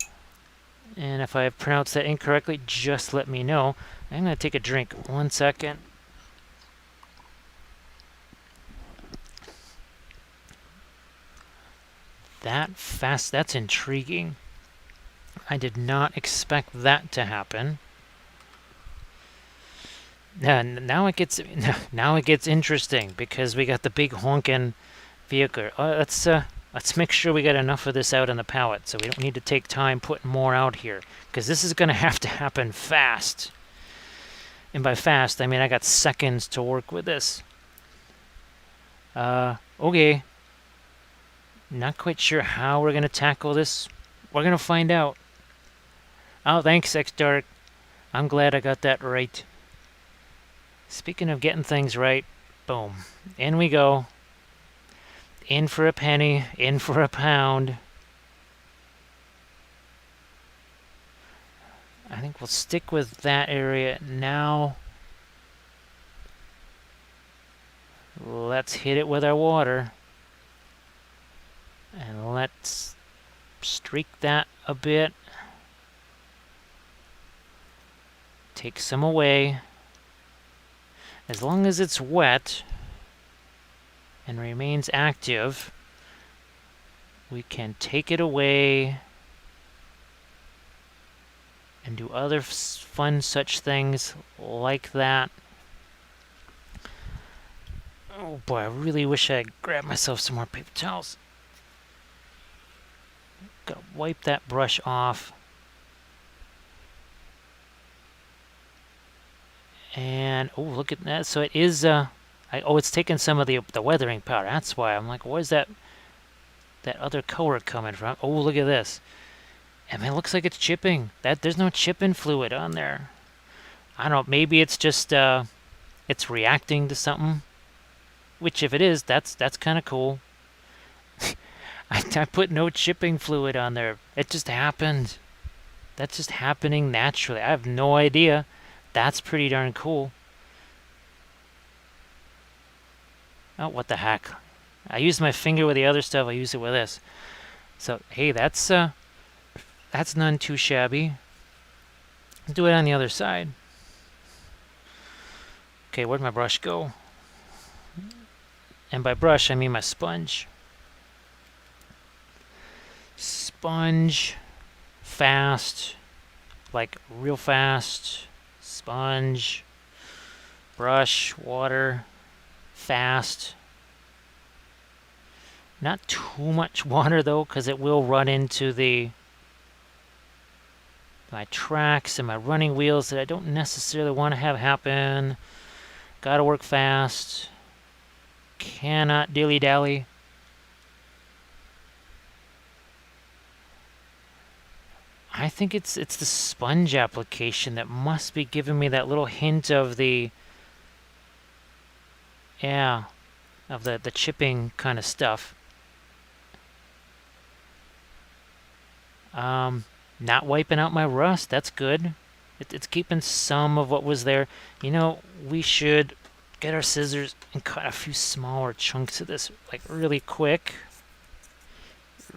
And if I have pronounced that incorrectly, just let me know. I'm gonna take a drink. 1 second. That fast, that's intriguing. I did not expect that to happen. Now it gets interesting because we got the big honking vehicle. Let's make sure we got enough of this out in the palette, so we don't need to take time putting more out here, because this is going to have to happen fast. And by fast, I mean I got seconds to work with this. Okay. Not quite sure how we're going to tackle this. We're going to find out. Oh, thanks, X-Dark. I'm glad I got that right. Speaking of getting things right, boom. In we go. In for a penny, in for a pound. I think we'll stick with that area now. Let's hit it with our water. And let's streak that a bit. Take some away. As long as it's wet and remains active, we can take it away and do other fun such things like that. Oh boy, I really wish I had grabbed myself some more paper towels. Gotta wipe that brush off. And oh, look at that! So it is. It's taken some of the weathering powder. That's why I'm like, where's that other color coming from? Oh, look at this! I mean, it looks like it's chipping. There's no chipping fluid on there. I don't know, maybe it's just it's reacting to something. Which, if it is, that's kind of cool. I put no chipping fluid on there. It just happened. That's just happening naturally. I have no idea. That's pretty darn cool. Oh, what the heck? I used my finger with the other stuff. I use it with this. So hey, that's none too shabby. Let's do it on the other side. Okay, where'd my brush go? And by brush, I mean my sponge. Sponge, fast, like real fast. Sponge, brush, water, fast. Not too much water though, because it will run into my tracks and my running wheels that I don't necessarily want to have happen. Gotta work fast. Cannot dilly-dally. I think it's the sponge application that must be giving me that little hint of the chipping kind of stuff. Not wiping out my rust. That's good. It's keeping some of what was there. You know, we should get our scissors and cut a few smaller chunks of this, like really quick.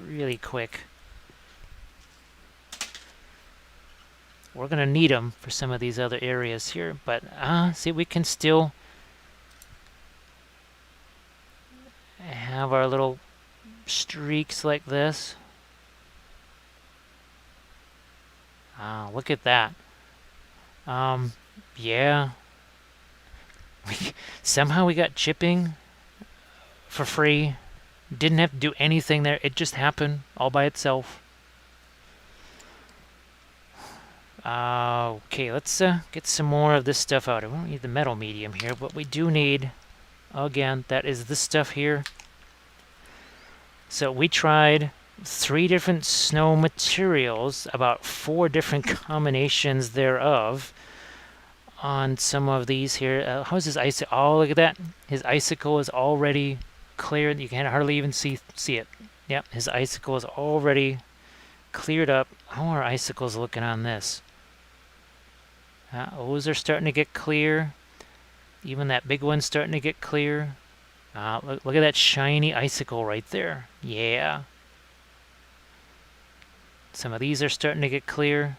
Really quick. We're going to need them for some of these other areas here. But, see, we can still have our little streaks like this. Look at that. Yeah. Somehow we got chipping for free. Didn't have to do anything there. It just happened all by itself. Okay, let's get some more of this stuff out. I don't need the metal medium here, but we do need, again, that is this stuff here. So we tried 3 different snow materials, about 4 different combinations thereof on some of these here. How's his icicle? Oh, look at that. His icicle is already cleared. You can hardly even see it. Yep, his icicle is already cleared up. How are icicles looking on this? Those are starting to get clear. Even that big one's starting to get clear. Look at that shiny icicle right there. Yeah. Some of these are starting to get clear.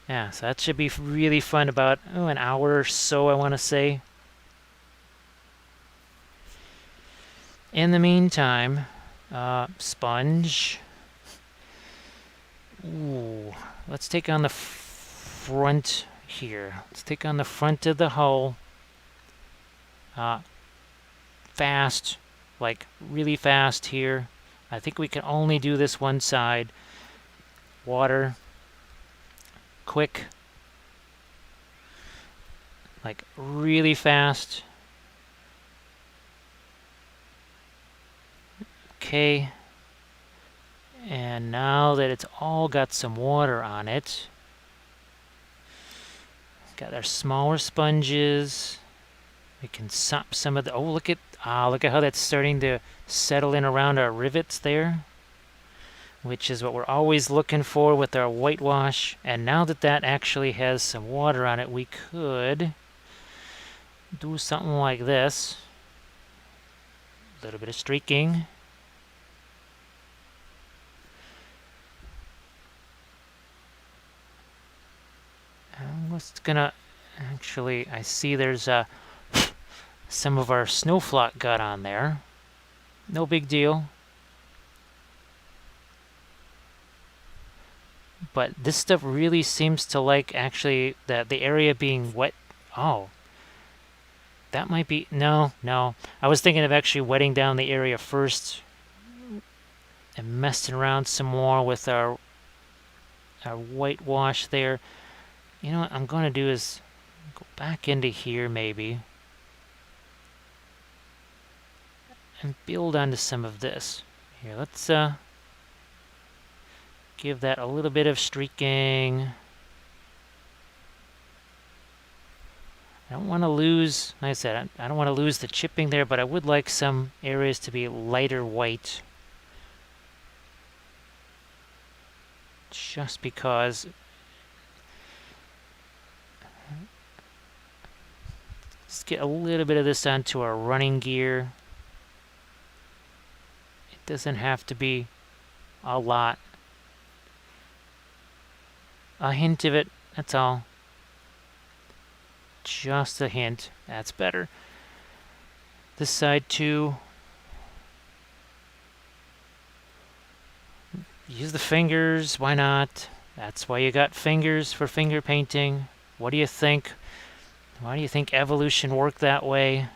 Yeah, so that should be really fun. About an hour or so, I want to say. In the meantime, sponge. Ooh, let's take on the front here. Let's take on the front of the hull. Fast, like really fast here. I think we can only do this one side. Water. Quick. Like really fast. Okay. And now that it's all got some water on it, got our smaller sponges. We can sop some of the. Oh, look at how that's starting to settle in around our rivets there, which is what we're always looking for with our whitewash. And now that that actually has some water on it, we could do something like this. A little bit of streaking. I'm just gonna actually. I see there's some of our snow flock got on there. No big deal. But this stuff really seems to like actually the area being wet. Oh, that might be no. I was thinking of actually wetting down the area first and messing around some more with our whitewash there. You know what I'm going to do is go back into here maybe and build onto some of this. Here, let's give that a little bit of streaking. I don't want to lose, like I said, I don't want to lose the chipping there, but I would like some areas to be lighter white. Just because let's get a little bit of this onto our running gear. It doesn't have to be a lot. A hint of it, that's all. Just a hint. That's better. This side too. Use the fingers, why not? That's why you got fingers for finger painting. What do you think? Why do you think evolution worked that way?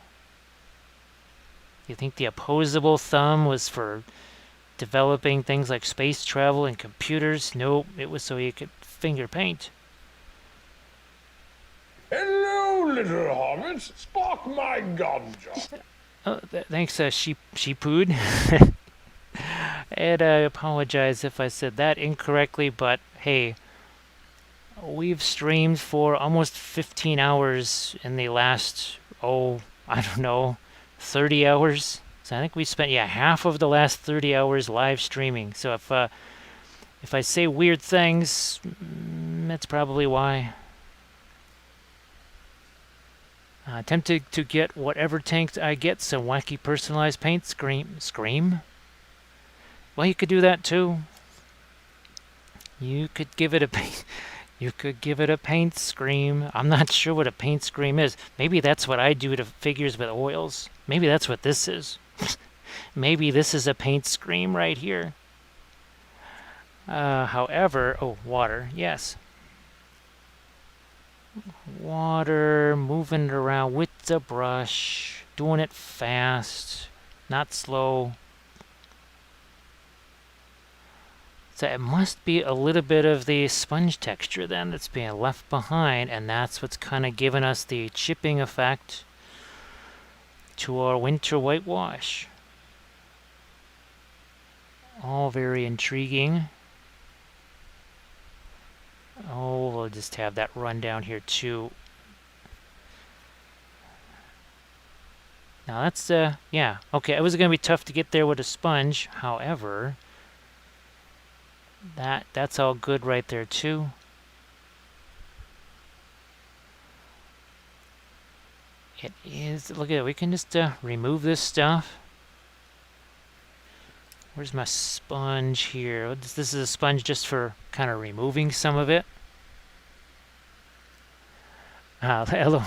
You think the opposable thumb was for developing things like space travel and computers? Nope, it was so you could finger paint. Hello, little hobbits. Spark my ganja. Oh, thanks, Sheepood. And I apologize if I said that incorrectly, but hey, we've streamed for almost 15 hours in the last, I don't know, 30 hours. So I think we spent, half of the last 30 hours live streaming. So if I say weird things, that's probably why. Tempted to get whatever tank I get, some wacky personalized paint. Scream? Well, you could do that too. You could give it a paint. You could give it a paint scream. I'm not sure what a paint scream is. Maybe that's what I do to figures with oils. Maybe that's what this is. Maybe this is a paint scream right here. However, water. Yes. Water, moving it around with the brush, doing it fast, not slow. So it must be a little bit of the sponge texture then that's being left behind, and that's what's kind of giving us the chipping effect to our winter whitewash. All very intriguing. We'll just have that run down here too. Now that's, okay, it was going to be tough to get there with a sponge. However, that's all good right there too. It is, look at it, we can just remove this stuff. Where's my sponge here? This is a sponge just for kind of removing some of it.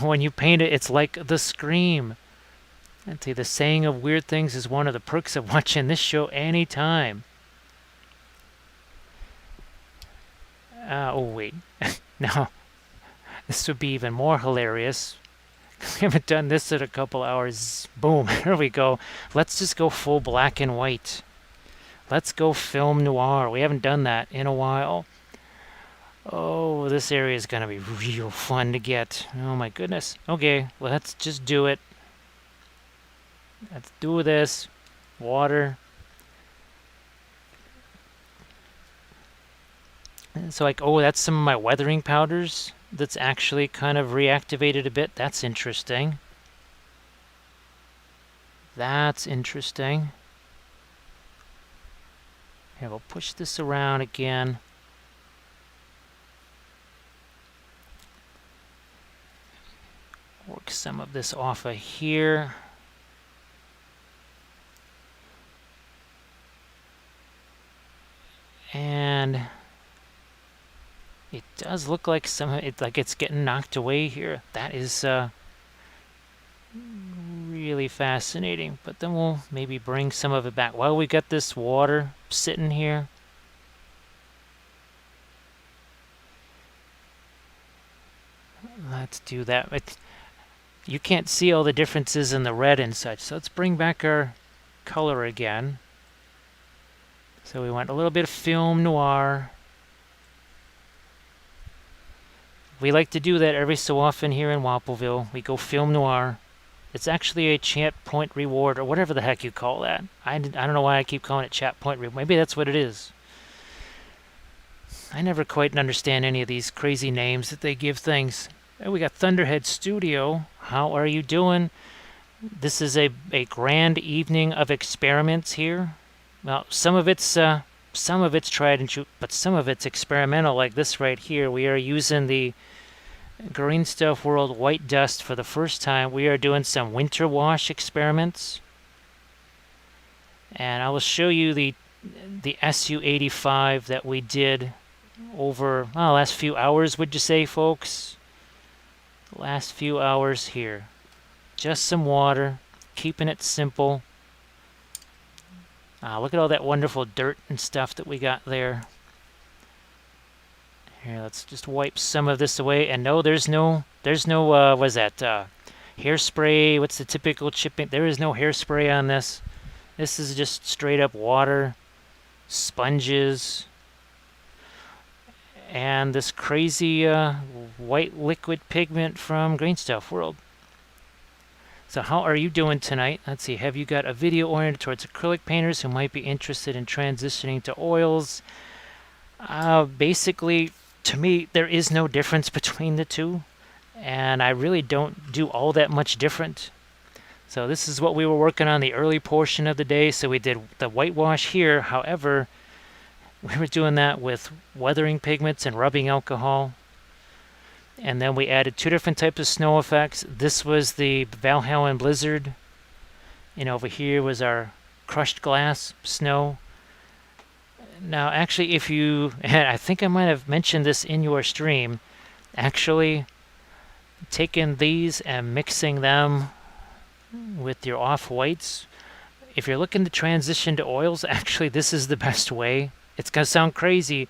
When you paint it, it's like the scream. I'd say the saying of weird things is one of the perks of watching this show anytime. Wait. Now, this would be even more hilarious. We haven't done this in a couple hours. Boom, here we go. Let's just go full black and white. Let's go film noir. We haven't done that in a while. Oh, this area is going to be real fun to get. Oh my goodness. Okay, let's just do it. Let's do this. Water. And so like, that's some of my weathering powders that's actually kind of reactivated a bit. That's interesting. That's interesting. Here, we'll push this around again. Work some of this off of here. And it does look like it's getting knocked away here. That is really fascinating. But then we'll maybe bring some of it back while we got this water sitting here. Let's do that. You can't see all the differences in the red and such, so let's bring back our color again. So we want a little bit of film noir. We like to do that every so often here in Wappleville. We go film noir. It's actually a chat point reward, or whatever the heck you call that. I don't know why I keep calling it chat point reward. Maybe that's what it is. I never quite understand any of these crazy names that they give things. And we got Thunderhead Studio. How are you doing? This is a grand evening of experiments here. Well, some of it's tried and true, but some of it's experimental, like this right here. We are using the Green Stuff World White Dust for the first time. We are doing some winter wash experiments. And I will show you the SU85 that we did over the last few hours, would you say, folks? Last few hours here. Just some water, keeping it simple. Look at all that wonderful dirt and stuff that we got there. Here, let's just wipe some of this away. And no, there's no, what is that? Hairspray. What's the typical chipping? There is no hairspray on this. This is just straight up water, sponges, and this crazy white liquid pigment from Green Stuff World. So how are you doing tonight? Let's see, have you got a video oriented towards acrylic painters who might be interested in transitioning to oils? Basically, to me, there is no difference between the two, and I really don't do all that much different. So this is what we were working on the early portion of the day. So we did the whitewash here. However, we were doing that with weathering pigments and rubbing alcohol. And then we added two different types of snow effects. This was the Valhalla Blizzard. And over here was our crushed glass snow. Now, actually, if you... I think I might have mentioned this in your stream. Actually, taking these and mixing them with your off-whites. If you're looking to transition to oils, actually, this is the best way. It's going to sound crazy,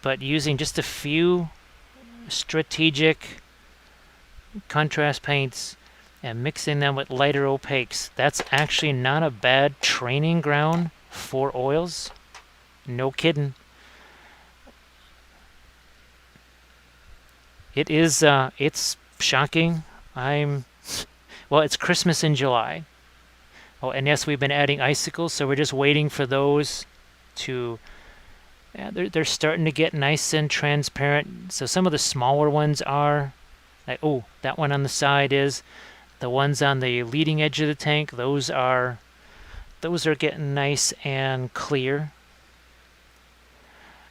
but using just a few strategic contrast paints and mixing them with lighter opaques, that's actually not a bad training ground for oils. No kidding. It is, it's shocking. Well, it's Christmas in July. Oh, and yes, we've been adding icicles, so we're just waiting for those to... Yeah, they're starting to get nice and transparent. So some of the smaller ones are... Like, oh, that one on the side is. The ones on the leading edge of the tank, those are getting nice and clear.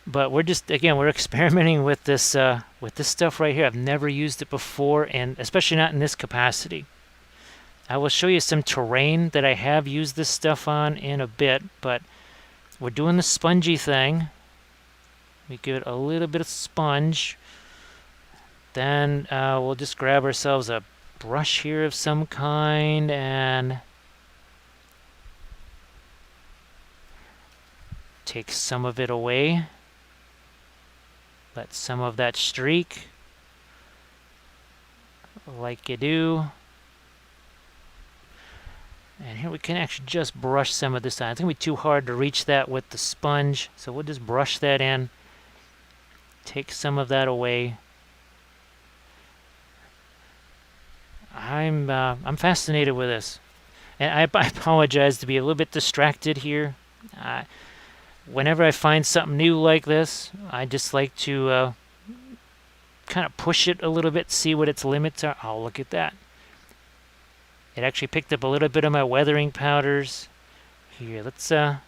But we're just, again, we're experimenting with this stuff right here. I've never used it before, and especially not in this capacity. I will show you some terrain that I have used this stuff on in a bit, but we're doing the spongy thing. We give it a little bit of sponge. Then we'll just grab ourselves a brush here of some kind and take some of it away. Let some of that streak, like you do. And here we can actually just brush some of this on. It's going to be too hard to reach that with the sponge, so we'll just brush that in. Take some of that away. I'm fascinated with this. And I apologize to be a little bit distracted here. Whenever I find something new like this, I just like to kind of push it a little bit, see what its limits are. Oh, look at that. It actually picked up a little bit of my weathering powders. Here, let's... oh,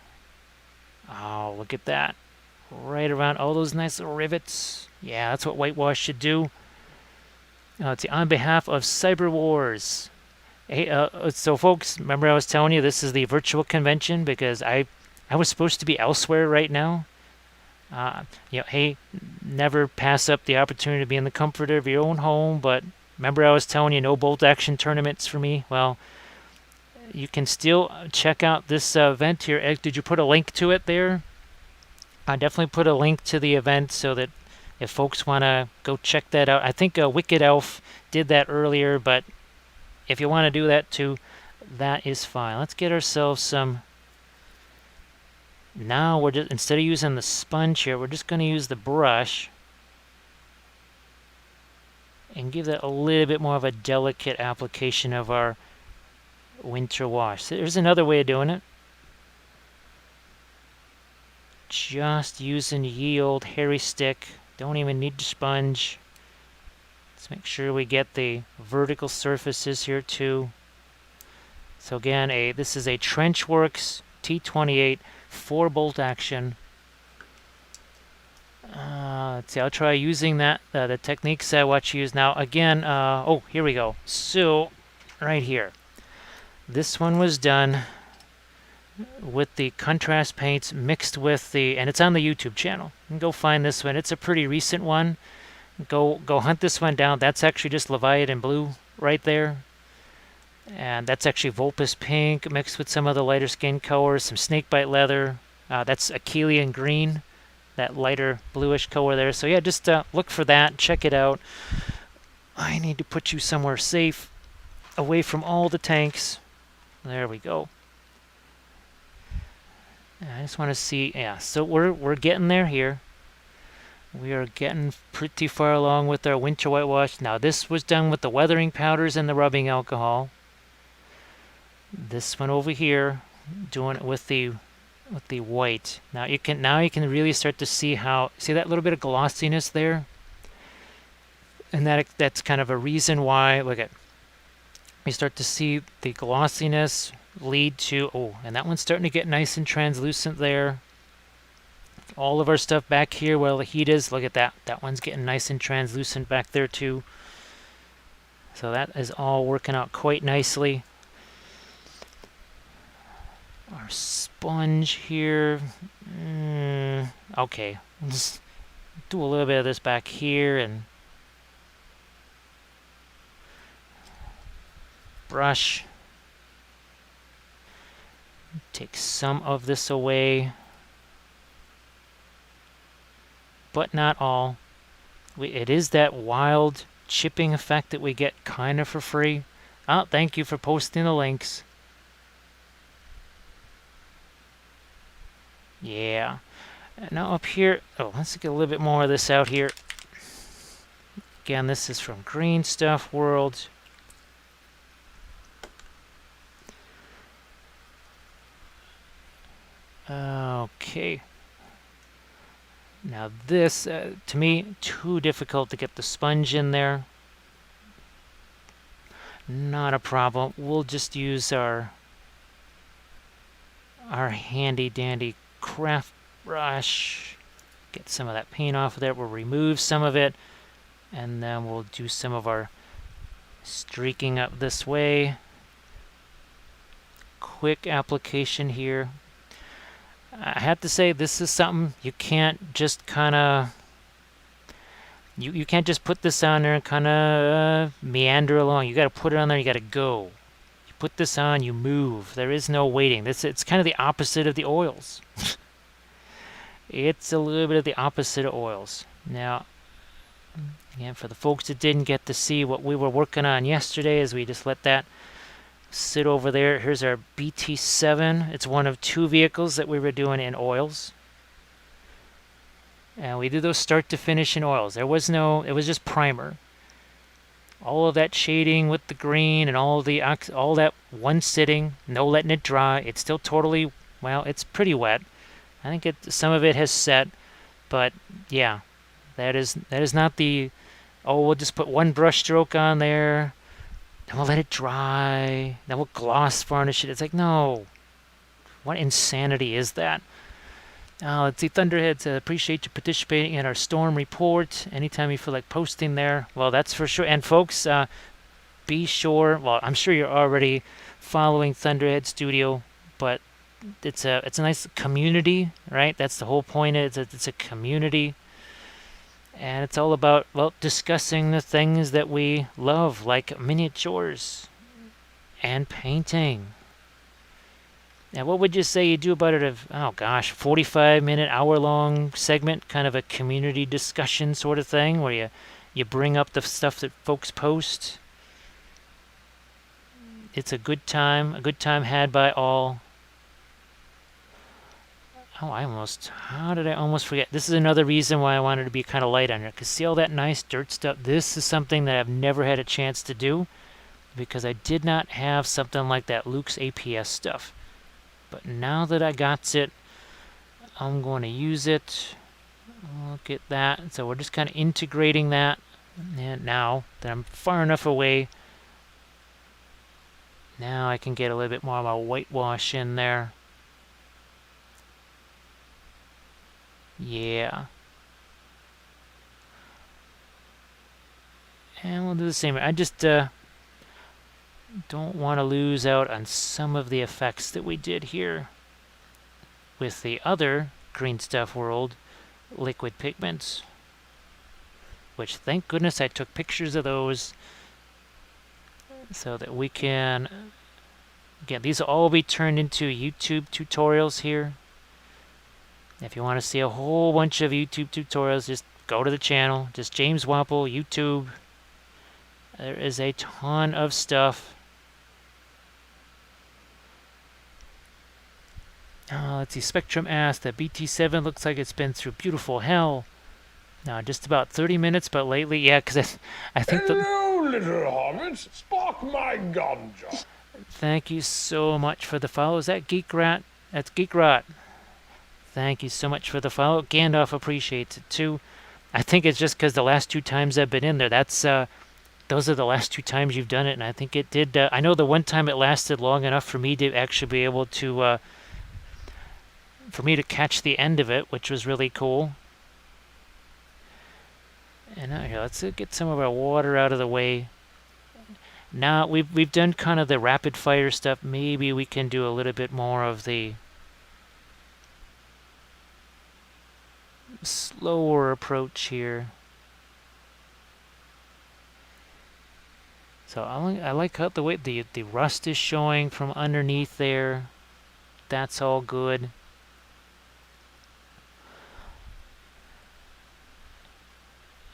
look at that. Right around all those nice little rivets. Yeah, that's what whitewash should do. Let's see, on behalf of Cyber Wars. Hey, so folks, remember I was telling you this is the virtual convention because I was supposed to be elsewhere right now. Hey, never pass up the opportunity to be in the comfort of your own home, but remember I was telling you no bolt action tournaments for me? Well, you can still check out this event here. Did you put a link to it there? I definitely put a link to the event so that if folks want to go check that out. I think Wicked Elf did that earlier, but if you want to do that too, that is fine. Let's get ourselves some... Now we're just, instead of using the sponge here, we're just going to use the brush and give that a little bit more of a delicate application of our winter wash. So there's another way of doing it. Just using ye old hairy stick. Don't even need the sponge. Let's make sure we get the vertical surfaces here too. So again, this is a Trenchworks T28 4-bolt action. Let's see, I'll try using that, the techniques I watch you use now. Again, oh, here we go. So, right here. This one was done with the contrast paints mixed with the, and it's on the YouTube channel. You can go find this one. It's a pretty recent one. Go hunt this one down. That's actually just Leviathan blue right there. And that's actually Vulpes pink mixed with some other lighter skin colors, some snakebite leather. That's Achillean green, that lighter bluish color there. So yeah, just look for that. Check it out. I need to put you somewhere safe, away from all the tanks. There we go. I just want to see, yeah, so we're getting there here. We are getting pretty far along with our winter whitewash. Now this was done with the weathering powders and the rubbing alcohol. This one over here, doing it with the white. Now you can really start to see that little bit of glossiness there, and that's kind of a reason why. Look at, you start to see the glossiness lead to, oh, and that one's starting to get nice and translucent there. All of our stuff back here where the heat is, look at that. That one's getting nice and translucent back there too. So that is all working out quite nicely. Our sponge here. Okay, let's do a little bit of this back here and brush. Take some of this away, but not all. It is that wild chipping effect that we get kind of for free. Oh, thank you for posting the links. Yeah. Now up here, oh, let's get a little bit more of this out here. Again, this is from Green Stuff World. Okay. Now this, to me, too difficult to get the sponge in there. Not a problem. We'll just use our handy dandy craft brush. Get some of that paint off of there. We'll remove some of it, and then we'll do some of our streaking up this way. Quick application here. I have to say, this is something you can't just kind of, you can't just put this on there and kind of meander along. You got to put it on there. You got to go. You put this on, you move. There is no waiting. It's kind of the opposite of the oils. It's a little bit of the opposite of oils. Now, again, for the folks that didn't get to see what we were working on yesterday, as we just let that sit over there. Here's our BT7. It's one of 2 vehicles that we were doing in oils. And we did those start to finish in oils. It was just primer. All of that shading with the green and all that one sitting, no letting it dry. It's still totally, well, it's pretty wet. I think some of it has set, but yeah, that is not the, oh, we'll just put one brush stroke on there, then we'll let it dry, then we'll gloss varnish it. It's like, no. What insanity is that? Let's see, Thunderheads, appreciate you participating in our storm report. Anytime you feel like posting there, well, that's for sure. And folks, be sure, well, I'm sure you're already following Thunderhead Studio, but it's a nice community, right? That's the whole point. It's a community. And it's all about, well, discussing the things that we love, like miniatures and painting. Now, what would you say you do about it? Oh gosh, 45-minute, hour-long segment, kind of a community discussion sort of thing, where you bring up the stuff that folks post. It's a good time had by all. Oh, how did I almost forget? This is another reason why I wanted to be kind of light on here. Because see all that nice dirt stuff? This is something that I've never had a chance to do, because I did not have something like that Luke's APS stuff. But now that I got it, I'm going to use it. Look at that. So we're just kind of integrating that And now that I'm far enough away, now I can get a little bit more of a whitewash in there. Yeah. And we'll do the same. I just don't want to lose out on some of the effects that we did here with the other Green Stuff World Liquid Pigments. Which, thank goodness, I took pictures of those so that we can... Again, these will all be turned into YouTube tutorials here. If you want to see a whole bunch of YouTube tutorials, just go to the channel. Just James Wapple, YouTube. There is a ton of stuff. Let's see. Spectrum asked that BT7 looks like it's been through beautiful hell. Now, just about 30 minutes, but lately, yeah, because I think Hello, little hobbits. Spark my ganja. Thank you so much for the follow. Is that Geek Rat? That's Geek Rat. Thank you so much for the follow. Gandalf appreciates it too. I think it's just because the last 2 times I've been in there. That's those are the last 2 times you've done it, and I think it did. I know the one time it lasted long enough for me to actually be able to for me to catch the end of it, which was really cool. And now here, let's get some of our water out of the way. Now we've done kind of the rapid fire stuff. Maybe we can do a little bit more of the slower approach here. So I like how the way the rust is showing from underneath there. That's all good.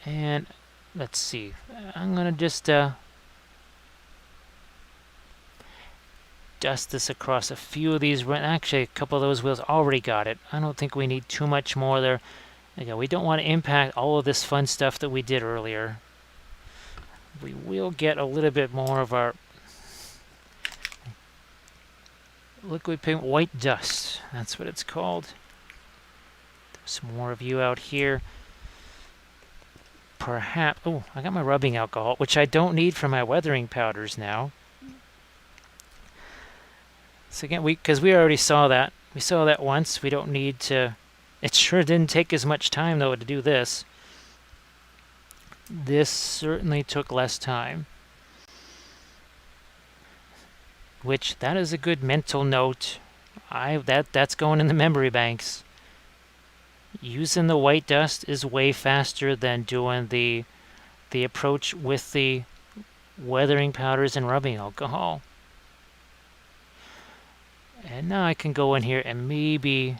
And let's see. I'm gonna just dust this across a few of these. Actually, a couple of those wheels already got it. I don't think we need too much more there. Again, we don't want to impact all of this fun stuff that we did earlier. We will get a little bit more of our liquid pigment white dust. That's what it's called. There's some more of you out here. Perhaps... Oh, I got my rubbing alcohol, which I don't need for my weathering powders now. So again, because we already saw that. We saw that once. We don't need to... It sure didn't take as much time, though, to do this. This certainly took less time. Which, that is a good mental note. That's going in the memory banks. Using the white dust is way faster than doing the approach with the weathering powders and rubbing alcohol. And now I can go in here and maybe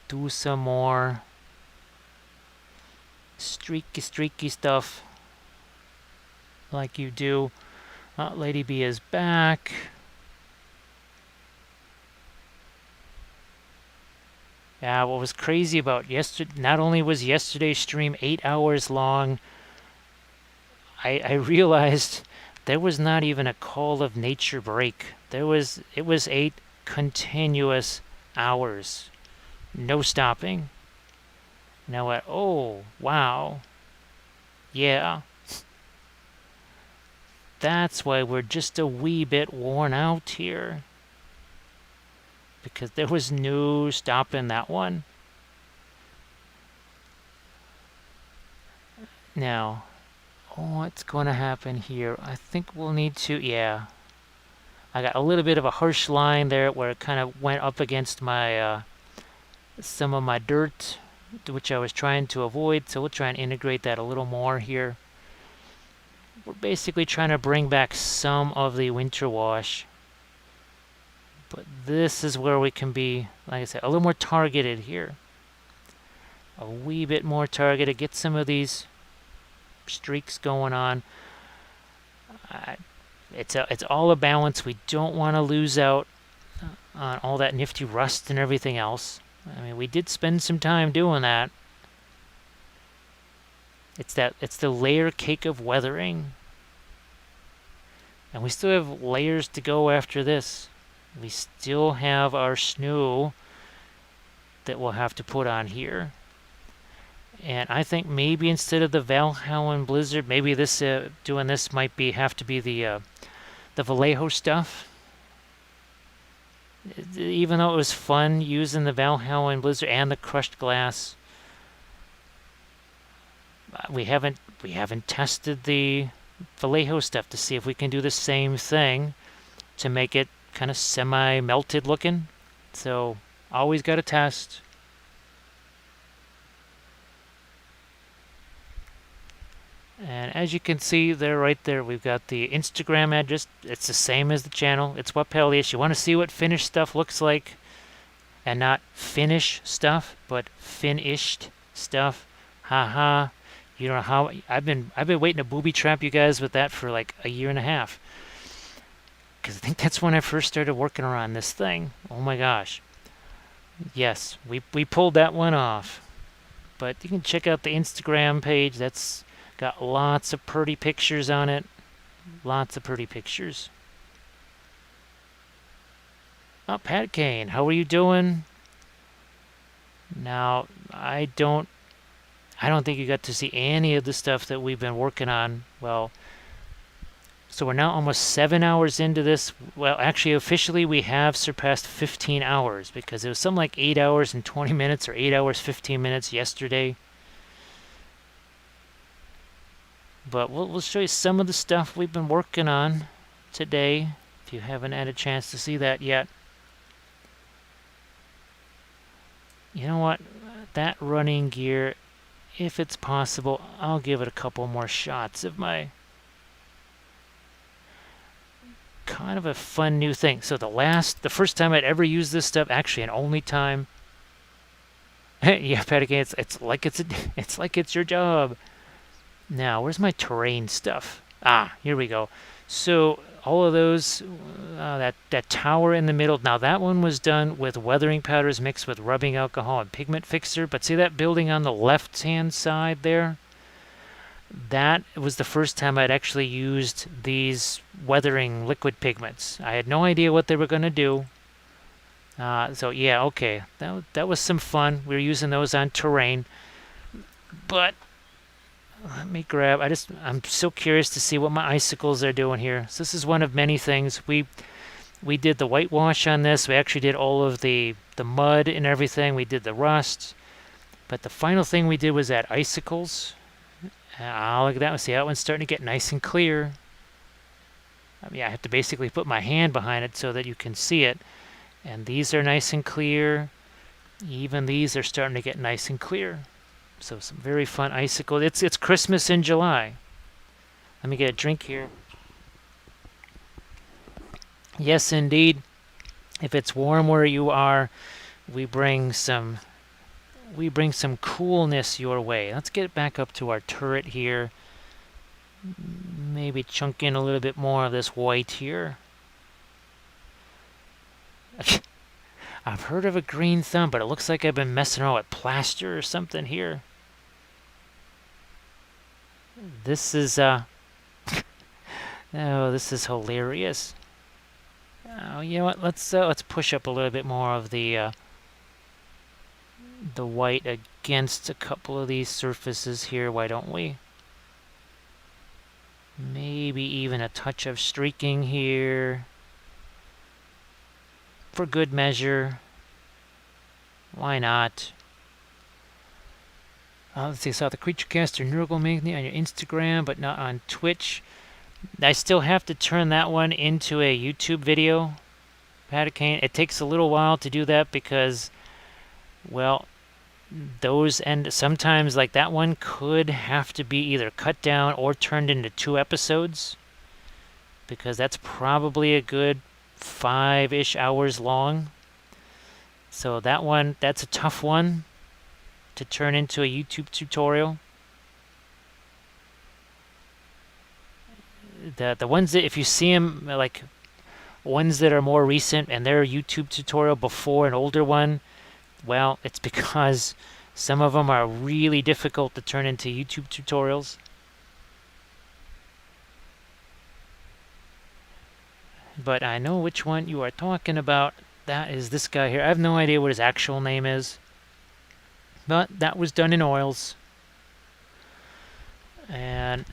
do some more streaky stuff like you do. Lady B is back. Yeah, what was crazy about yesterday, not only was yesterday's stream 8 hours long, I realized there was not even a call of nature break. It was 8 continuous hours. No stopping. Now what? Oh, wow. Yeah. That's why we're just a wee bit worn out here. Because there was no stopping that one. Now, what's going to happen here? I think we'll need to, yeah. I got a little bit of a harsh line there where it kind of went up against my, some of my dirt, which I was trying to avoid. So we'll try and integrate that a little more here. We're basically trying to bring back some of the winter wash. But this is where we can be, like I said, a little more targeted here. A wee bit more targeted. Get some of these streaks going on. It's all a balance. We don't want to lose out on all that nifty rust and everything else. I mean, we did spend some time doing that. It's the layer cake of weathering. And we still have layers to go after this. We still have our snow that we'll have to put on here. And I think maybe instead of the Valhalla Blizzard, maybe this doing this might have to be the Vallejo stuff. Even though it was fun using the Valhalla Blizzard and the crushed glass, we haven't tested the Vallejo stuff to see if we can do the same thing to make it kind of semi-melted looking. So always got to test. And as you can see there, right there, we've got the Instagram address. It's the same as the channel. It's what Pellius. You want to see what finished stuff looks like, and not finish stuff, but finished stuff. Haha. You know how I've been waiting to booby trap you guys with that for like a year and a half. Because I think that's when I first started working around this thing. Oh my gosh. Yes, we pulled that one off. But you can check out the Instagram page. That's got lots of pretty pictures on it. Lots of pretty pictures. Oh, Pat Kane, how are you doing? Now, I don't think you got to see any of the stuff that we've been working on. Well, so we're now almost 7 hours into this. Well, actually, officially, we have surpassed 15 hours because it was something like 8 hours and 20 minutes or 8 hours 15 minutes yesterday. But we'll show you some of the stuff we've been working on today, if you haven't had a chance to see that yet. You know what? That running gear, if it's possible, I'll give it a couple more shots of my kind of a fun new thing. So the first time I'd ever used this stuff, actually an only time. Yeah, Patty, it's like it's your job. Now, where's my terrain stuff? Ah, here we go. So all of those, that tower in the middle. Now that one was done with weathering powders mixed with rubbing alcohol and pigment fixer. But see that building on the left-hand side there? That was the first time I'd actually used these weathering liquid pigments. I had no idea what they were going to do. So yeah, okay, that was some fun. We were using those on terrain. But let me grab. I'm so curious to see what my icicles are doing here. So this is one of many things. We did the whitewash on this. We actually did all of the mud and everything. We did the rust. But the final thing we did was add icicles. Look at that. See, that one's starting to get nice and clear. I mean, I have to basically put my hand behind it so that you can see it. And these are nice and clear. Even these are starting to get nice and clear. So some very fun icicles. It's Christmas in July. Let me get a drink here. Yes, indeed. If it's warm where you are, we bring some coolness your way. Let's get back up to our turret here. Maybe chunk in a little bit more of this white here. I've heard of a green thumb, but it looks like I've been messing around with plaster or something here. This is oh, this is hilarious. Oh, you know what? Let's push up a little bit more of the white against a couple of these surfaces here. Why don't we? Maybe even a touch of streaking here. For good measure. Why not? Let's see, I saw the Creature Caster Neurogomagny on your Instagram, but not on Twitch. I still have to turn that one into a YouTube video. Paticane. It takes a little while to do that because, well, those and sometimes like that one could have to be either cut down or turned into 2 episodes because that's probably a good 5-ish hours long. So that one, that's a tough one to turn into a YouTube tutorial. The ones that, if you see them, like ones that are more recent and they're a YouTube tutorial before an older one, well, it's because some of them are really difficult to turn into YouTube tutorials. But I know which one you are talking about. That is this guy here. I have no idea what his actual name is. But that was done in oils. And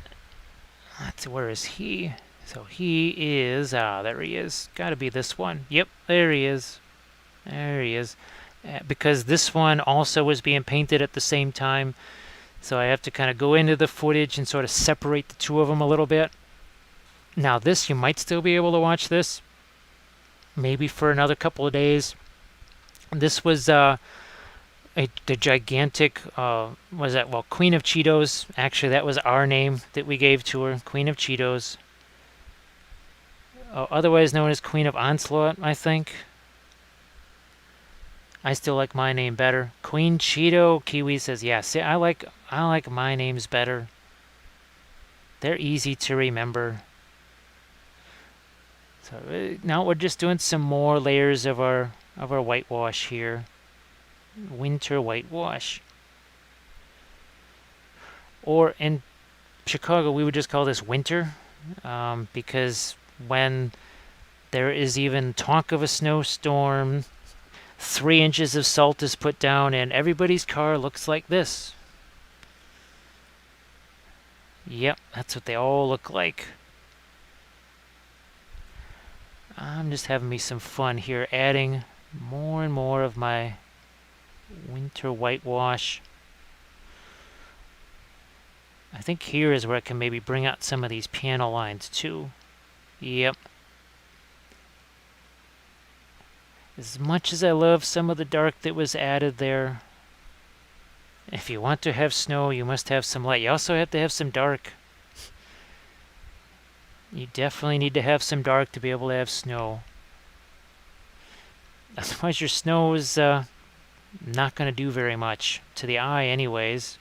let's see, where is he? So he is, there he is. Gotta be this one. Yep, there he is. There he is. Because this one also was being painted at the same time. So I have to kind of go into the footage and sort of separate the two of them a little bit. Now this, you might still be able to watch this. Maybe for another couple of days. This was the gigantic, was that, well, Queen of Cheetos. Actually, that was our name that we gave to her, Queen of Cheetos. Otherwise known as Queen of Onslaught, I think. I still like my name better. Queen Cheeto. Kiwi says, yeah, see, I like my names better. They're easy to remember. So now we're just doing some more layers of our whitewash here. Winter whitewash. Or in Chicago, we would just call this winter, because when there is even talk of a snowstorm, 3 inches of salt is put down, and everybody's car looks like this. Yep, that's what they all look like. I'm just having me some fun here, adding more and more of my winter whitewash. I think here is where I can maybe bring out some of these panel lines too. Yep. As much as I love some of the dark that was added there, if you want to have snow, you must have some light. You also have to have some dark. You definitely need to have some dark to be able to have snow. Otherwise your snow is not going to do very much, to the eye anyways.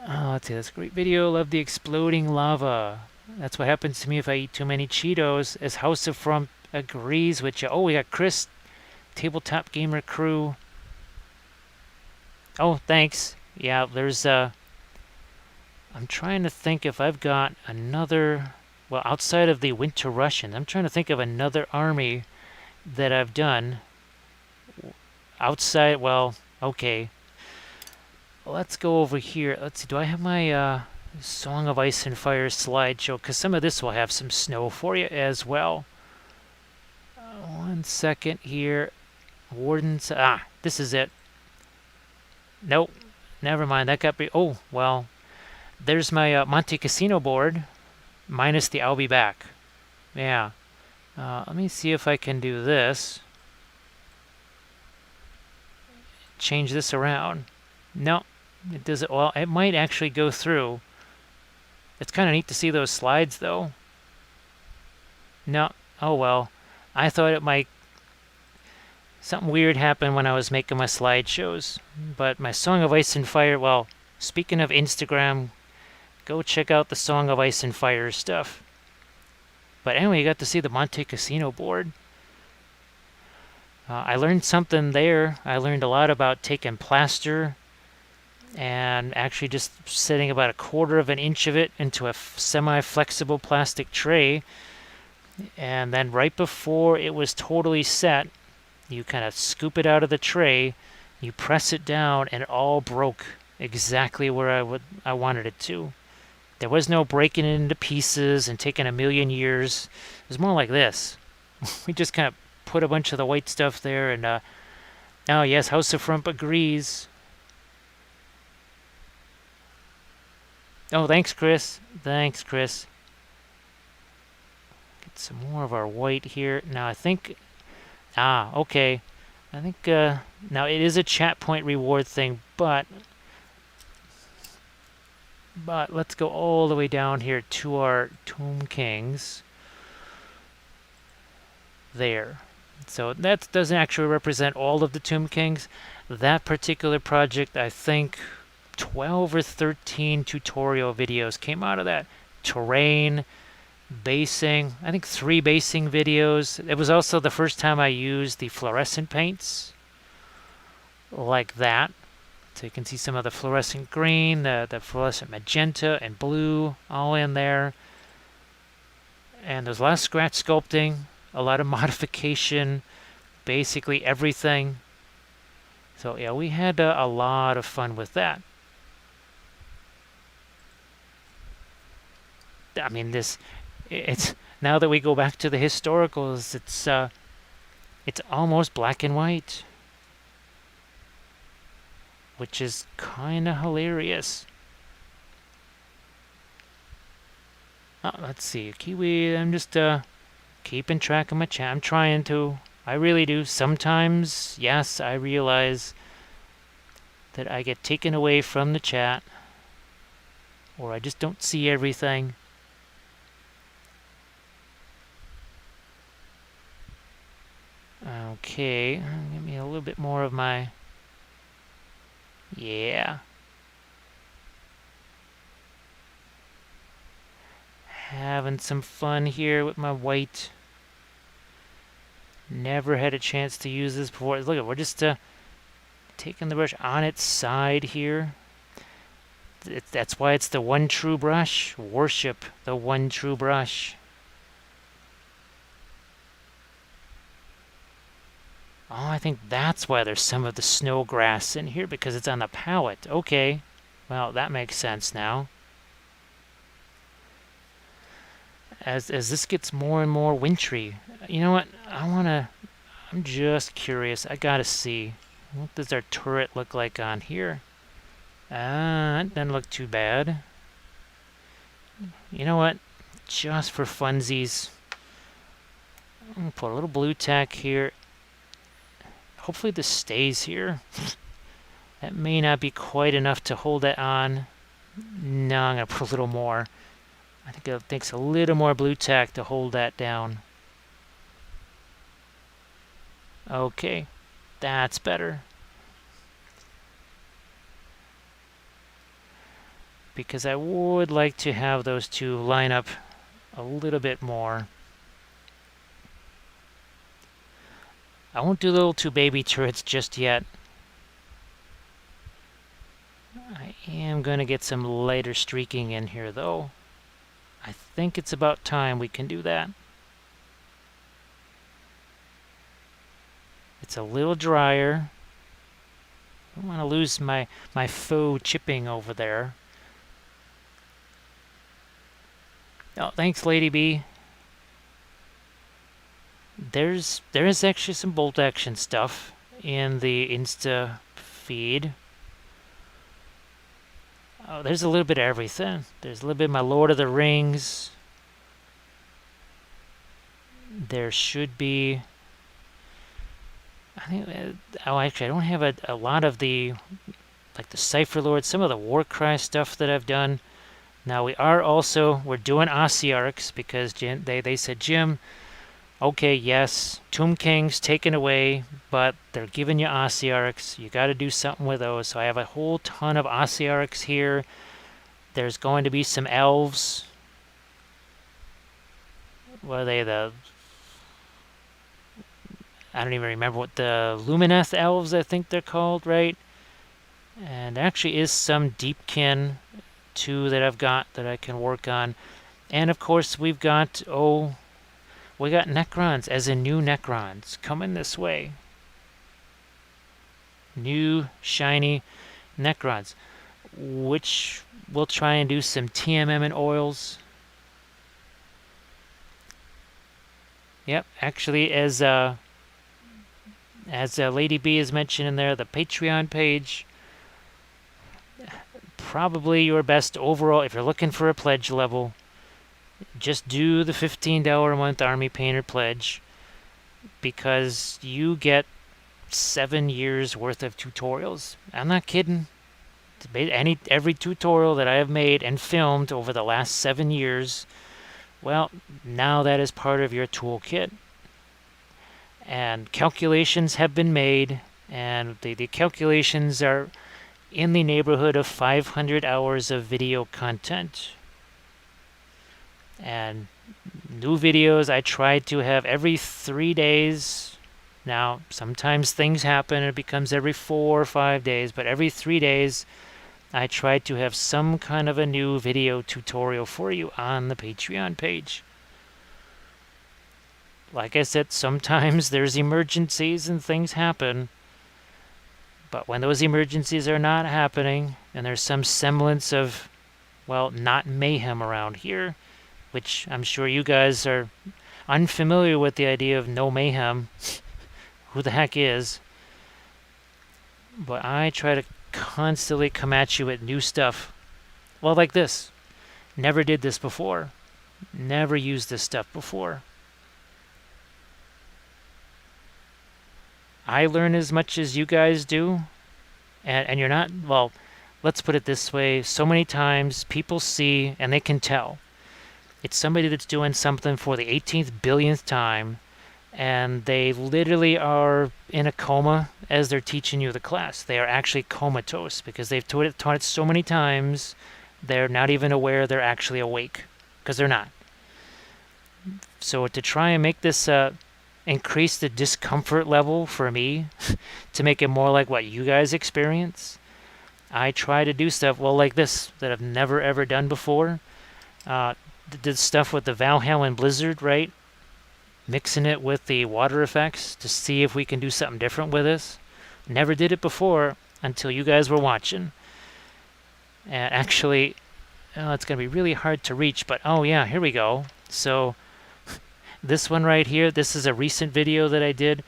Oh, let's see, that's a great video. Love the exploding lava. That's what happens to me if I eat too many Cheetos. As House of Frump agrees with you. Oh, we got Chris, Tabletop Gamer Crew. Oh, thanks. Yeah, there's I'm trying to think if I've got another, well, outside of the Winter Russians, I'm trying to think of another army that I've done. Outside, well, okay. Let's go over here. Let's see, do I have my Song of Ice and Fire slideshow? Because some of this will have some snow for you as well. 1 second here. Wardens. This is it. Nope. Never mind. That got... Oh, well. There's my Monte Casino board. Minus the I'll be back. Yeah. Let me see if I can do this. Change this around. No. It doesn't. Well, it might actually go through. It's kind of neat to see those slides, though. No. Oh, well. I thought it might... Something weird happened when I was making my slideshows. But my Song of Ice and Fire... Well, speaking of Instagram, go check out the Song of Ice and Fire stuff. But anyway, you got to see the Monte Casino board. I learned something there. I learned a lot about taking plaster and actually just setting about 1/4 of an inch of it into a semi-flexible plastic tray. And then right before it was totally set, you kind of scoop it out of the tray, you press it down, and it all broke exactly where I wanted it to. There was no breaking it into pieces and taking a million years. It was more like this. We just kind of put a bunch of the white stuff there, and oh yes, House of Frump agrees. Oh, thanks, Chris. Thanks, Chris. Get some more of our white here. Now, I think... okay. I think... now, it is a chat point reward thing, but let's go all the way down here to our Tomb Kings. There. So, that doesn't actually represent all of the Tomb Kings. That particular project, I think... 12 or 13 tutorial videos came out of that. Terrain, basing, I think 3 basing videos. It was also the first time I used the fluorescent paints like that. So you can see some of the fluorescent green, the fluorescent magenta and blue all in there. And there's a lot of scratch sculpting, a lot of modification, basically everything. So yeah, we had a lot of fun with that. I mean, it's now that we go back to the historicals, it's almost black and white, which is kind of hilarious. Let's see, Kiwi. I'm just keeping track of my chat. I'm trying to. I really do. Sometimes, yes, I realize that I get taken away from the chat, or I just don't see everything. Okay, give me a little bit more of my... Yeah. Having some fun here with my white. Never had a chance to use this before. Look, we're just taking the brush on its side here. That's why it's the one true brush. Worship the one true brush. Oh, I think that's why there's some of the snow grass in here, because it's on the palette. Okay. Well, that makes sense now. As this gets more and more wintry, you know what? I'm just curious. I gotta see. What does our turret look like on here? It doesn't look too bad. You know what? Just for funsies, I'm gonna put a little blue tack here. Hopefully this stays here. That may not be quite enough to hold it on. No, I'm gonna put a little more. I think it takes a little more blue tack to hold that down. Okay, that's better. Because I would like to have those two line up a little bit more. I won't do the little two baby turrets just yet. I am going to get some lighter streaking in here, though. I think it's about time we can do that. It's a little drier. I don't want to lose my faux chipping over there. Oh, thanks, Lady B. There is actually some bolt action stuff in the Insta feed. Oh, there's a little bit of everything. There's a little bit of my Lord of the Rings. There should be... I think... oh, actually, I don't have a lot of the... like the Cypher Lord, some of the Warcry stuff that I've done. Now, we're doing Ossiarchs because they said, Jim... Okay, yes, Tomb King's taken away, but they're giving you Ossiarchs. You got to do something with those. So I have a whole ton of Ossiarchs here. There's going to be some elves. What are they? I don't even remember what the Lumineth elves, I think they're called, right? And there actually is some Deepkin, too, that I've got that I can work on. And, of course, we got Necrons, as in new Necrons, coming this way. New, shiny Necrons, which we'll try and do some TMM and oils. Yep, actually, as Lady B is mentioned in there, the Patreon page, probably your best overall, if you're looking for a pledge level, just do the $15 a month Army Painter pledge, because you get 7 years worth of tutorials. I'm not kidding. Every tutorial that I have made and filmed over the last 7 years, well, now that is part of your toolkit. And calculations have been made, and the calculations are in the neighborhood of 500 hours of video content. And new videos I try to have every 3 days. Now, sometimes things happen and it becomes every 4 or 5 days, but every 3 days I try to have some kind of a new video tutorial for you on the Patreon page. Like I said, sometimes there's emergencies and things happen, But when those emergencies are not happening, and there's some semblance of, well, not mayhem around here, which I'm sure you guys are unfamiliar with the idea of no mayhem. Who the heck is? But I try to constantly come at you with new stuff. Well, like this. Never did this before. Never used this stuff before. I learn as much as you guys do. And you're not, well, let's put it this way. So many times people see and they can tell. It's somebody that's doing something for the 18th billionth time, and they literally are in a coma as they're teaching you the class. They are actually comatose because they've taught it so many times, they're not even aware they're actually awake, because they're not. So to try and make this increase the discomfort level for me to make it more like what you guys experience, I try to do stuff, well, like this, that I've never ever done before. Did stuff with the Valhalla Blizzard, right? Mixing it with the water effects to see if we can do something different with this. Never did it before until you guys were watching. And actually, it's going to be really hard to reach, but oh yeah, here we go. So this one right here, this is a recent video that I did.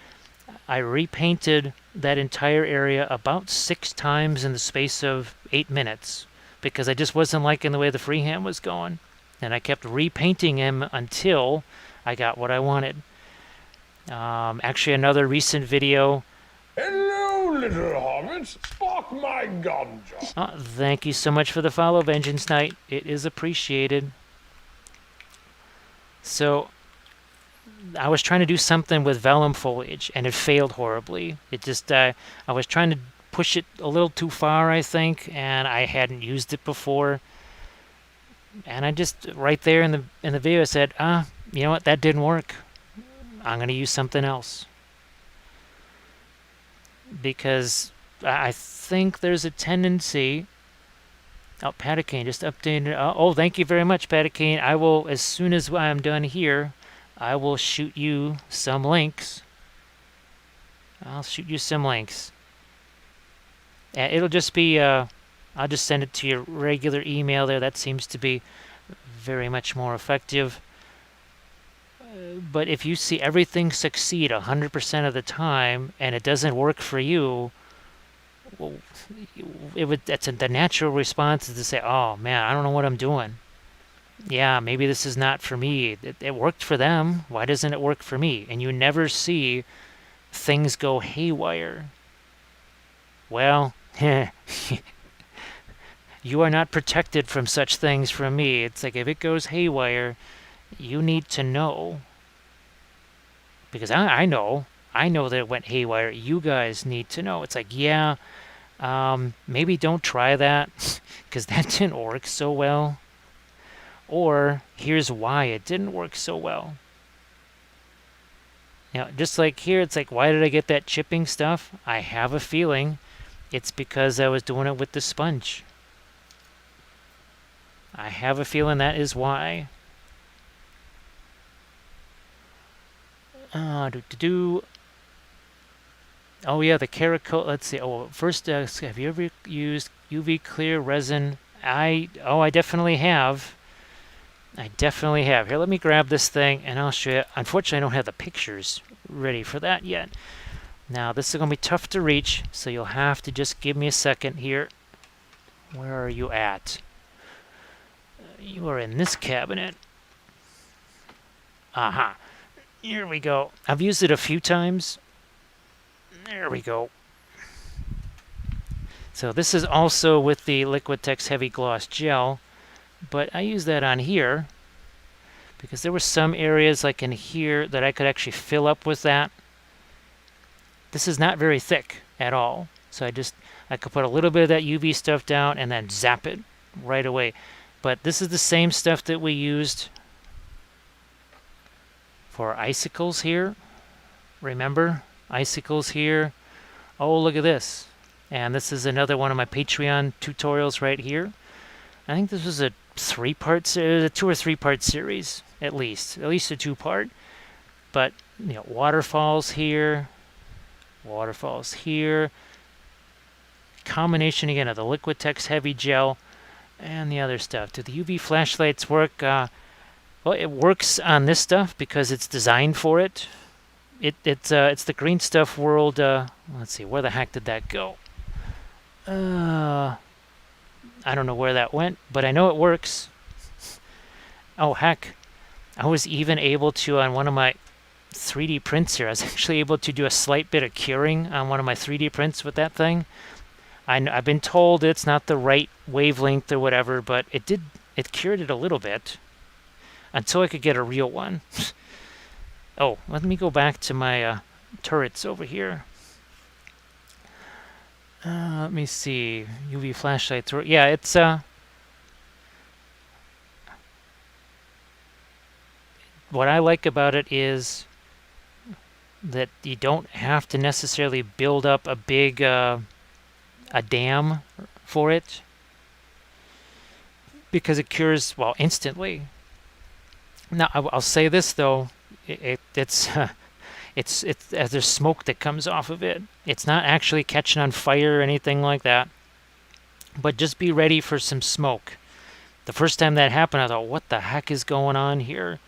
I repainted that entire area about 6 times in the space of 8 minutes because I just wasn't liking the way the freehand was going. And I kept repainting him until I got what I wanted. Actually, another recent video. Hello, little hobbits. Spark my ganja. Thank you so much for the follow, Vengeance Knight. It is appreciated. So, I was trying to do something with vellum foliage, and it failed horribly. It just, I was trying to push it a little too far, I think, and I hadn't used it before. And I just, right there in the video, I said, you know what, that didn't work. I'm going to use something else. Because I think there's a tendency... Oh, Patacane just updated. Oh, thank you very much, Patacane. I will, as soon as I'm done here, I will shoot you some links. I'll shoot you some links. It'll just be... I'll just send it to your regular email there. That seems to be very much more effective. But if you see everything succeed 100% of the time and it doesn't work for you, well, the natural response is to say, oh man, I don't know what I'm doing. Yeah, maybe this is not for me. It worked for them. Why doesn't it work for me? And you never see things go haywire. Well, you are not protected from such things from me. It's like if it goes haywire, you need to know. Because I know that it went haywire. You guys need to know. It's like, yeah, maybe don't try that because that didn't work so well. Or here's why it didn't work so well. Now, just like here, it's like, why did I get that chipping stuff? I have a feeling it's because I was doing it with the sponge. I have a feeling that is why. Oh yeah, the Cerakote. Let's see. Oh, first, have you ever used UV clear resin? I definitely have. I definitely have. Here, let me grab this thing and I'll show you. Unfortunately, I don't have the pictures ready for that yet. Now, this is going to be tough to reach, so you'll have to just give me a second here. Where are you at? You are in this cabinet. Aha. Here we go. I've used it a few times. There we go. So this is also with the Liquitex Heavy Gloss Gel, but I use that on here because there were some areas like in here that I could actually fill up with that. This is not very thick at all, so I could put a little bit of that UV stuff down and then zap it right away. But this is the same stuff that we used for icicles here. Remember? Icicles here. Oh, look at this. And this is another one of my Patreon tutorials right here. I think this was a 3-part, a 2 or 3-part series, at least a 2-part. But, you know, waterfalls here, combination again of the Liquitex Heavy Gel and the other stuff. Do the UV flashlights work? Well, it works on this stuff because it's designed for it. It's the Green Stuff World. Let's see, where the heck did that go? I don't know where that went, but I know it works. Oh heck, I was even able to, on one of my 3D prints here, I was actually able to do a slight bit of curing on one of my 3D prints with that thing. I've been told it's not the right wavelength or whatever, but it cured it a little bit until I could get a real one. Oh, let me go back to my turrets over here. Let me see. UV flashlights. Yeah, it's what I like about it is that you don't have to necessarily build up a big a dam for it, because it cures, well, instantly. Now I'll say this though, it's as there's smoke that comes off of it. It's not actually catching on fire or anything like that, but just be ready for some smoke. The first time that happened, I thought, what the heck is going on here?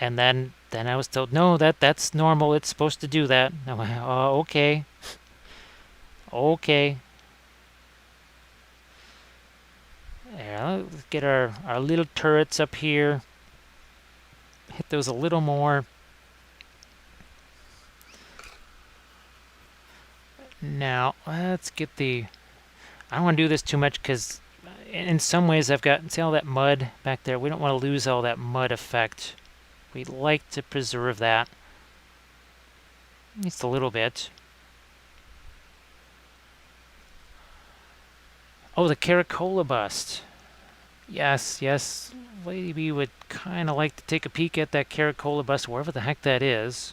And then I was told, no, that's normal. It's supposed to do that. And I went, oh, okay. Okay. Yeah, let's get our little turrets up here. Hit those a little more. Now, let's get the... I don't want to do this too much because in some ways I've got... See all that mud back there? We don't want to lose all that mud effect. We'd like to preserve that. At least a little bit. Oh, the Caracola bust. Yes, yes. Lady would kind of like to take a peek at that Caracola bust, wherever the heck that is.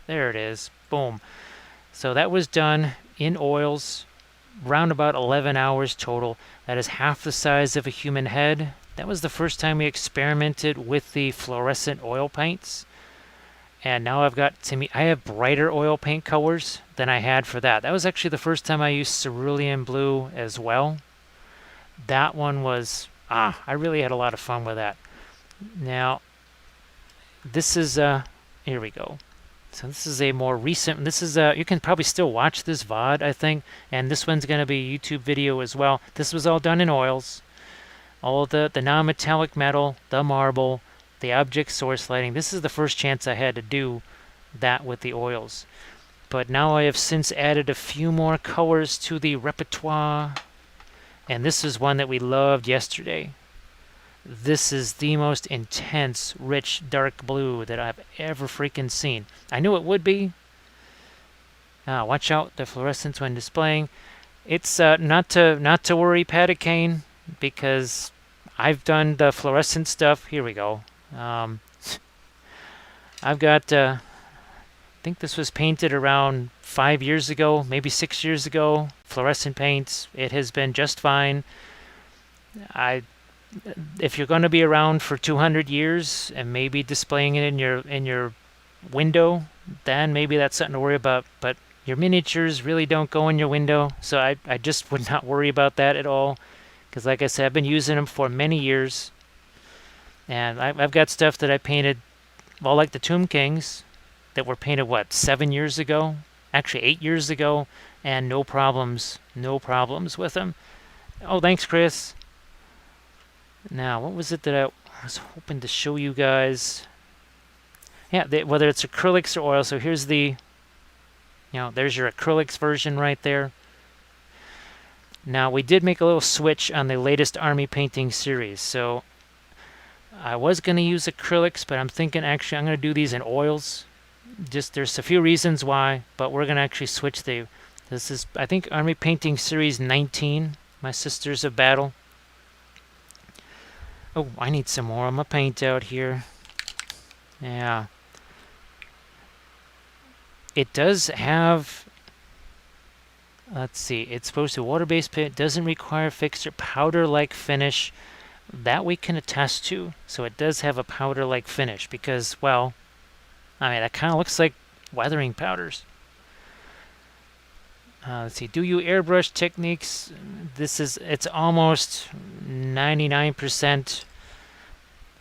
There it is. Boom. So that was done in oils, round about 11 hours total. That is half the size of a human head. That was the first time we experimented with the fluorescent oil paints. And now I've got, I have brighter oil paint colors than I had for that. That was actually the first time I used cerulean blue as well. That one was, I really had a lot of fun with that. Now, this is, here we go. So this is a more recent, this is, you can probably still watch this VOD, I think. And this one's going to be a YouTube video as well. This was all done in oils. All the non-metallic metal, the marble, the object source lighting. This is the first chance I had to do that with the oils. But now I have since added a few more colors to the repertoire. And this is one that we loved yesterday. This is the most intense, rich, dark blue that I've ever freaking seen. I knew it would be. Watch out, the fluorescence when displaying. It's not to worry, Patacane, because I've done the fluorescent stuff. Here we go. I've got, I think this was painted around 5 years ago, maybe 6 years ago. Fluorescent paints. It has been just fine. If you're going to be around for 200 years and maybe displaying it in your window, then maybe that's something to worry about. But your miniatures really don't go in your window, so I just would not worry about that at all. Because like I said, I've been using them for many years. And I've got stuff that I painted, well, like the Tomb Kings, that were painted, what, 7 years ago? Actually, 8 years ago, and no problems with them. Oh, thanks, Chris. Now, what was it that I was hoping to show you guys? Yeah, whether it's acrylics or oil. So here's the, there's your acrylics version right there. Now, we did make a little switch on the latest Army Painting series. So I was going to use acrylics, but I'm thinking actually I'm going to do these in oils. Just there's a few reasons why, but we're going to actually switch this is, I think, Army Painting Series 19, my Sisters of Battle. Oh, I need some more of my paint out here. Yeah. It does have, let's see, it's supposed to water-based paint, doesn't require fixture, powder-like finish. That we can attest to. So it does have a powder-like finish because, well, I mean, that kind of looks like weathering powders. Let's see. Do you airbrush techniques? It's almost 99%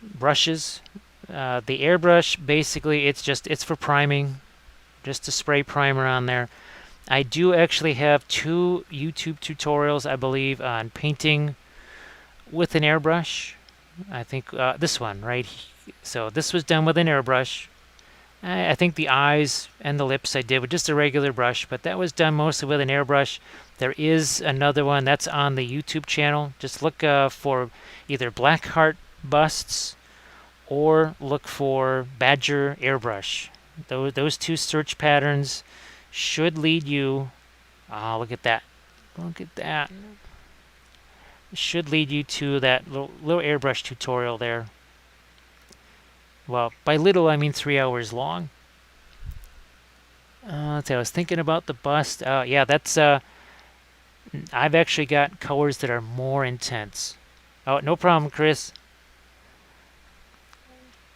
brushes. The airbrush, basically, it's for priming, just to spray primer on there. I do actually have 2 YouTube tutorials, I believe, on painting with an airbrush. I think this one, right? So this was done with an airbrush. I think the eyes and the lips I did with just a regular brush, but that was done mostly with an airbrush. There is another one that's on the YouTube channel. Just look for either black heart busts or look for badger airbrush. Those 2 search patterns should lead you. Oh, look at that. Look at that. Should lead you to that little airbrush tutorial there. Well, by little, I mean 3 hours long. Let's see, I was thinking about the bust. Yeah, that's. I've actually got colors that are more intense. Oh, no problem, Chris.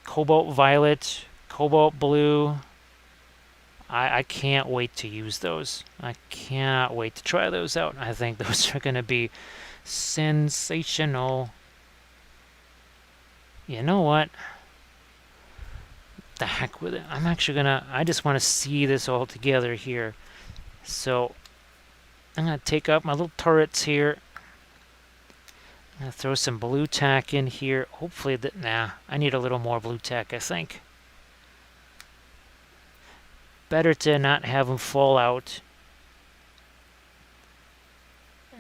Cobalt violet, cobalt blue. I can't wait to use those. I cannot wait to try those out. I think those are going to be sensational. You know what? The heck with it. I'm actually gonna. I just want to see this all together here. So I'm gonna take out my little turrets here. I'm gonna throw some blue tack in here. Hopefully that. Nah, I need a little more blue tack, I think. Better to not have them fall out.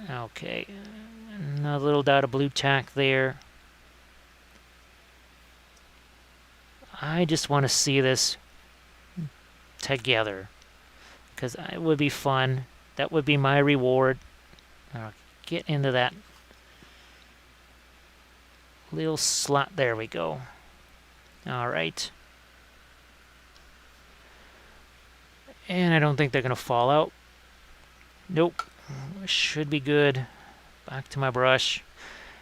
Okay, another little dot of blue tack there. I just want to see this together because it would be fun. That would be my reward. I'll get into that little slot. There we go. All right. And I don't think they're going to fall out. Nope. Should be good. Back to my brush.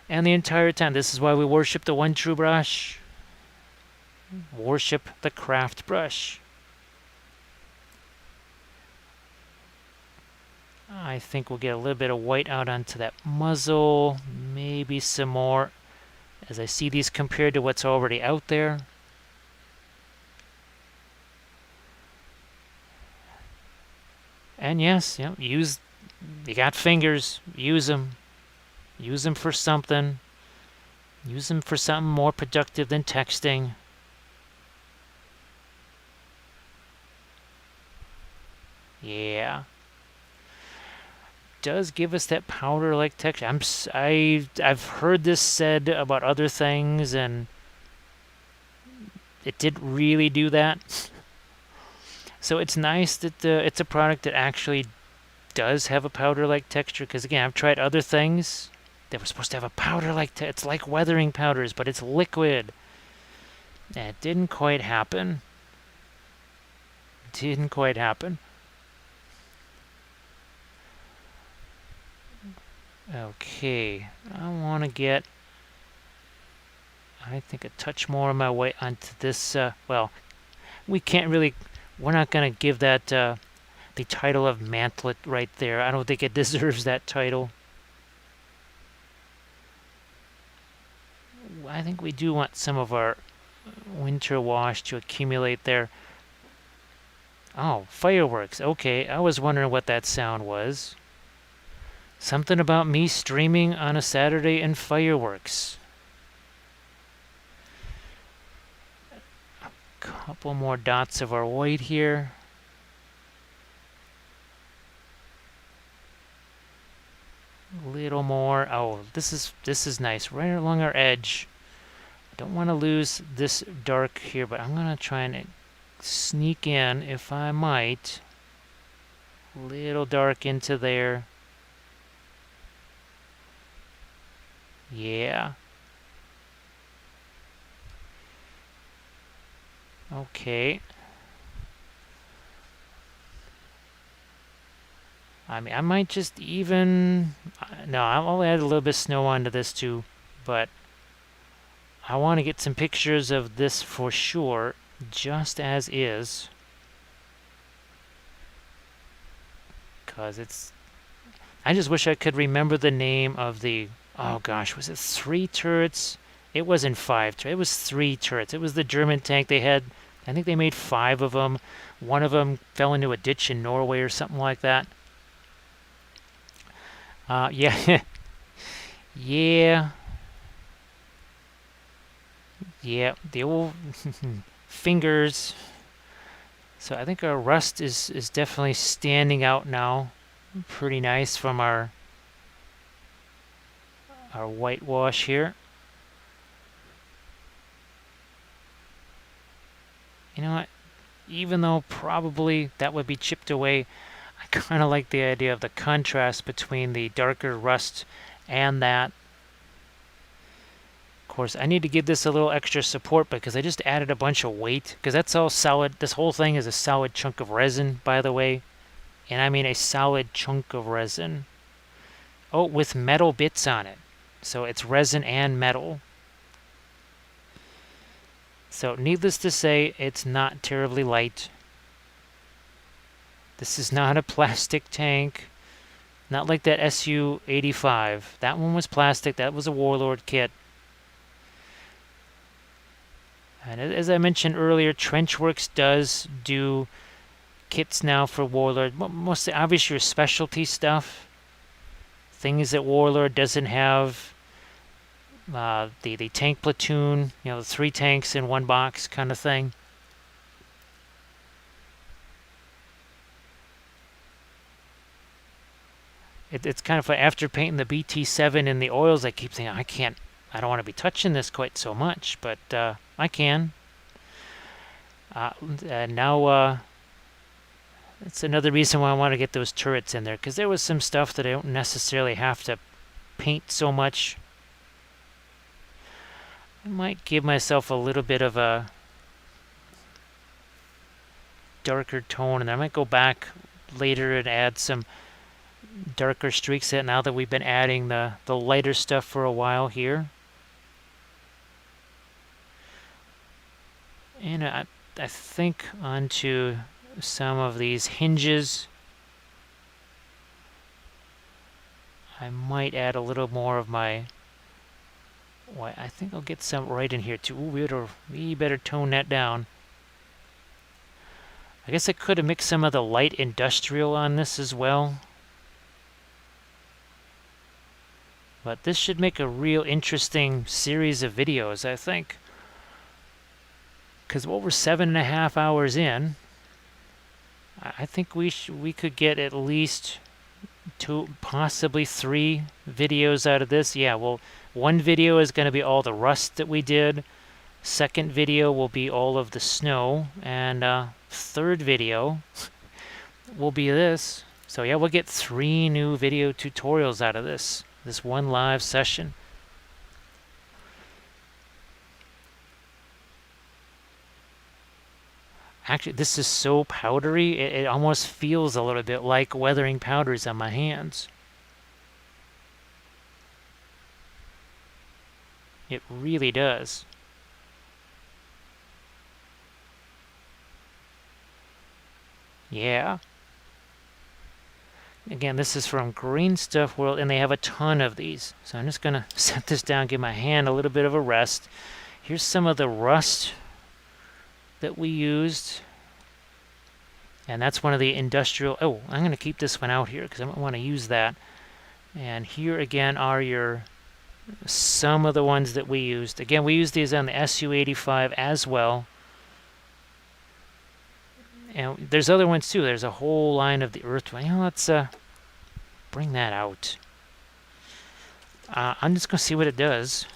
And the entire time, this is why we worship the one true brush. Worship the craft brush. I think we'll get a little bit of white out onto that muzzle. Maybe some more as I see these compared to what's already out there. And yes, you got fingers, use them. Use them for something. Use them for something more productive than texting. Yeah. Does give us that powder-like texture. I've heard this said about other things, and it didn't really do that. So it's nice that it's a product that actually does have a powder-like texture. Because again, I've tried other things that were supposed to have a powder-like texture. It's like weathering powders, but it's liquid. And it didn't quite happen. Didn't quite happen. Okay, I want to get, I think, a touch more of my way onto this. Well, we can't really, we're not going to give that the title of mantlet right there. I don't think it deserves that title. I think we do want some of our winter wash to accumulate there. Oh, fireworks. Okay, I was wondering what that sound was. Something about me streaming on a Saturday and fireworks. A couple more dots of our white here. A little more. Oh, this is nice. Right along our edge. I don't want to lose this dark here, but I'm going to try and sneak in, if I might. A little dark into there. Yeah. Okay. I mean, I might just even... No, I'll add a little bit of snow onto this too, but I want to get some pictures of this for sure, just as is. because I just wish I could remember the name of the, oh gosh, was it 3 turrets? It wasn't 5 turrets, it was 3 turrets. It was the German tank. They had, I think they made 5 of them. One of them fell into a ditch in Norway or something like that. Yeah. Yeah. Yeah, the old fingers. So I think our rust is definitely standing out now. Pretty nice from our whitewash here. You know what? Even though probably that would be chipped away, I kind of like the idea of the contrast between the darker rust and that. Of course, I need to give this a little extra support because I just added a bunch of weight, because that's all solid. This whole thing is a solid chunk of resin, by the way. And I mean a solid chunk of resin. Oh, with metal bits on it. So it's resin and metal. So needless to say, it's not terribly light. This is not a plastic tank. Not like that SU-85. That one was plastic. That was a Warlord kit. And as I mentioned earlier, Trenchworks does do kits now for Warlord. Mostly, obviously, your specialty stuff. Things that Warlord doesn't have. The tank platoon, the 3 tanks in one box kind of thing. It's kind of like after painting the BT7 in the oils, I keep thinking, I don't want to be touching this quite so much, but I can. Now, it's another reason why I want to get those turrets in there, because there was some stuff that I don't necessarily have to paint so much. I might give myself a little bit of a darker tone, and I might go back later and add some darker streaks in now that we've been adding the lighter stuff for a while here. And I think onto some of these hinges, I might add a little more of my, well, I think I'll get some right in here too. Ooh, we better tone that down. I guess I could have mixed some of the light industrial on this as well. But this should make a real interesting series of videos, I think. Because we're 7.5 hours in, I think we could get at least 2, possibly 3 videos out of this. Yeah, well, one video is going to be all the rust that we did. Second video will be all of the snow. And third video will be this. So yeah, we'll get 3 new video tutorials out of this one live session. Actually, this is so powdery, it almost feels a little bit like weathering powders on my hands. It really does. Yeah. Again, this is from Green Stuff World, and they have a ton of these. So I'm just going to set this down, give my hand a little bit of a rest. Here's some of the rust that we used. And that's one of the industrial... Oh, I'm going to keep this one out here because I don't want to use that. And here again are some of the ones that we used. Again, we used these on the SU-85 as well. And there's other ones too. There's a whole line of the earth. Let's bring that out. I'm just going to see what it does,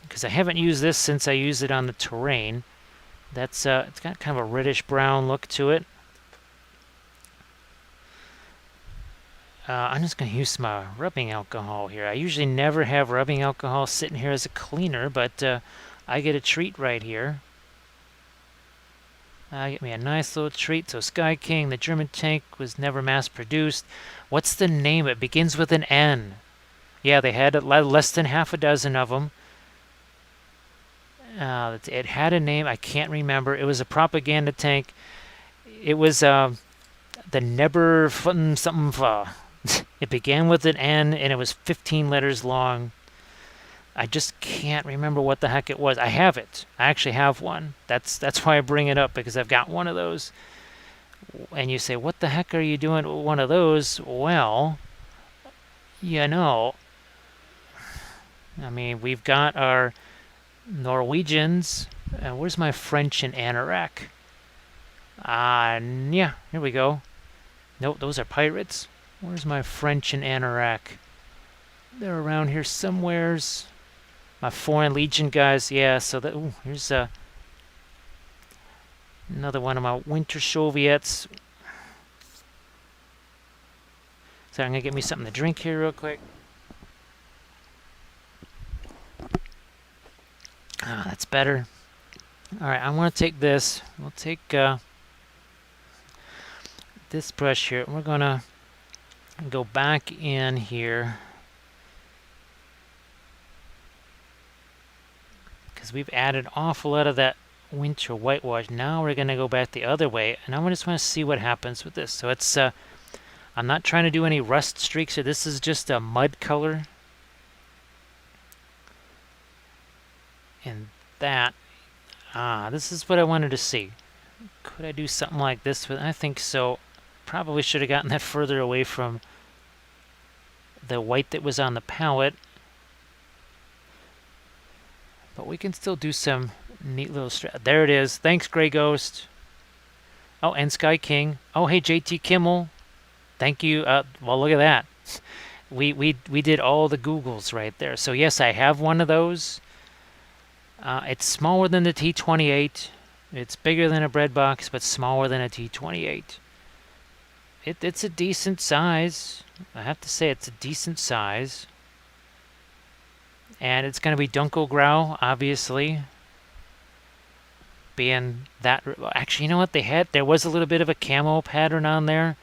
because I haven't used this since I used it on the terrain. It's got kind of a reddish brown look to it. I'm just going to use some rubbing alcohol here. I usually never have rubbing alcohol sitting here as a cleaner, but I get a treat right here. Get me a nice little treat. So Sky King, the German tank, was never mass-produced. What's the name? It begins with an N. Yeah, they had less than half a dozen of them. It had a name. I can't remember. It was a propaganda tank. It was the Never Fun something Fa. It began with an N and it was 15 letters long. I just can't remember what the heck it was. I have it. I actually have one. That's why I bring it up, because I've got one of those. And you say, what the heck are you doing with one of those? Well, you know, I mean, we've got our Norwegians. Where's my French and Anorak? Yeah, here we go. Nope, those are pirates. Where's my French and Anorak? They're around here somewheres. My Foreign Legion guys, yeah, so that, ooh, here's another one of my Winter Soviets. So I'm going to get me something to drink here real quick. Ah, that's better. Alright, I want to take this. We'll take this brush here. We're going to go back in here, because we've added an awful lot of that winter whitewash. Now we're going to go back the other way, and I just want to see what happens with this. So it's I'm not trying to do any rust streaks here. This is just a mud color. And that, this is what I wanted to see. Could I do something like this? I think so. Probably should have gotten that further away from the white that was on the palette. But we can still do some neat little... There it is. Thanks, Grey Ghost. Oh, and Sky King. Oh, hey, JT Kimmel. Thank you. Well, look at that. We did all the Googles right there. So, yes, I have one of those. It's smaller than the T28. It's bigger than a bread box, but smaller than a T28. It's a decent size. I have to say it's a decent size. And it's going to be Dunkelgrau, obviously. Being that... Actually, you know what? There was a little bit of a camo pattern on there.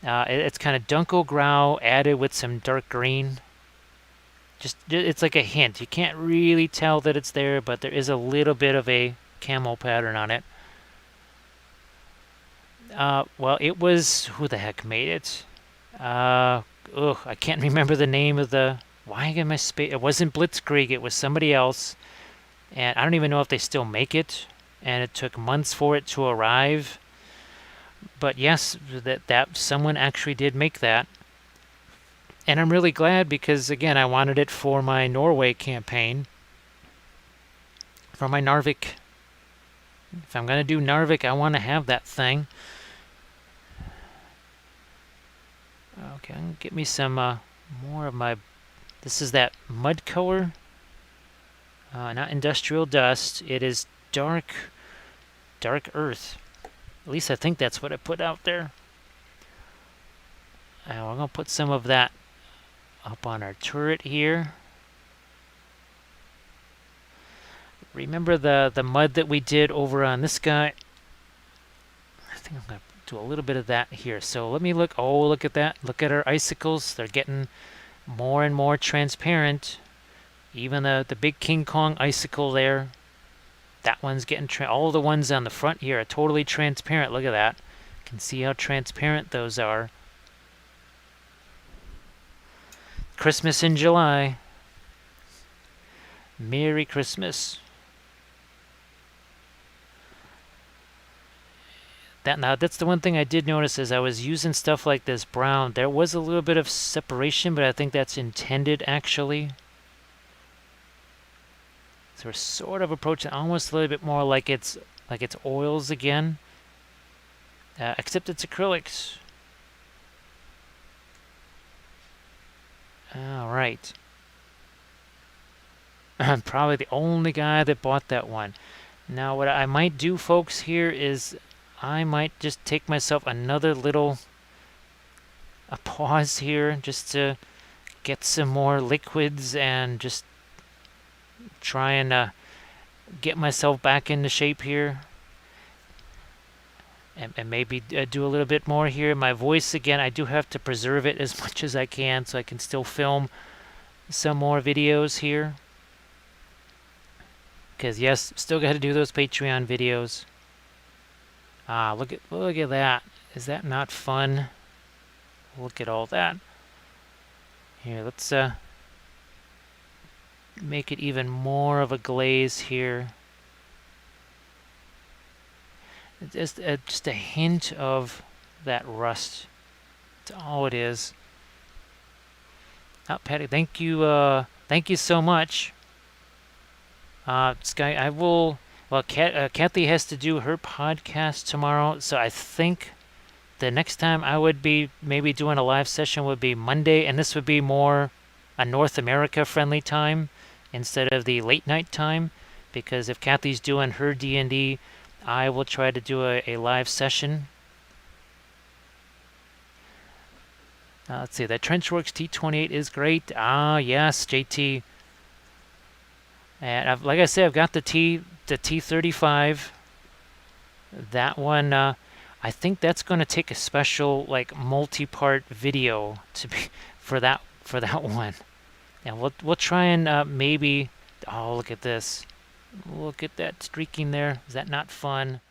It's kind of Dunkelgrau added with some dark green. It's like a hint. You can't really tell that it's there, but there is a little bit of a camo pattern on it. Well, it was... Who the heck made it? I can't remember the name of the... Why am I space? It wasn't Blitzkrieg. It was somebody else. And I don't even know if they still make it. And it took months for it to arrive. But yes, that someone actually did make that. And I'm really glad because, again, I wanted it for my Norway campaign. For my Narvik. If I'm going to do Narvik, I want to have that thing. Okay, I'm going to get me some more of my... This is that mud color. Not industrial dust. It is dark earth. At least I think that's what I put out there. We're going to put some of that up on our turret here. Remember the mud that we did over on this guy? I think I'm going to do a little bit of that here. So let me look. Oh, look at that. Look at our icicles. They're getting more and more transparent. Even the big King Kong icicle there. That one's getting... all the ones on the front here are totally transparent. Look at that. You can see how transparent those are. Christmas in July. Merry Christmas. Now that's the one thing I did notice as I was using stuff like this brown. There was a little bit of separation, but I think that's intended actually. So we're sort of approaching almost a little bit more like it's oils again, except it's acrylics. All right. I'm probably the only guy that bought that one. Now what I might do, folks, here is I might just take myself another little pause here just to get some more liquids and just try and get myself back into shape here. And maybe do a little bit more here. My voice, again, I do have to preserve it as much as I can so I can still film some more videos here. Because, yes, still got to do those Patreon videos. Look at that. Is that not fun? Look at all that. Here, let's make it even more of a glaze here. Just a hint of that rust. That's all it is. Oh, Patty, thank you so much. Sky, I will. Well, Kathy has to do her podcast tomorrow, so I think the next time I would be maybe doing a live session would be Monday, and this would be more a North America friendly time instead of the late night time, because if Kathy's doing her D&D, I will try to do a live session. Let's see, that Trenchworks T28 is great. Ah, yes, JT. And like I said, I've got the T35. That one, I think that's going to take a special like multi-part video to be for that one. And we'll try and maybe. Oh, look at this! Look at that streaking there. Is that not fun?